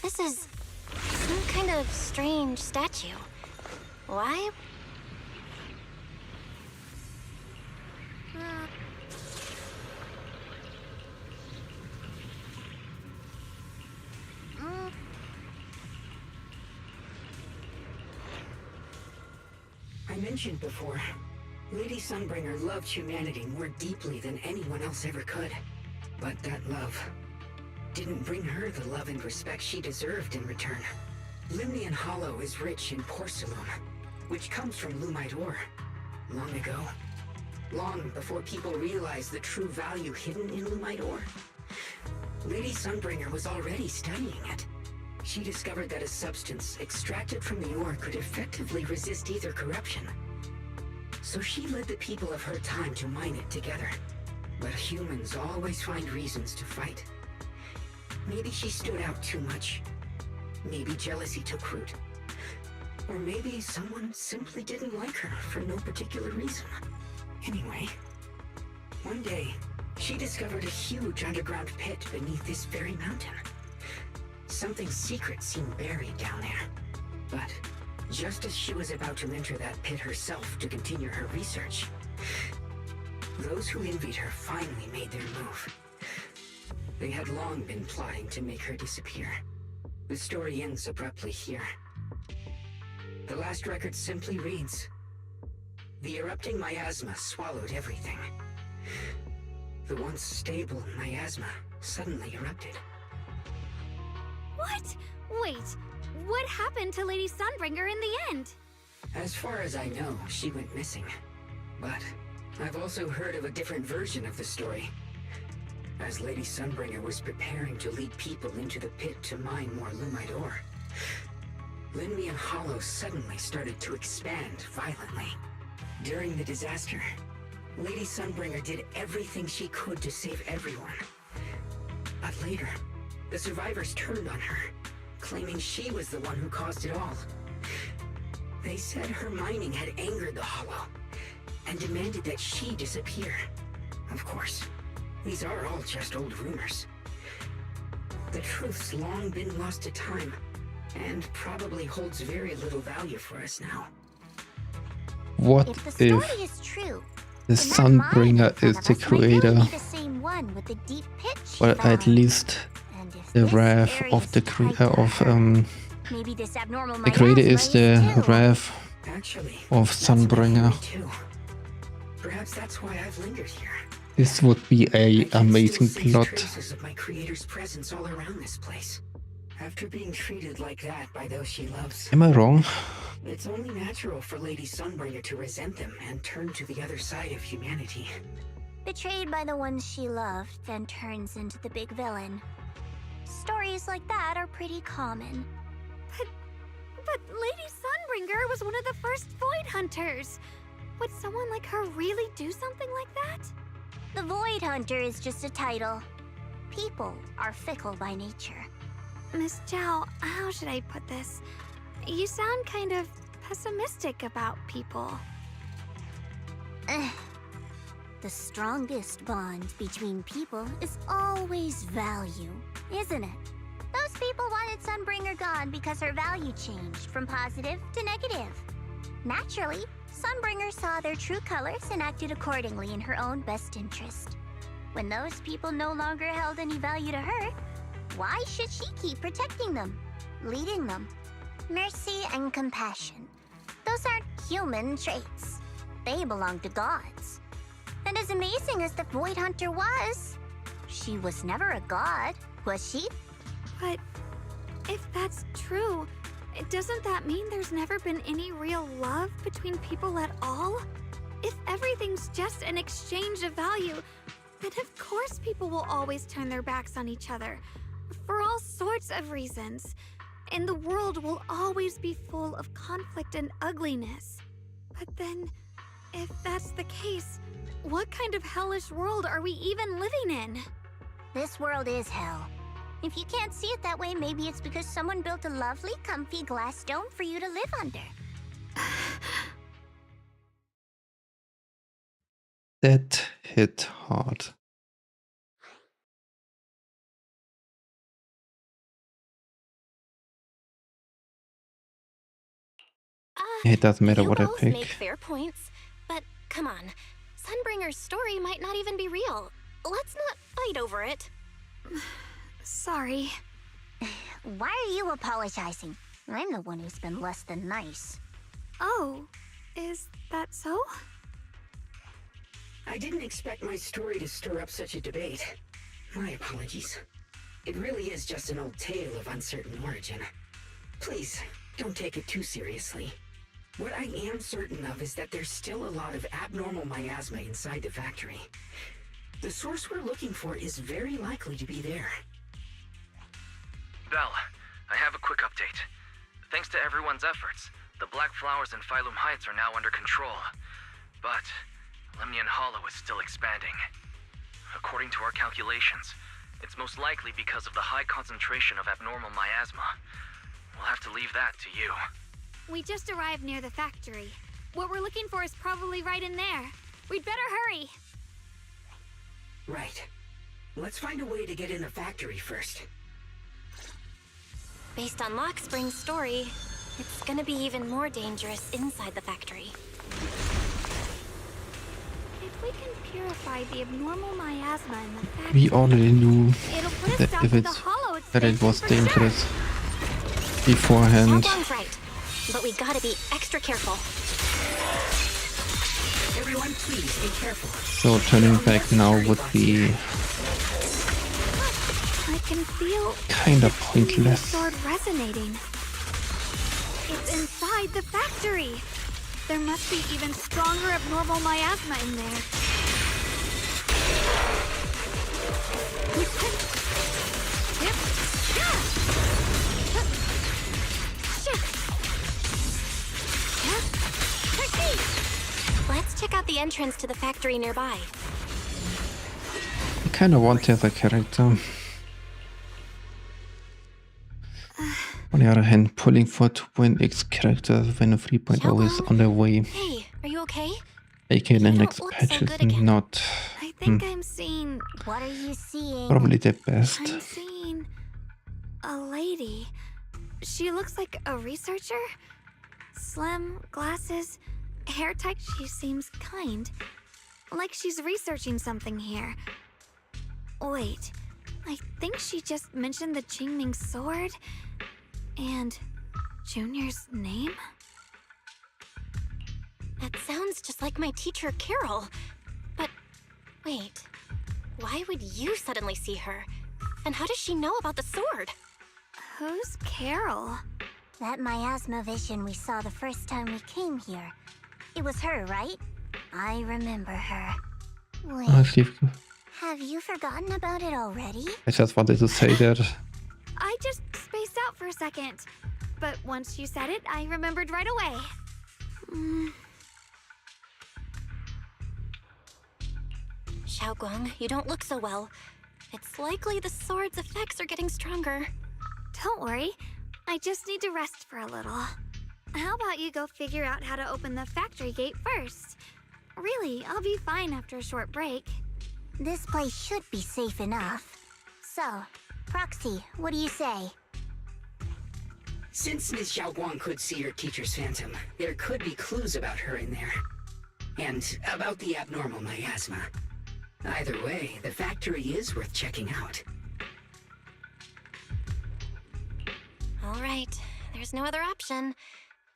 This is some kind of strange statue. Why? I mentioned before, Lady Sunbringer loved humanity more deeply than anyone else ever could. But that love didn't bring her the love and respect she deserved in return. Limnian Hollow is rich in porcelain, which comes from Lumite ore. Long ago, long before people realized the true value hidden in Lumite ore, Lady Sunbringer was already studying it. She discovered that a substance extracted from the ore could effectively resist ether corruption. So she led the people of her time to mine it together. But humans always find reasons to fight. Maybe she stood out too much. Maybe jealousy took root. Or maybe someone simply didn't like her for no particular reason. Anyway, one day, she discovered a huge underground pit beneath this very mountain. Something secret seemed buried down there. But just as she was about to enter that pit herself to continue her research, those who envied her finally made their move. They had long been plotting to make her disappear. The story ends abruptly here. The last record simply reads, "The erupting miasma swallowed everything." The once stable miasma suddenly erupted. What? Wait, what happened to Lady Sunbringer in the end? As far as I know, she went missing. But I've also heard of a different version of the story. As Lady Sunbringer was preparing to lead people into the pit to mine more Lumite ore, Limnian Hollow suddenly started to expand violently. During the disaster, Lady Sunbringer did everything she could to save everyone. But later, the survivors turned on her, claiming she was the one who caused it all. They said her mining had angered the Hollow, and demanded that she disappear. Of course, these are all just old rumors. The truth's long been lost to time, and probably holds very little value for us now. What If the story if is true, the then that mine in Sunbringer front is of the us might really creator be the same she Well, at found. least And if the this wrath area of is the tied to maybe this abnormal the creator is the miasma too. wrath Actually, of that's my Sunbringer. theory, too. Perhaps that's why I've lingered here. This would be a I can amazing still sense plot. traces of my creator's presence all around this place. After being treated like that by those she loves, Am I wrong? it's only natural for Lady Sunbringer to resent them and turn to the other side of humanity. Betrayed by the ones she loved, then turns into the big villain. Stories like that are pretty common. But Lady Sunbringer was one of the first Void Hunters. Would someone like her really do something like that? The Void Hunter is just a title. People are fickle by nature. Miss Zhao, how should I put this? You sound kind of pessimistic about people. The strongest bond between people is always value, isn't it? Those people wanted Sunbringer gone because her value changed from positive to negative. Naturally, Sunbringer saw their true colors and acted accordingly in her own best interest. When those people no longer held any value to her, why should she keep protecting them, leading them? Mercy and compassion. Those aren't human traits. They belong to gods. And as amazing as the Void Hunter was, she was never a god, was she? But if that's true, doesn't that mean there's never been any real love between people at all? If everything's just an exchange of value, then of course people will always turn their backs on each other, for all sorts of reasons. And the world will always be full of conflict and ugliness. But then, if that's the case, what kind of hellish world are we even living in? This world is hell. If you can't see it that way, maybe it's because someone built a lovely, comfy glass dome for you to live under. That hit hard. It doesn't matter You what I both pick. make fair points, but come on. Sunbringer's story might not even be real. Let's not fight over it. Sorry. Why are you apologizing? I'm the one who's been less than nice. Oh, is that so? I didn't expect my story to stir up such a debate. My apologies. It really is just an old tale of uncertain origin. Please, don't take it too seriously. What I am certain of is that there's still a lot of abnormal miasma inside the factory. The source we're looking for is very likely to be there. Belle, I have a quick update. Thanks to everyone's efforts, the Black Flowers in Phylum Heights are now under control. But Lemnian Hollow is still expanding. According to our calculations, it's most likely because of the high concentration of abnormal miasma. We'll have to leave that to you. We just arrived near the factory. What we're looking for is probably right in there. We'd better hurry. Right. Let's find a way to get in the factory first. Based on Lockspring's story, it's gonna be even more dangerous inside the factory. If we can purify the abnormal miasma in the factory, We already knew it'll put a that stop if to the it's hollow that it expansion was for dangerous sure. beforehand. Xiaoguang's right, but we gotta be extra careful. Everyone, please be careful. So turning back now would be I can feel kinda the Chiming pointless. sword resonating. It's inside the factory. There must be even stronger abnormal miasma in there. Let's check out the entrance to the factory nearby. I kinda want the other character. On the other hand, pulling for 2.x characters when a 3.0 is on their way. Hey, are you okay? aka the You next don't look patch so is good again. not I think I'm seeing... What are you seeing? probably the best. I'm seeing a lady. She looks like a researcher. Slim, glasses, hair tight. She seems kind. Like she's researching something here. Wait, I think she just mentioned the Qingming sword and Junior's name. That sounds just like my teacher, Carol. But wait, why would you suddenly see her? And how does she know about the sword? Who's Carol? That miasma vision we saw the first time we came here. It was her, right? I remember her. Wait, have you forgotten about it already? I just wanted to say that. I just spaced out for a second. But once you said it, I remembered right away. Xiaoguang, you don't look so well. It's likely the sword's effects are getting stronger. Don't worry. I just need to rest for a little. How about you go figure out how to open the factory gate first? Really, I'll be fine after a short break. This place should be safe enough. So, Proxy, what do you say? Since Ms. Xiaoguang could see her teacher's phantom, there could be clues about her in there. And about the abnormal miasma. Either way, the factory is worth checking out. All right, there's no other option.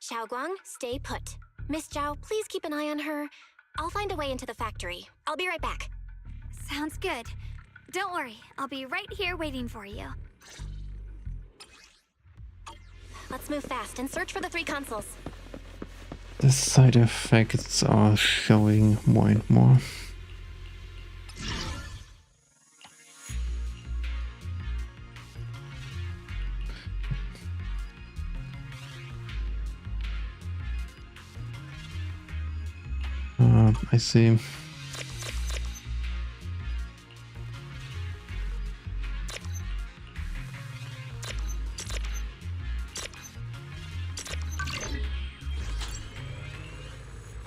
Xiaoguang, stay put. Miss Zhao, please keep an eye on her. I'll find a way into the factory. I'll be right back. Sounds good. Don't worry, I'll be right here waiting for you. Let's move fast and search for the 3 consoles. The side effects are showing more and more. I see.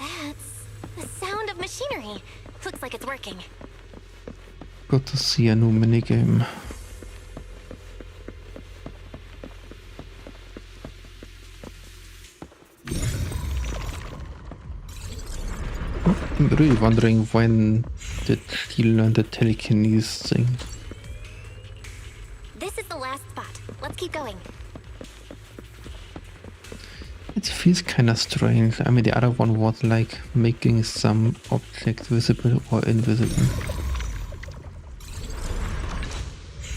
That's the sound of machinery. Looks like it's working. Good to see a new minigame. I'm really wondering when did she learn the telekinesis thing. This is the last spot. Let's keep going. It feels kinda strange. I mean, the other one was like making some object visible or invisible.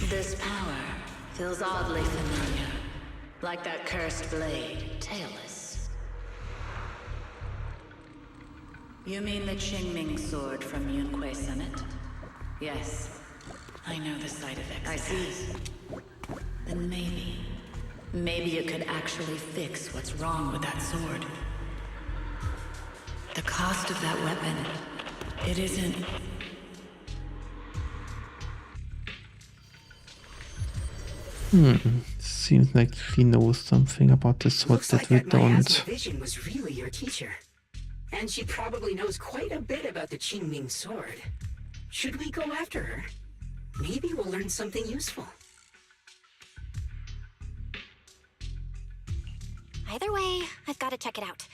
This power feels oddly familiar. Like that cursed blade, tailless. You mean the Qingming sword from Yunquei Summit? Yes. I know the side effects. I see. Then maybe you could actually fix what's wrong with that sword. The cost of that weapon, it isn't... Seems like she knows something about the sword that we don't. Miasma vision was really your teacher. And she probably knows quite a bit about the Qingming sword. Should we go after her? Maybe we'll learn something useful. Either way, I've got to check it out.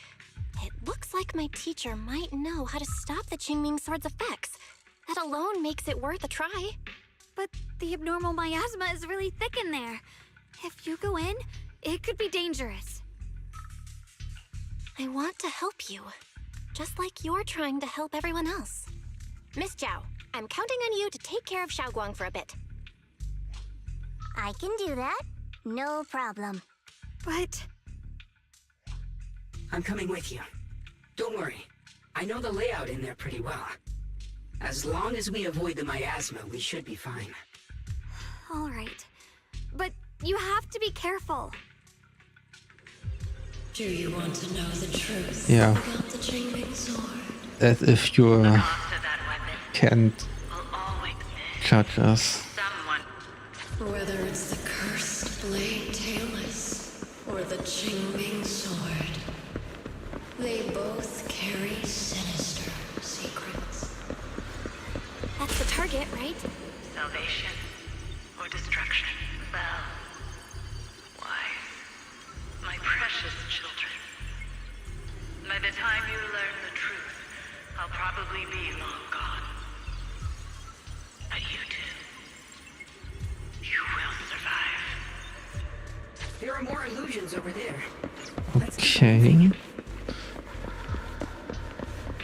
It looks like my teacher might know how to stop the Qingming sword's effects. That alone makes it worth a try. But the abnormal miasma is really thick in there. If you go in, it could be dangerous. I want to help you. Just like you're trying to help everyone else. Miss Zhao, I'm counting on you to take care of Xiaoguang for a bit. I can do that. No problem. But... I'm coming with you. Don't worry. I know the layout in there pretty well. As long as we avoid the miasma, we should be fine. All right. But you have to be careful. Do you want to know the truth Yeah. about the Qingming sword? As if you can't judge us. Whether it's the cursed blade tailless or the Qingming sword, they both carry sinister secrets. That's the target, right? Salvation or destruction? Well, why? My precious children. By the time you learn the truth, I'll probably be long gone. But you two, are more illusions over there. Okay.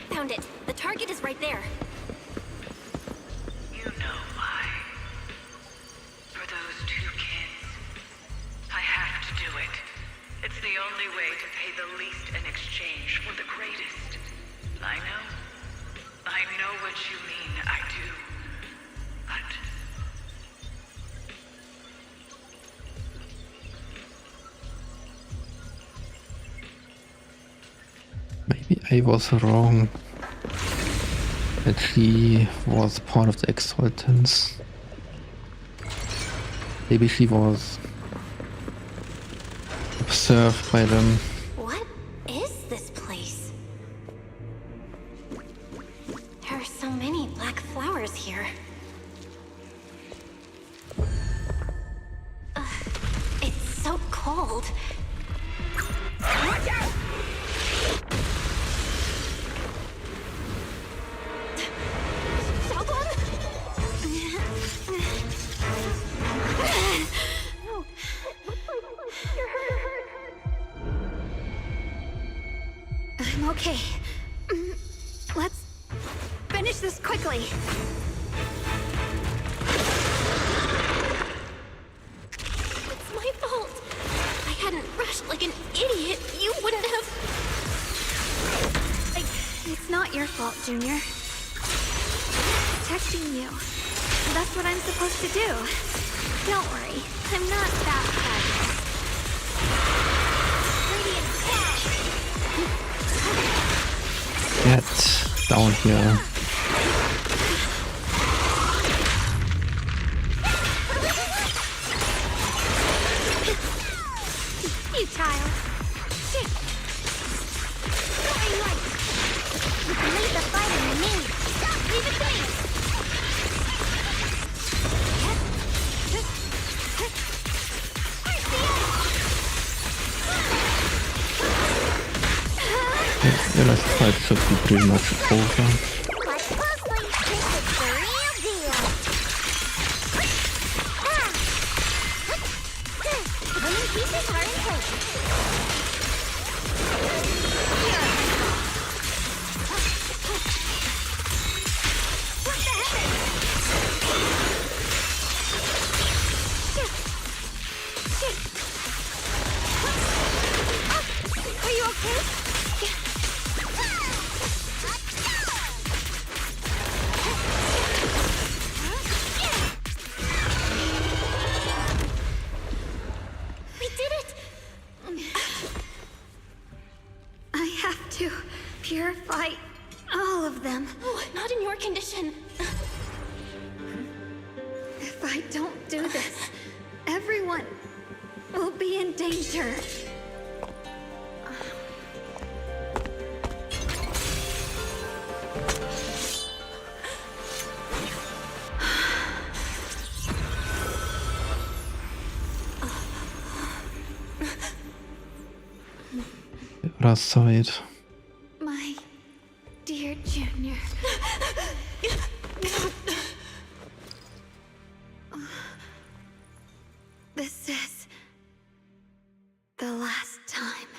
Found it. The target is right there. You know why. For those two kids. I have to do it. It's the only way to pay the least in exchange for the greatest. I know. I know what you mean, I do. But... Maybe I was wrong. That she was part of the Exaltants. Maybe she was observed by them. What is this place? There are so many black flowers here. It's so cold. Watch out! I'm okay. Let's finish this quickly. It's my fault. If I hadn't rushed like an idiot, you wouldn't have... It's not your fault, Junior. Protecting you. That's what I'm supposed to do. Don't worry. I'm not that fabulous. Get down here. You child. Shit. Very light. You can leave the fighting to me. Stop, leave it to me. The last fight should be pretty much over. Watch closely. This is the real deal. Winning pieces are in place. What the heck? Shit. Are you okay? Purify all of them. Oh, not in your condition. If I don't do this, everyone will be in danger. Other side. My dear Junior. This is the last time.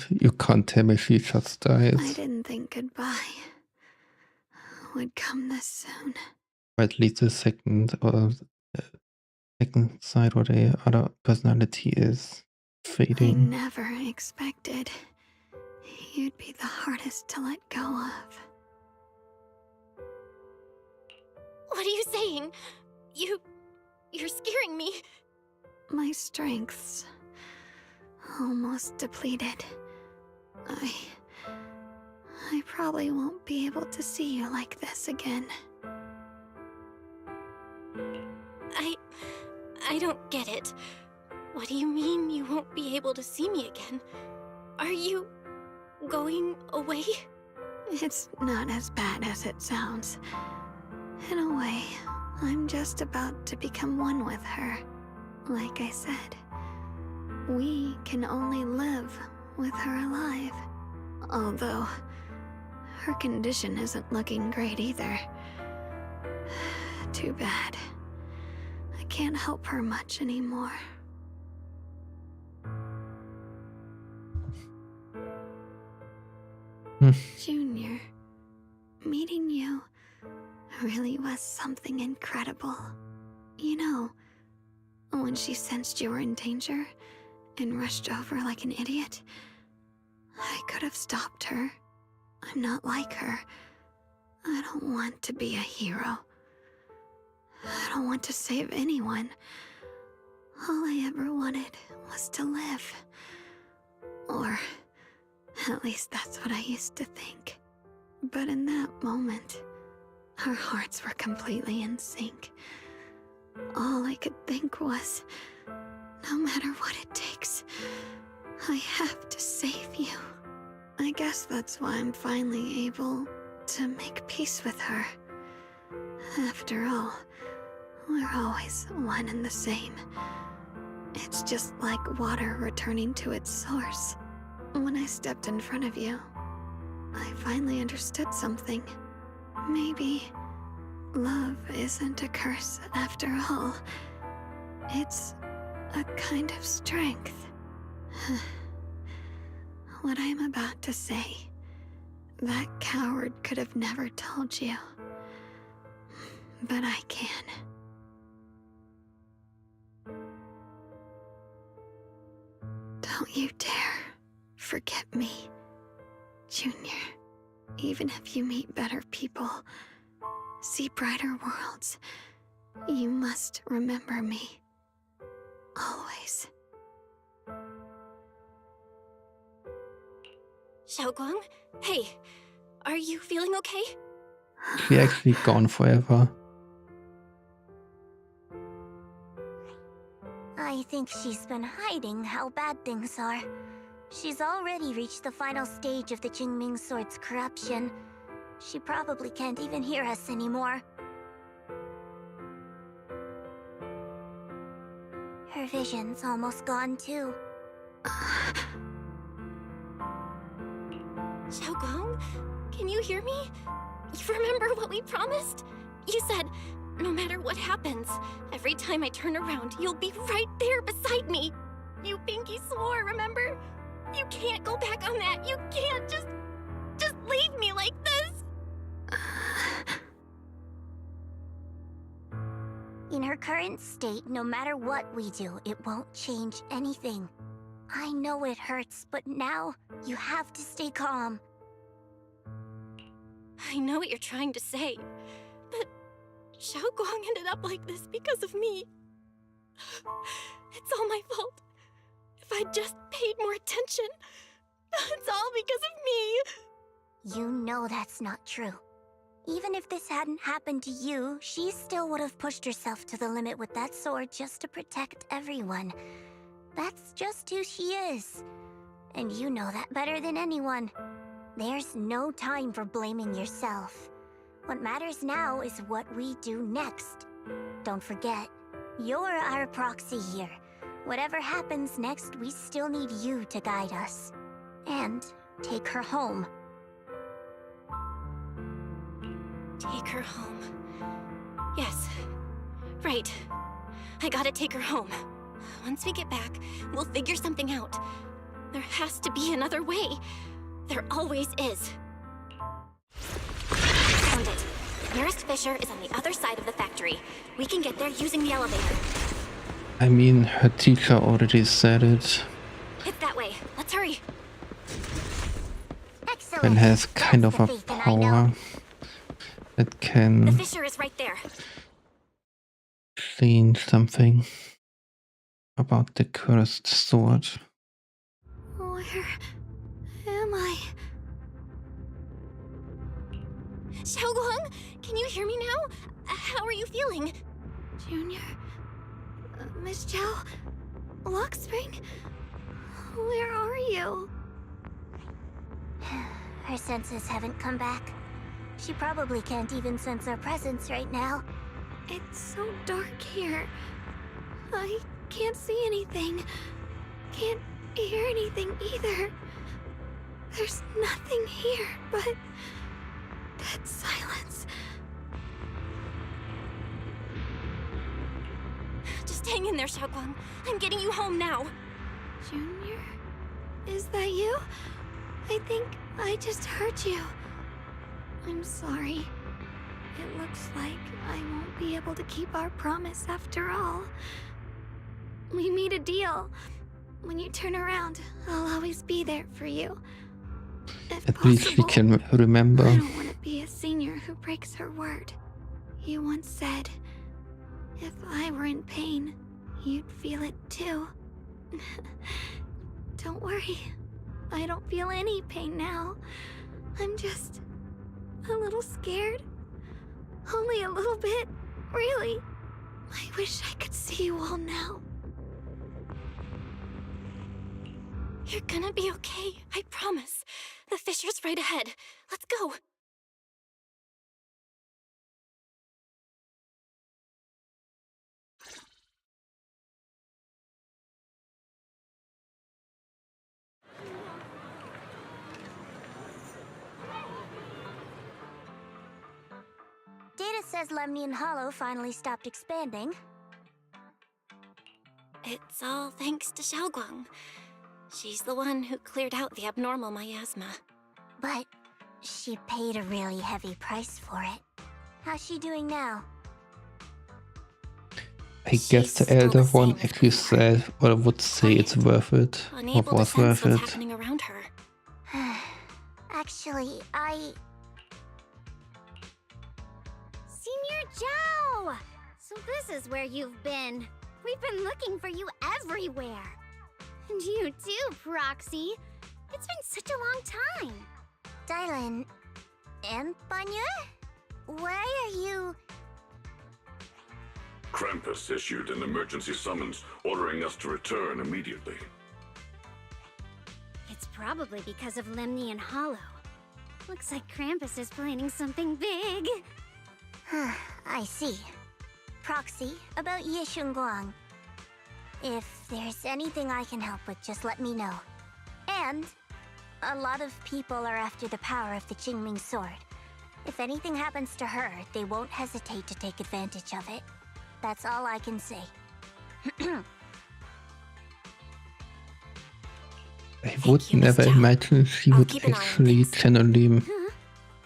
You can't tell me she just died. I didn't think goodbye would come this soon. Or at least the second side or the other personality is I fading. never expected you'd be the hardest to let go of. What are you saying? You're scaring me. My strength's almost depleted. I probably won't be able to see you like this again. I don't get it. What do you mean you won't be able to see me again? Are you going away? It's not as bad as it sounds. In a way, I'm just about to become one with her. Like I said, we can only live with her alive. Although, her condition isn't looking great either. Too bad. I can't help her much anymore. Junior, meeting you really was something incredible. You know, when she sensed you were in danger and rushed over like an idiot, I could have stopped her. I'm not like her. I don't want to be a hero. I don't want to save anyone. All I ever wanted was to live. Or at least that's what I used to think. But in that moment, our hearts were completely in sync. All I could think was, no matter what it takes, I have to save you. I guess that's why I'm finally able to make peace with her. After all, we're always one and the same. It's just like water returning to its source. When I stepped in front of you, I finally understood something. Maybe love isn't a curse after all. It's a kind of strength. What I'm about to say, that coward could have never told you. But I can. Don't you dare forget me, Junior. Even if you meet better people, see brighter worlds, you must remember me. Always. Xiaoguang? Hey, are you feeling okay? She actually gone forever. I think she's been hiding how bad things are. She's already reached the final stage of the Jingming Sword's corruption. She probably can't even hear us anymore. Her vision's almost gone too. Xiaoguang, can you hear me? You remember what we promised? You said, no matter what happens, every time I turn around, you'll be right there beside me. You pinky swore, remember? You can't go back on that. You can't just leave me like this. In her current state, no matter what we do, it won't change anything. I know it hurts, but now you have to stay calm. I know what you're trying to say, but Xiaoguang ended up like this because of me. It's all my fault. If I just paid more attention, it's all because of me. You know that's not true. Even if this hadn't happened to you, she still would have pushed herself to the limit with that sword just to protect everyone. That's just who she is. And you know that better than anyone. There's no time for blaming yourself. What matters now is what we do next. Don't forget, you're our proxy here. Whatever happens next, we still need you to guide us. And take her home. Take her home. Yes. Right. I gotta take her home. Once we get back, we'll figure something out. There has to be another way. There always is. Found it. Nearest fissure is on the other side of the factory. We can get there using the elevator. I mean, her teacher already said it. It's that way. Let's hurry. And has kind of a power that The can fissure is right there. change something about the cursed sword. Where am I? Xiaoguang, can you hear me now? How are you feeling? Junior? Miss Chow? Luxspring? Where are you? Her senses haven't come back. She probably can't even sense our presence right now. It's so dark here. I can't see anything. Can't hear anything either. There's nothing here but dead silence. Hang in there, Xiaoguang. I'm getting you home now. Junior? Is that you? I think I just hurt you. I'm sorry. It looks like I won't be able to keep our promise after all. We made a deal. When you turn around, I'll always be there for you. If At least we possible, can remember. I don't want to be a senior who breaks her word. You once said, if I were in pain, you'd feel it too. Don't worry. I don't feel any pain now. I'm just a little scared. Only a little bit, really. I wish I could see you all now. You're gonna be okay, I promise. The fissure's right ahead. Let's go. Data says Lemnian Hollow finally stopped expanding. It's all thanks to Xiaoguang. She's the one who cleared out the abnormal miasma. But she paid a really heavy price for it. How's she doing now? I guess the elder one actually said, or would say it's worth it, or Unable to was sense worth what's it. happening around her. Actually, Senior Zhao! So this is where you've been. We've been looking for you everywhere. And you too, Proxy. It's been such a long time. Dylan and Banya? Why are you... Krampus issued an emergency summons ordering us to return immediately. It's probably because of Lemnian Hollow. Looks like Krampus is planning something big. I see. Proxy, about Ye Shunguang. If there's anything I can help with, just let me know. And a lot of people are after the power of the Qingming sword. If anything happens to her, they won't hesitate to take advantage of it. That's all I can say. I would never imagine she would actually genuinely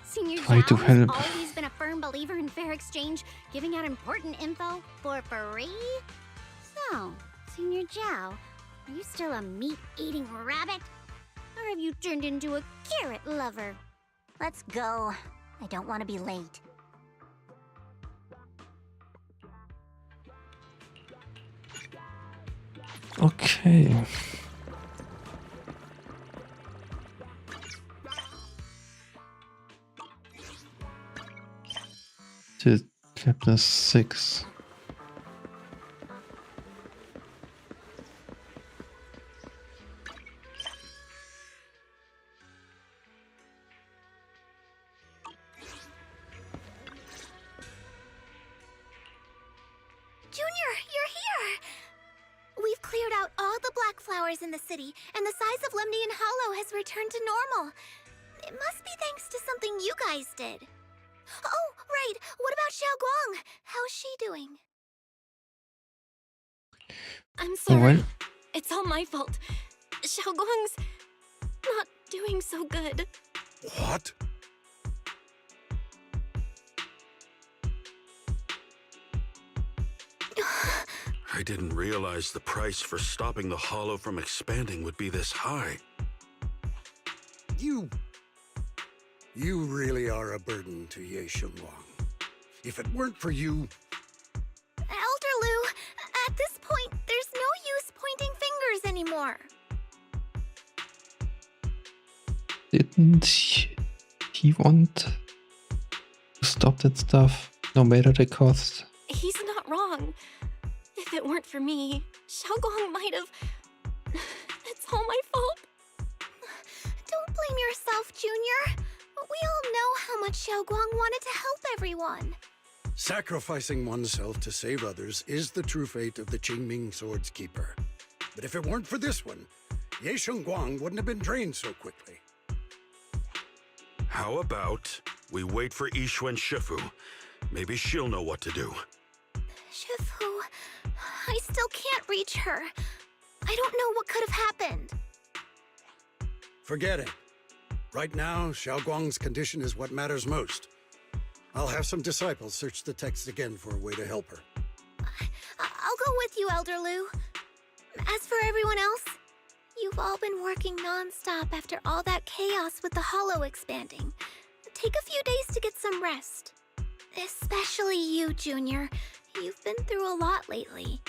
Senior try to Zhao has help. always been a firm believer in fair exchange, giving out important info for free. So, Senior Zhao, are you still a meat-eating rabbit? Or have you turned into a carrot lover? Let's go. I don't want to be late. Okay. To chapter 6. Junior, you're here! We've cleared out all the black flowers in the city, and the size of Lemnian Hollow has returned to normal. It must be thanks to something you guys did. Oh, right! What about Xiaoguang? How's she doing? I'm sorry. What? It's all my fault. Xiaoguang's not doing so good. What? I didn't realize the price for stopping the Hollow from expanding would be this high. You really are a burden to Ye Shunguang. If it weren't for you... Elder Lu, at this point, there's no use pointing fingers anymore. Didn't he want to stop that stuff, no matter the cost? He's not wrong. If it weren't for me, Xiaoguang might have... It's all my fault. Don't blame yourself, Junior. We all know how much Xiaoguang wanted to help everyone. Sacrificing oneself to save others is the true fate of the Qingming Sword's keeper. But if it weren't for this one, Ye Shunguang wouldn't have been drained so quickly. How about we wait for Yishu and Shifu? Maybe she'll know what to do. Shifu, I still can't reach her. I don't know what could have happened. Forget it. Right now, Xiaoguang's condition is what matters most. I'll have some disciples search the text again for a way to help her. I'll go with you, Elder Lu. As for everyone else, you've all been working non-stop after all that chaos with the Hollow expanding. Take a few days to get some rest. Especially you, Junior. You've been through a lot lately.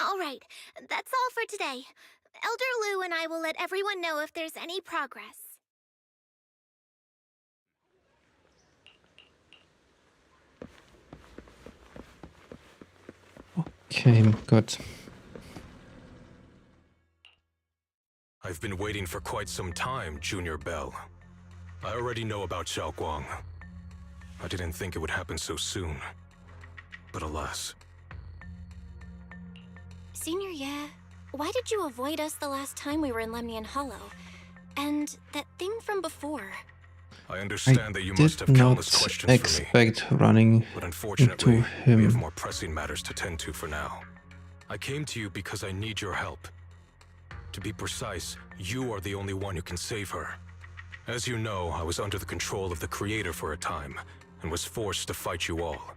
Alright, that's all for today. Elder Lu and I will let everyone know if there's any progress. Okay, good. I've been waiting for quite some time, Junior Bell. I already know about Xiaoguang. I didn't think it would happen so soon. But alas. Senior Ye, why did you avoid us the last time we were in Lemnian Hollow? And that thing from before? I understand that you must have countless questions for me. Expect running but unfortunately, into him. we have more pressing matters to tend to for now. I came to you because I need your help. To be precise, you are the only one who can save her. As you know, I was under the control of the Creator for a time, and was forced to fight you all.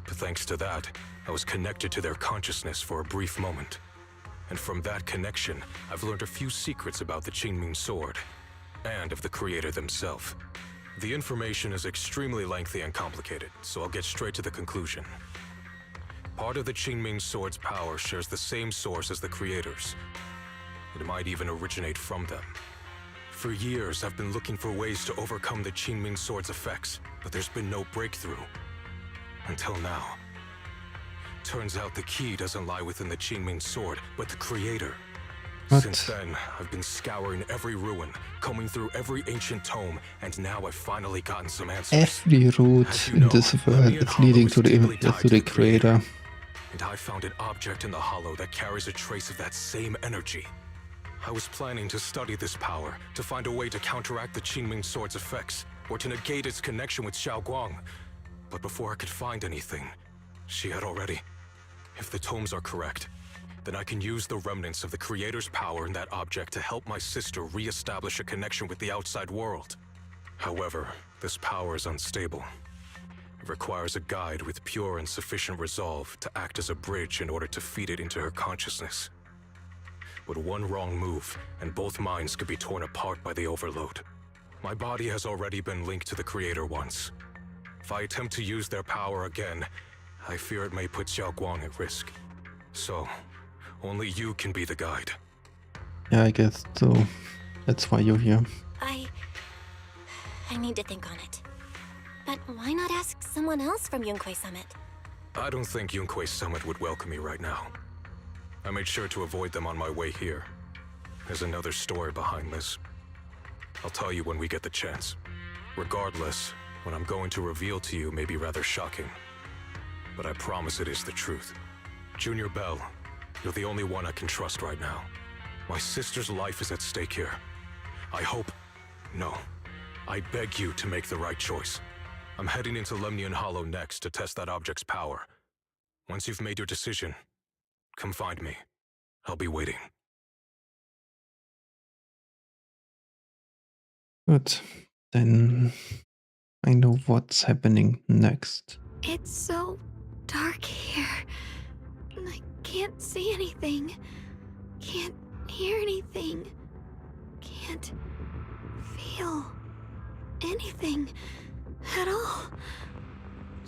But thanks to that, I was connected to their consciousness for a brief moment. And from that connection, I've learned a few secrets about the Qingming Sword, and of the Creator themselves. The information is extremely lengthy and complicated, so I'll get straight to the conclusion. Part of the Qingming Sword's power shares the same source as the Creator's. It might even originate from them. For years, I've been looking for ways to overcome the Qingming Sword's effects, but there's been no breakthrough. Until now. Turns out the key doesn't lie within the Qingming Sword, but the Creator. What? Since then, I've been scouring every ruin, combing through every ancient tome, and now I've finally gotten some answers. Every route in this world is leading to the Creator. And I found an object in the Hollow that carries a trace of that same energy. I was planning to study this power, to find a way to counteract the Qingming Sword's effects, or to negate its connection with Xiaoguang. But before I could find anything, she had already. If the tomes are correct, then I can use the remnants of the Creator's power in that object to help my sister re-establish a connection with the outside world. However, this power is unstable. It requires a guide with pure and sufficient resolve to act as a bridge in order to feed it into her consciousness. But one wrong move, and both minds could be torn apart by the overload. My body has already been linked to the Creator once. If I attempt to use their power again, I fear it may put Xiaoguang at risk. So, only you can be the guide. Yeah, I guess so. That's why you're here. I need to think on it. But why not ask someone else from Yunquei Summit? I don't think Yunquei Summit would welcome me right now. I made sure to avoid them on my way here. There's another story behind this. I'll tell you when we get the chance. Regardless, what I'm going to reveal to you may be rather shocking. But I promise it is the truth. Junior Bell, you're the only one I can trust right now. My sister's life is at stake here. I hope... No. I beg you to make the right choice. I'm heading into Lemnian Hollow next to test that object's power. Once you've made your decision, come find me. I'll be waiting. Good. Then I know what's happening next. It's so dark here. I can't see anything. Can't hear anything. Can't feel anything at all.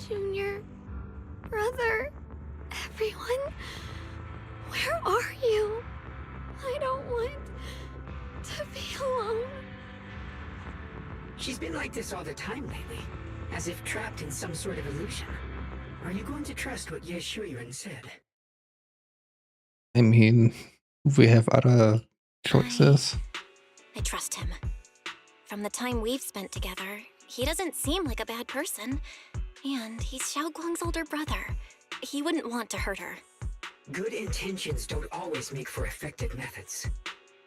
Junior, brother, everyone, where are you? I don't want to be alone. She's been like this all the time lately, as if trapped in some sort of illusion. Are you going to trust what Ye Shuyuan said? I mean, we have other choices. I trust him. From the time we've spent together, he doesn't seem like a bad person. And he's Xiaoguang's older brother. He wouldn't want to hurt her. Good intentions don't always make for effective methods.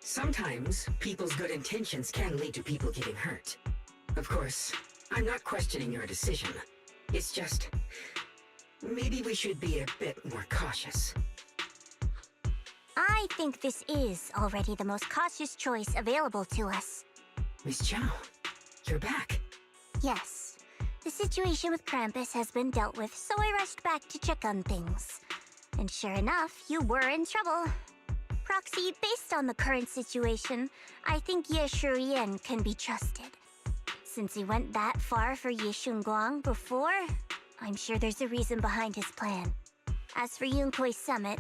Sometimes, people's good intentions can lead to people getting hurt. Of course, I'm not questioning your decision. It's just... Maybe we should be a bit more cautious. I think this is already the most cautious choice available to us. Miss Chow, you're back. Yes. The situation with Krampus has been dealt with, so I rushed back to check on things. And sure enough, you were in trouble. Proxy, based on the current situation, I think Ye Shurian can be trusted. Since he went that far for Ye Shunguang before, I'm sure there's a reason behind his plan. As for Yunkoi Summit,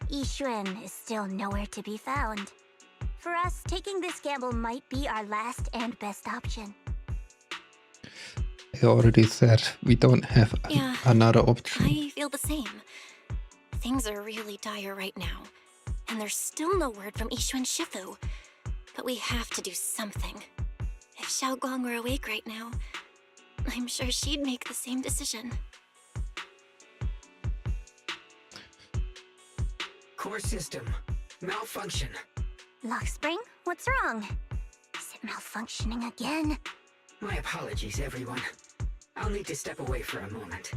Yi Xuan is still nowhere to be found. For us, taking this gamble might be our last and best option. I already said we don't have another option. I feel the same. Things are really dire right now, and there's still no word from Yixuan Shifu. But we have to do something. If Xiao Guang were awake right now, I'm sure she'd make the same decision. Core system. Malfunction. Lockspring, what's wrong? Is it malfunctioning again? My apologies, everyone. I'll need to step away for a moment.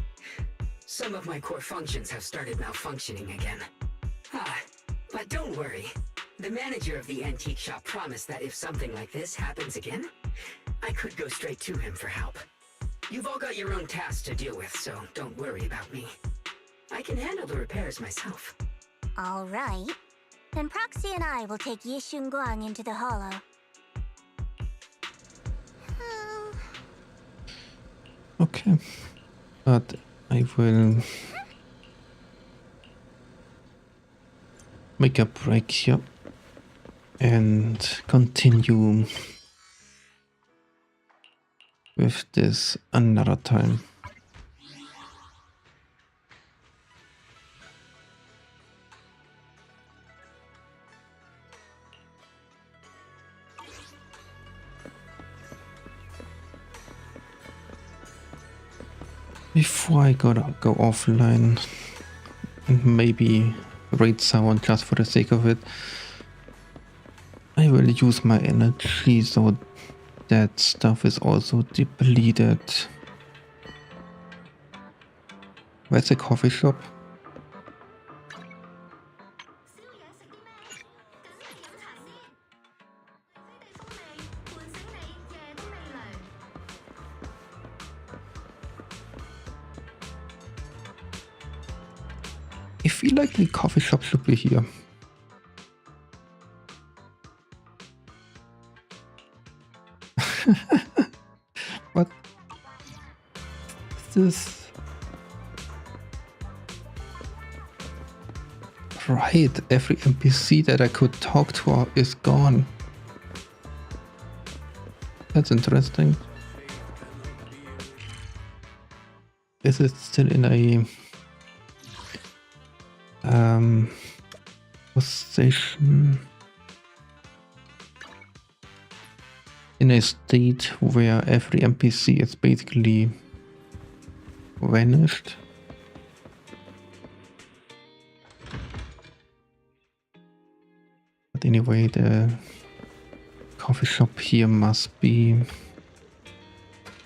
Some of my core functions have started malfunctioning again. But don't worry. The manager of the antique shop promised that if something like this happens again, I could go straight to him for help. You've all got your own tasks to deal with, so don't worry about me. I can handle the repairs myself. All right. Then Proxy and I will take Ye Shunguang into the hollow. Okay. But I will make a break here and continue with this another time. Before I gotta go offline and maybe raid someone just for the sake of it, I will use my energy so that stuff is also depleted. Where's the coffee shop? I feel like the coffee shop should be here. What? This? Right, every NPC that I could talk to is gone. That's interesting. Is it still in a position, in a state where every NPC is basically vanished? But anyway, the coffee shop here must be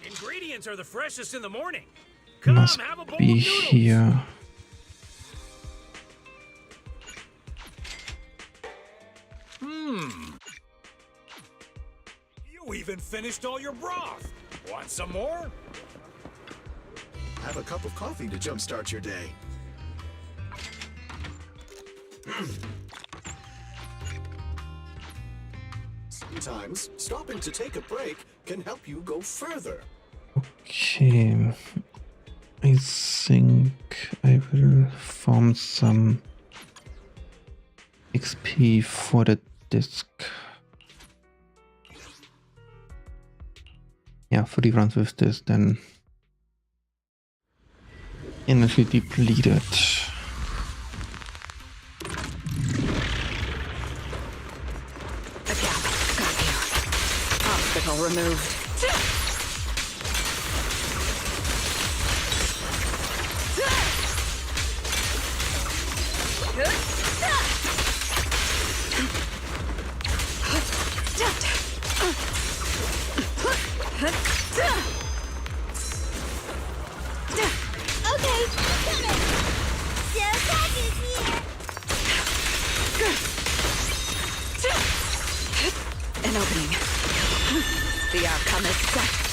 Ingredients are the freshest in the morning. Must be here. You even finished all your broth. Want some more? Have a cup of coffee to jumpstart your day. Sometimes stopping to take a break can help you go further. Okay, I think I will farm some XP for the disc. Yeah, 3 rounds with this, then energy depleted. Obstacle removed. Okay, coming! The outcome is set.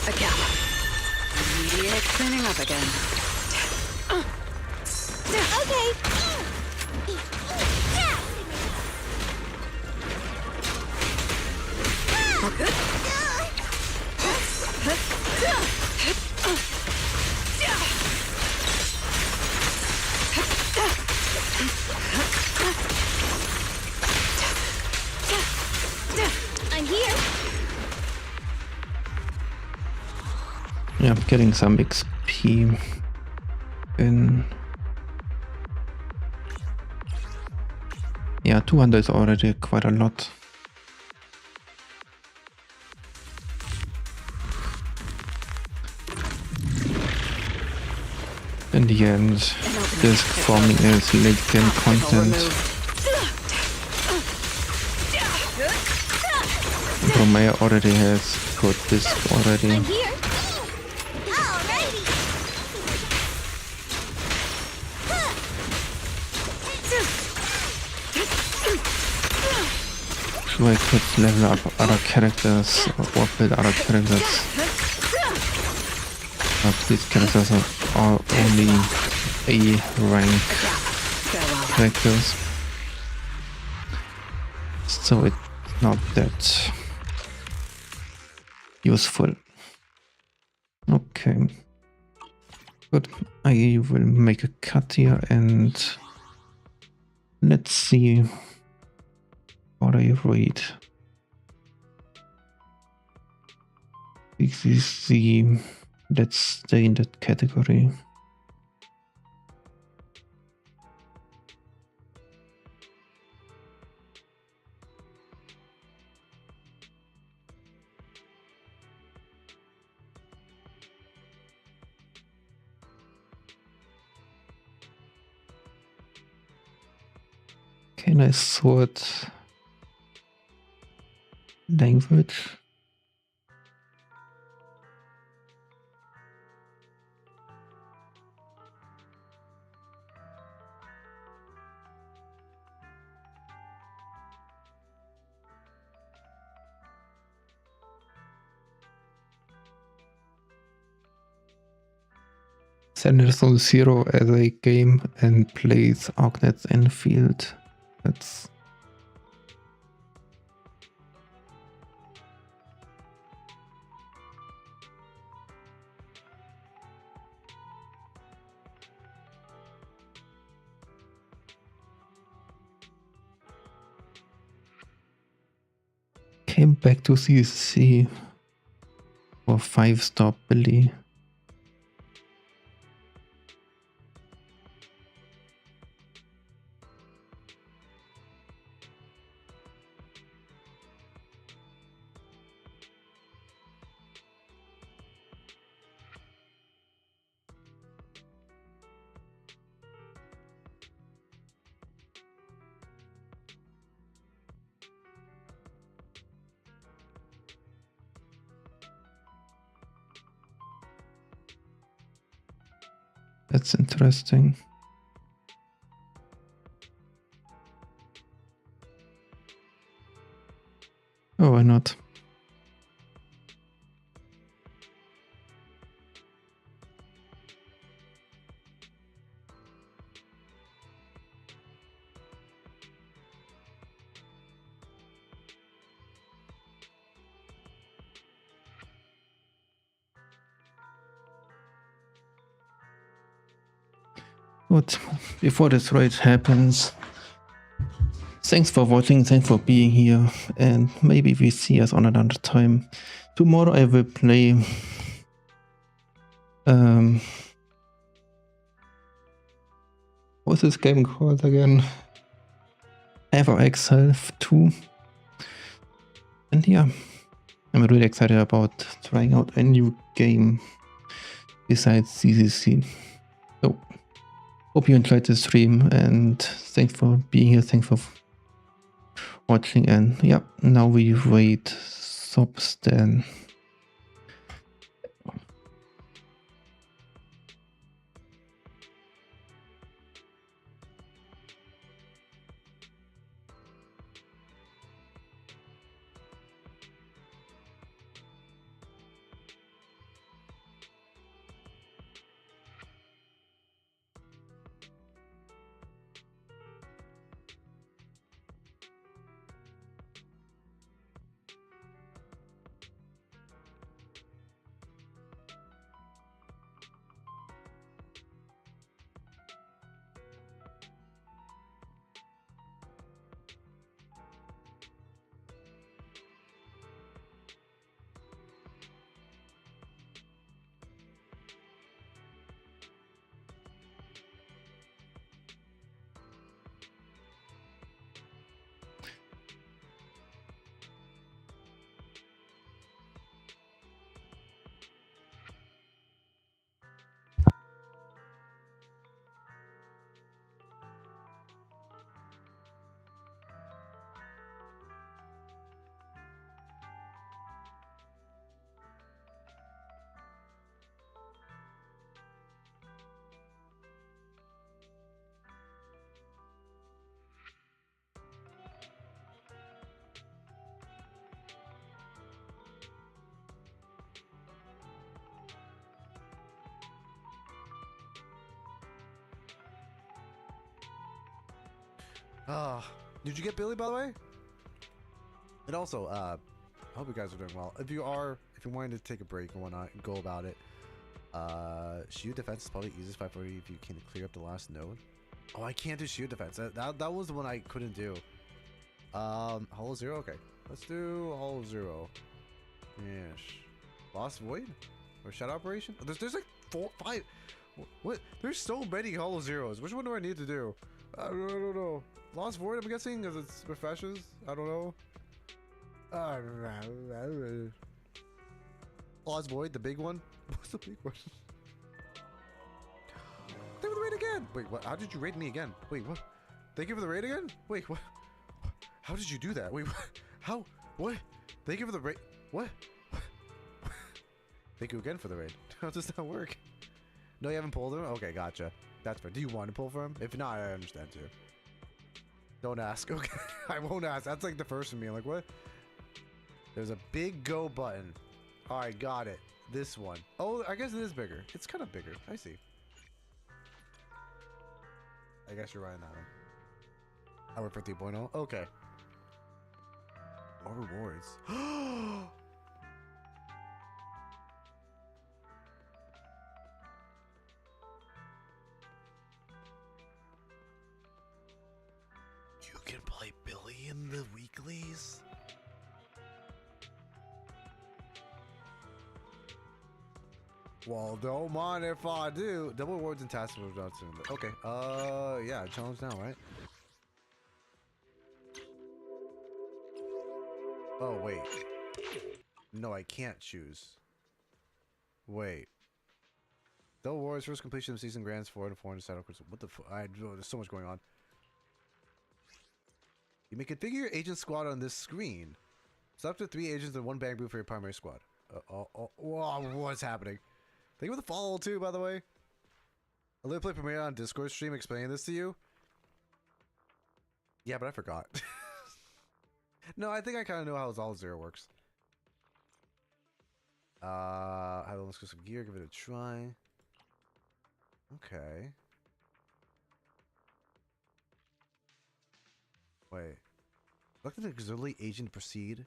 A gap. Immediate cleaning up again. Okay. I'm here. Yeah, I'm getting some XP in. Yeah, 200 is already quite a lot. In the end, disc forming is late game content. Romeo already has good disc already. I'm here. Alrighty. So I could level up other characters or build other characters. But these characters are only A rank characters. So it's not that useful. Okay. Good. I will make a cut here and let's see what I read. This is the... Let's stay in that category. Can I sort language? Send on Zero as a game and plays Arknets Enfield. That's came back to CC for 5-star Billy. That's interesting. Oh, why not? But before this raid happens, thanks for watching, thanks for being here, and maybe we see us on another time. Tomorrow I will play what's this game called again? Ever Exhalf 2. And yeah, I'm really excited about trying out a new game besides CCC. So, hope you enjoyed the stream, and thanks for being here, thanks for watching, and yeah, now we wait subs then. Did you get Billy, by the way? And also, I hope you guys are doing well. If you're wanting to take a break and whatnot, go about it. Shield defense is probably easiest 540 if you can clear up the last node. Oh, I can't do shield defense. That was the one I couldn't do. Hollow Zero. Okay, let's do Hollow Zero. Yes. Lost Void or Shadow Operation. There's like 4, 5. What? There's so many Hollow Zeros. Which one do I need to do? I don't know. Lost Void, I'm guessing, because it's refreshes. I don't know. Lost Void, the big one. What's the big one? Thank you for the raid again. Wait, what? How did you raid me again? Wait, what? Thank you for the raid again? Wait, what? How did you do that? Wait, what? How? What? Thank you for the raid. What? Thank you again for the raid. How does that work? No, you haven't pulled him? Okay, gotcha. That's fair. Do you want to pull for him? If not, I understand too. Don't ask. Okay, I won't ask. That's like the first for me. I'm like, what? There's a big go button. All right, got it. This one. Oh, I guess it is bigger. It's kind of bigger. I see. I guess you're right on that one. I work for 3.0. Okay. More rewards. You can play Billy in the weeklies? Well, don't mind if I do. Double rewards and tasks will not soon. Okay. Yeah, challenge now, right? Oh, wait. No, I can't choose. Wait. Double rewards, first completion of season grants, 4 to 400 saddle. What the fuck? There's so much going on. You may configure your agent squad on this screen. It's up to 3 agents and 1 bang boot for your primary squad. What's happening? Thank you for the follow too, by the way. I literally play Premiere on Discord stream explaining this to you. Yeah, but I forgot. No, I think I kind of know how all zero works. Have a exclusive gear, give it a try. Okay. Wait. Look at the auxiliary agent proceed.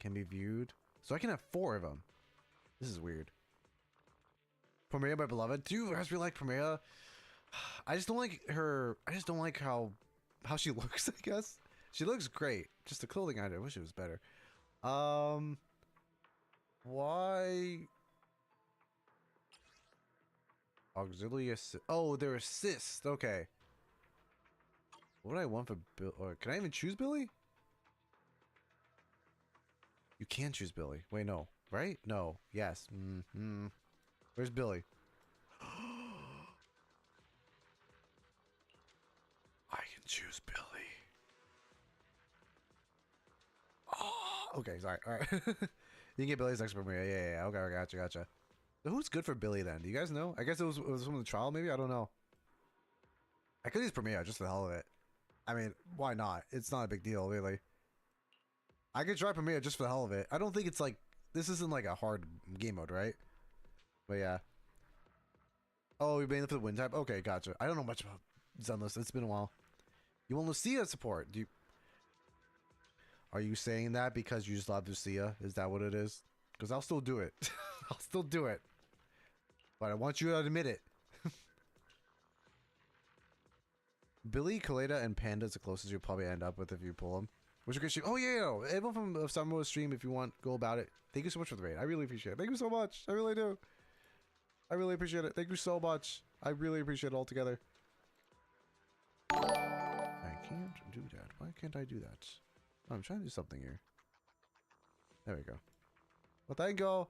Can be viewed. So I can have 4 of them. This is weird. Premiere, my beloved. Do you guys really like Premiere? I just don't like her. I just don't like how she looks, I guess. She looks great. Just the clothing item. I wish it was better. Why? Auxiliary assist. Oh, they're assist. Okay. What would I want for Bill? Or can I even choose Billy? You can choose Billy. Wait, no. Right? No. Yes. Mm-hmm. Where's Billy? I can choose Billy. Oh, okay, sorry. All right. You can get Billy's next premiere. Yeah. Okay, gotcha. So who's good for Billy then? Do you guys know? I guess it was from the trial, maybe? I don't know. I could use premiere just for the hell of it. I mean, why not? It's not a big deal, really. I could try premiere just for the hell of it. I don't think it's like... This isn't like a hard game mode, right? But yeah. Oh, you're paying for the win type? Okay, gotcha. I don't know much about Zenless. It's been a while. You want Lucia support? Are you saying that because you just love Lucia? Is that what it is? Because I'll still do it. I'll still do it. But I want you to admit it. Billy, Kaleda, and Panda is the closest you'll probably end up with if you pull them. Which is a great stream. Oh, yeah. Everyone from Summer's stream, if you want, go about it. Thank you so much for the raid. I really appreciate it. Thank you so much. I really do. I really appreciate it. Thank you so much. I really appreciate it altogether. I can't do that. Why can't I do that? Oh, I'm trying to do something here. There we go. Well, thank you.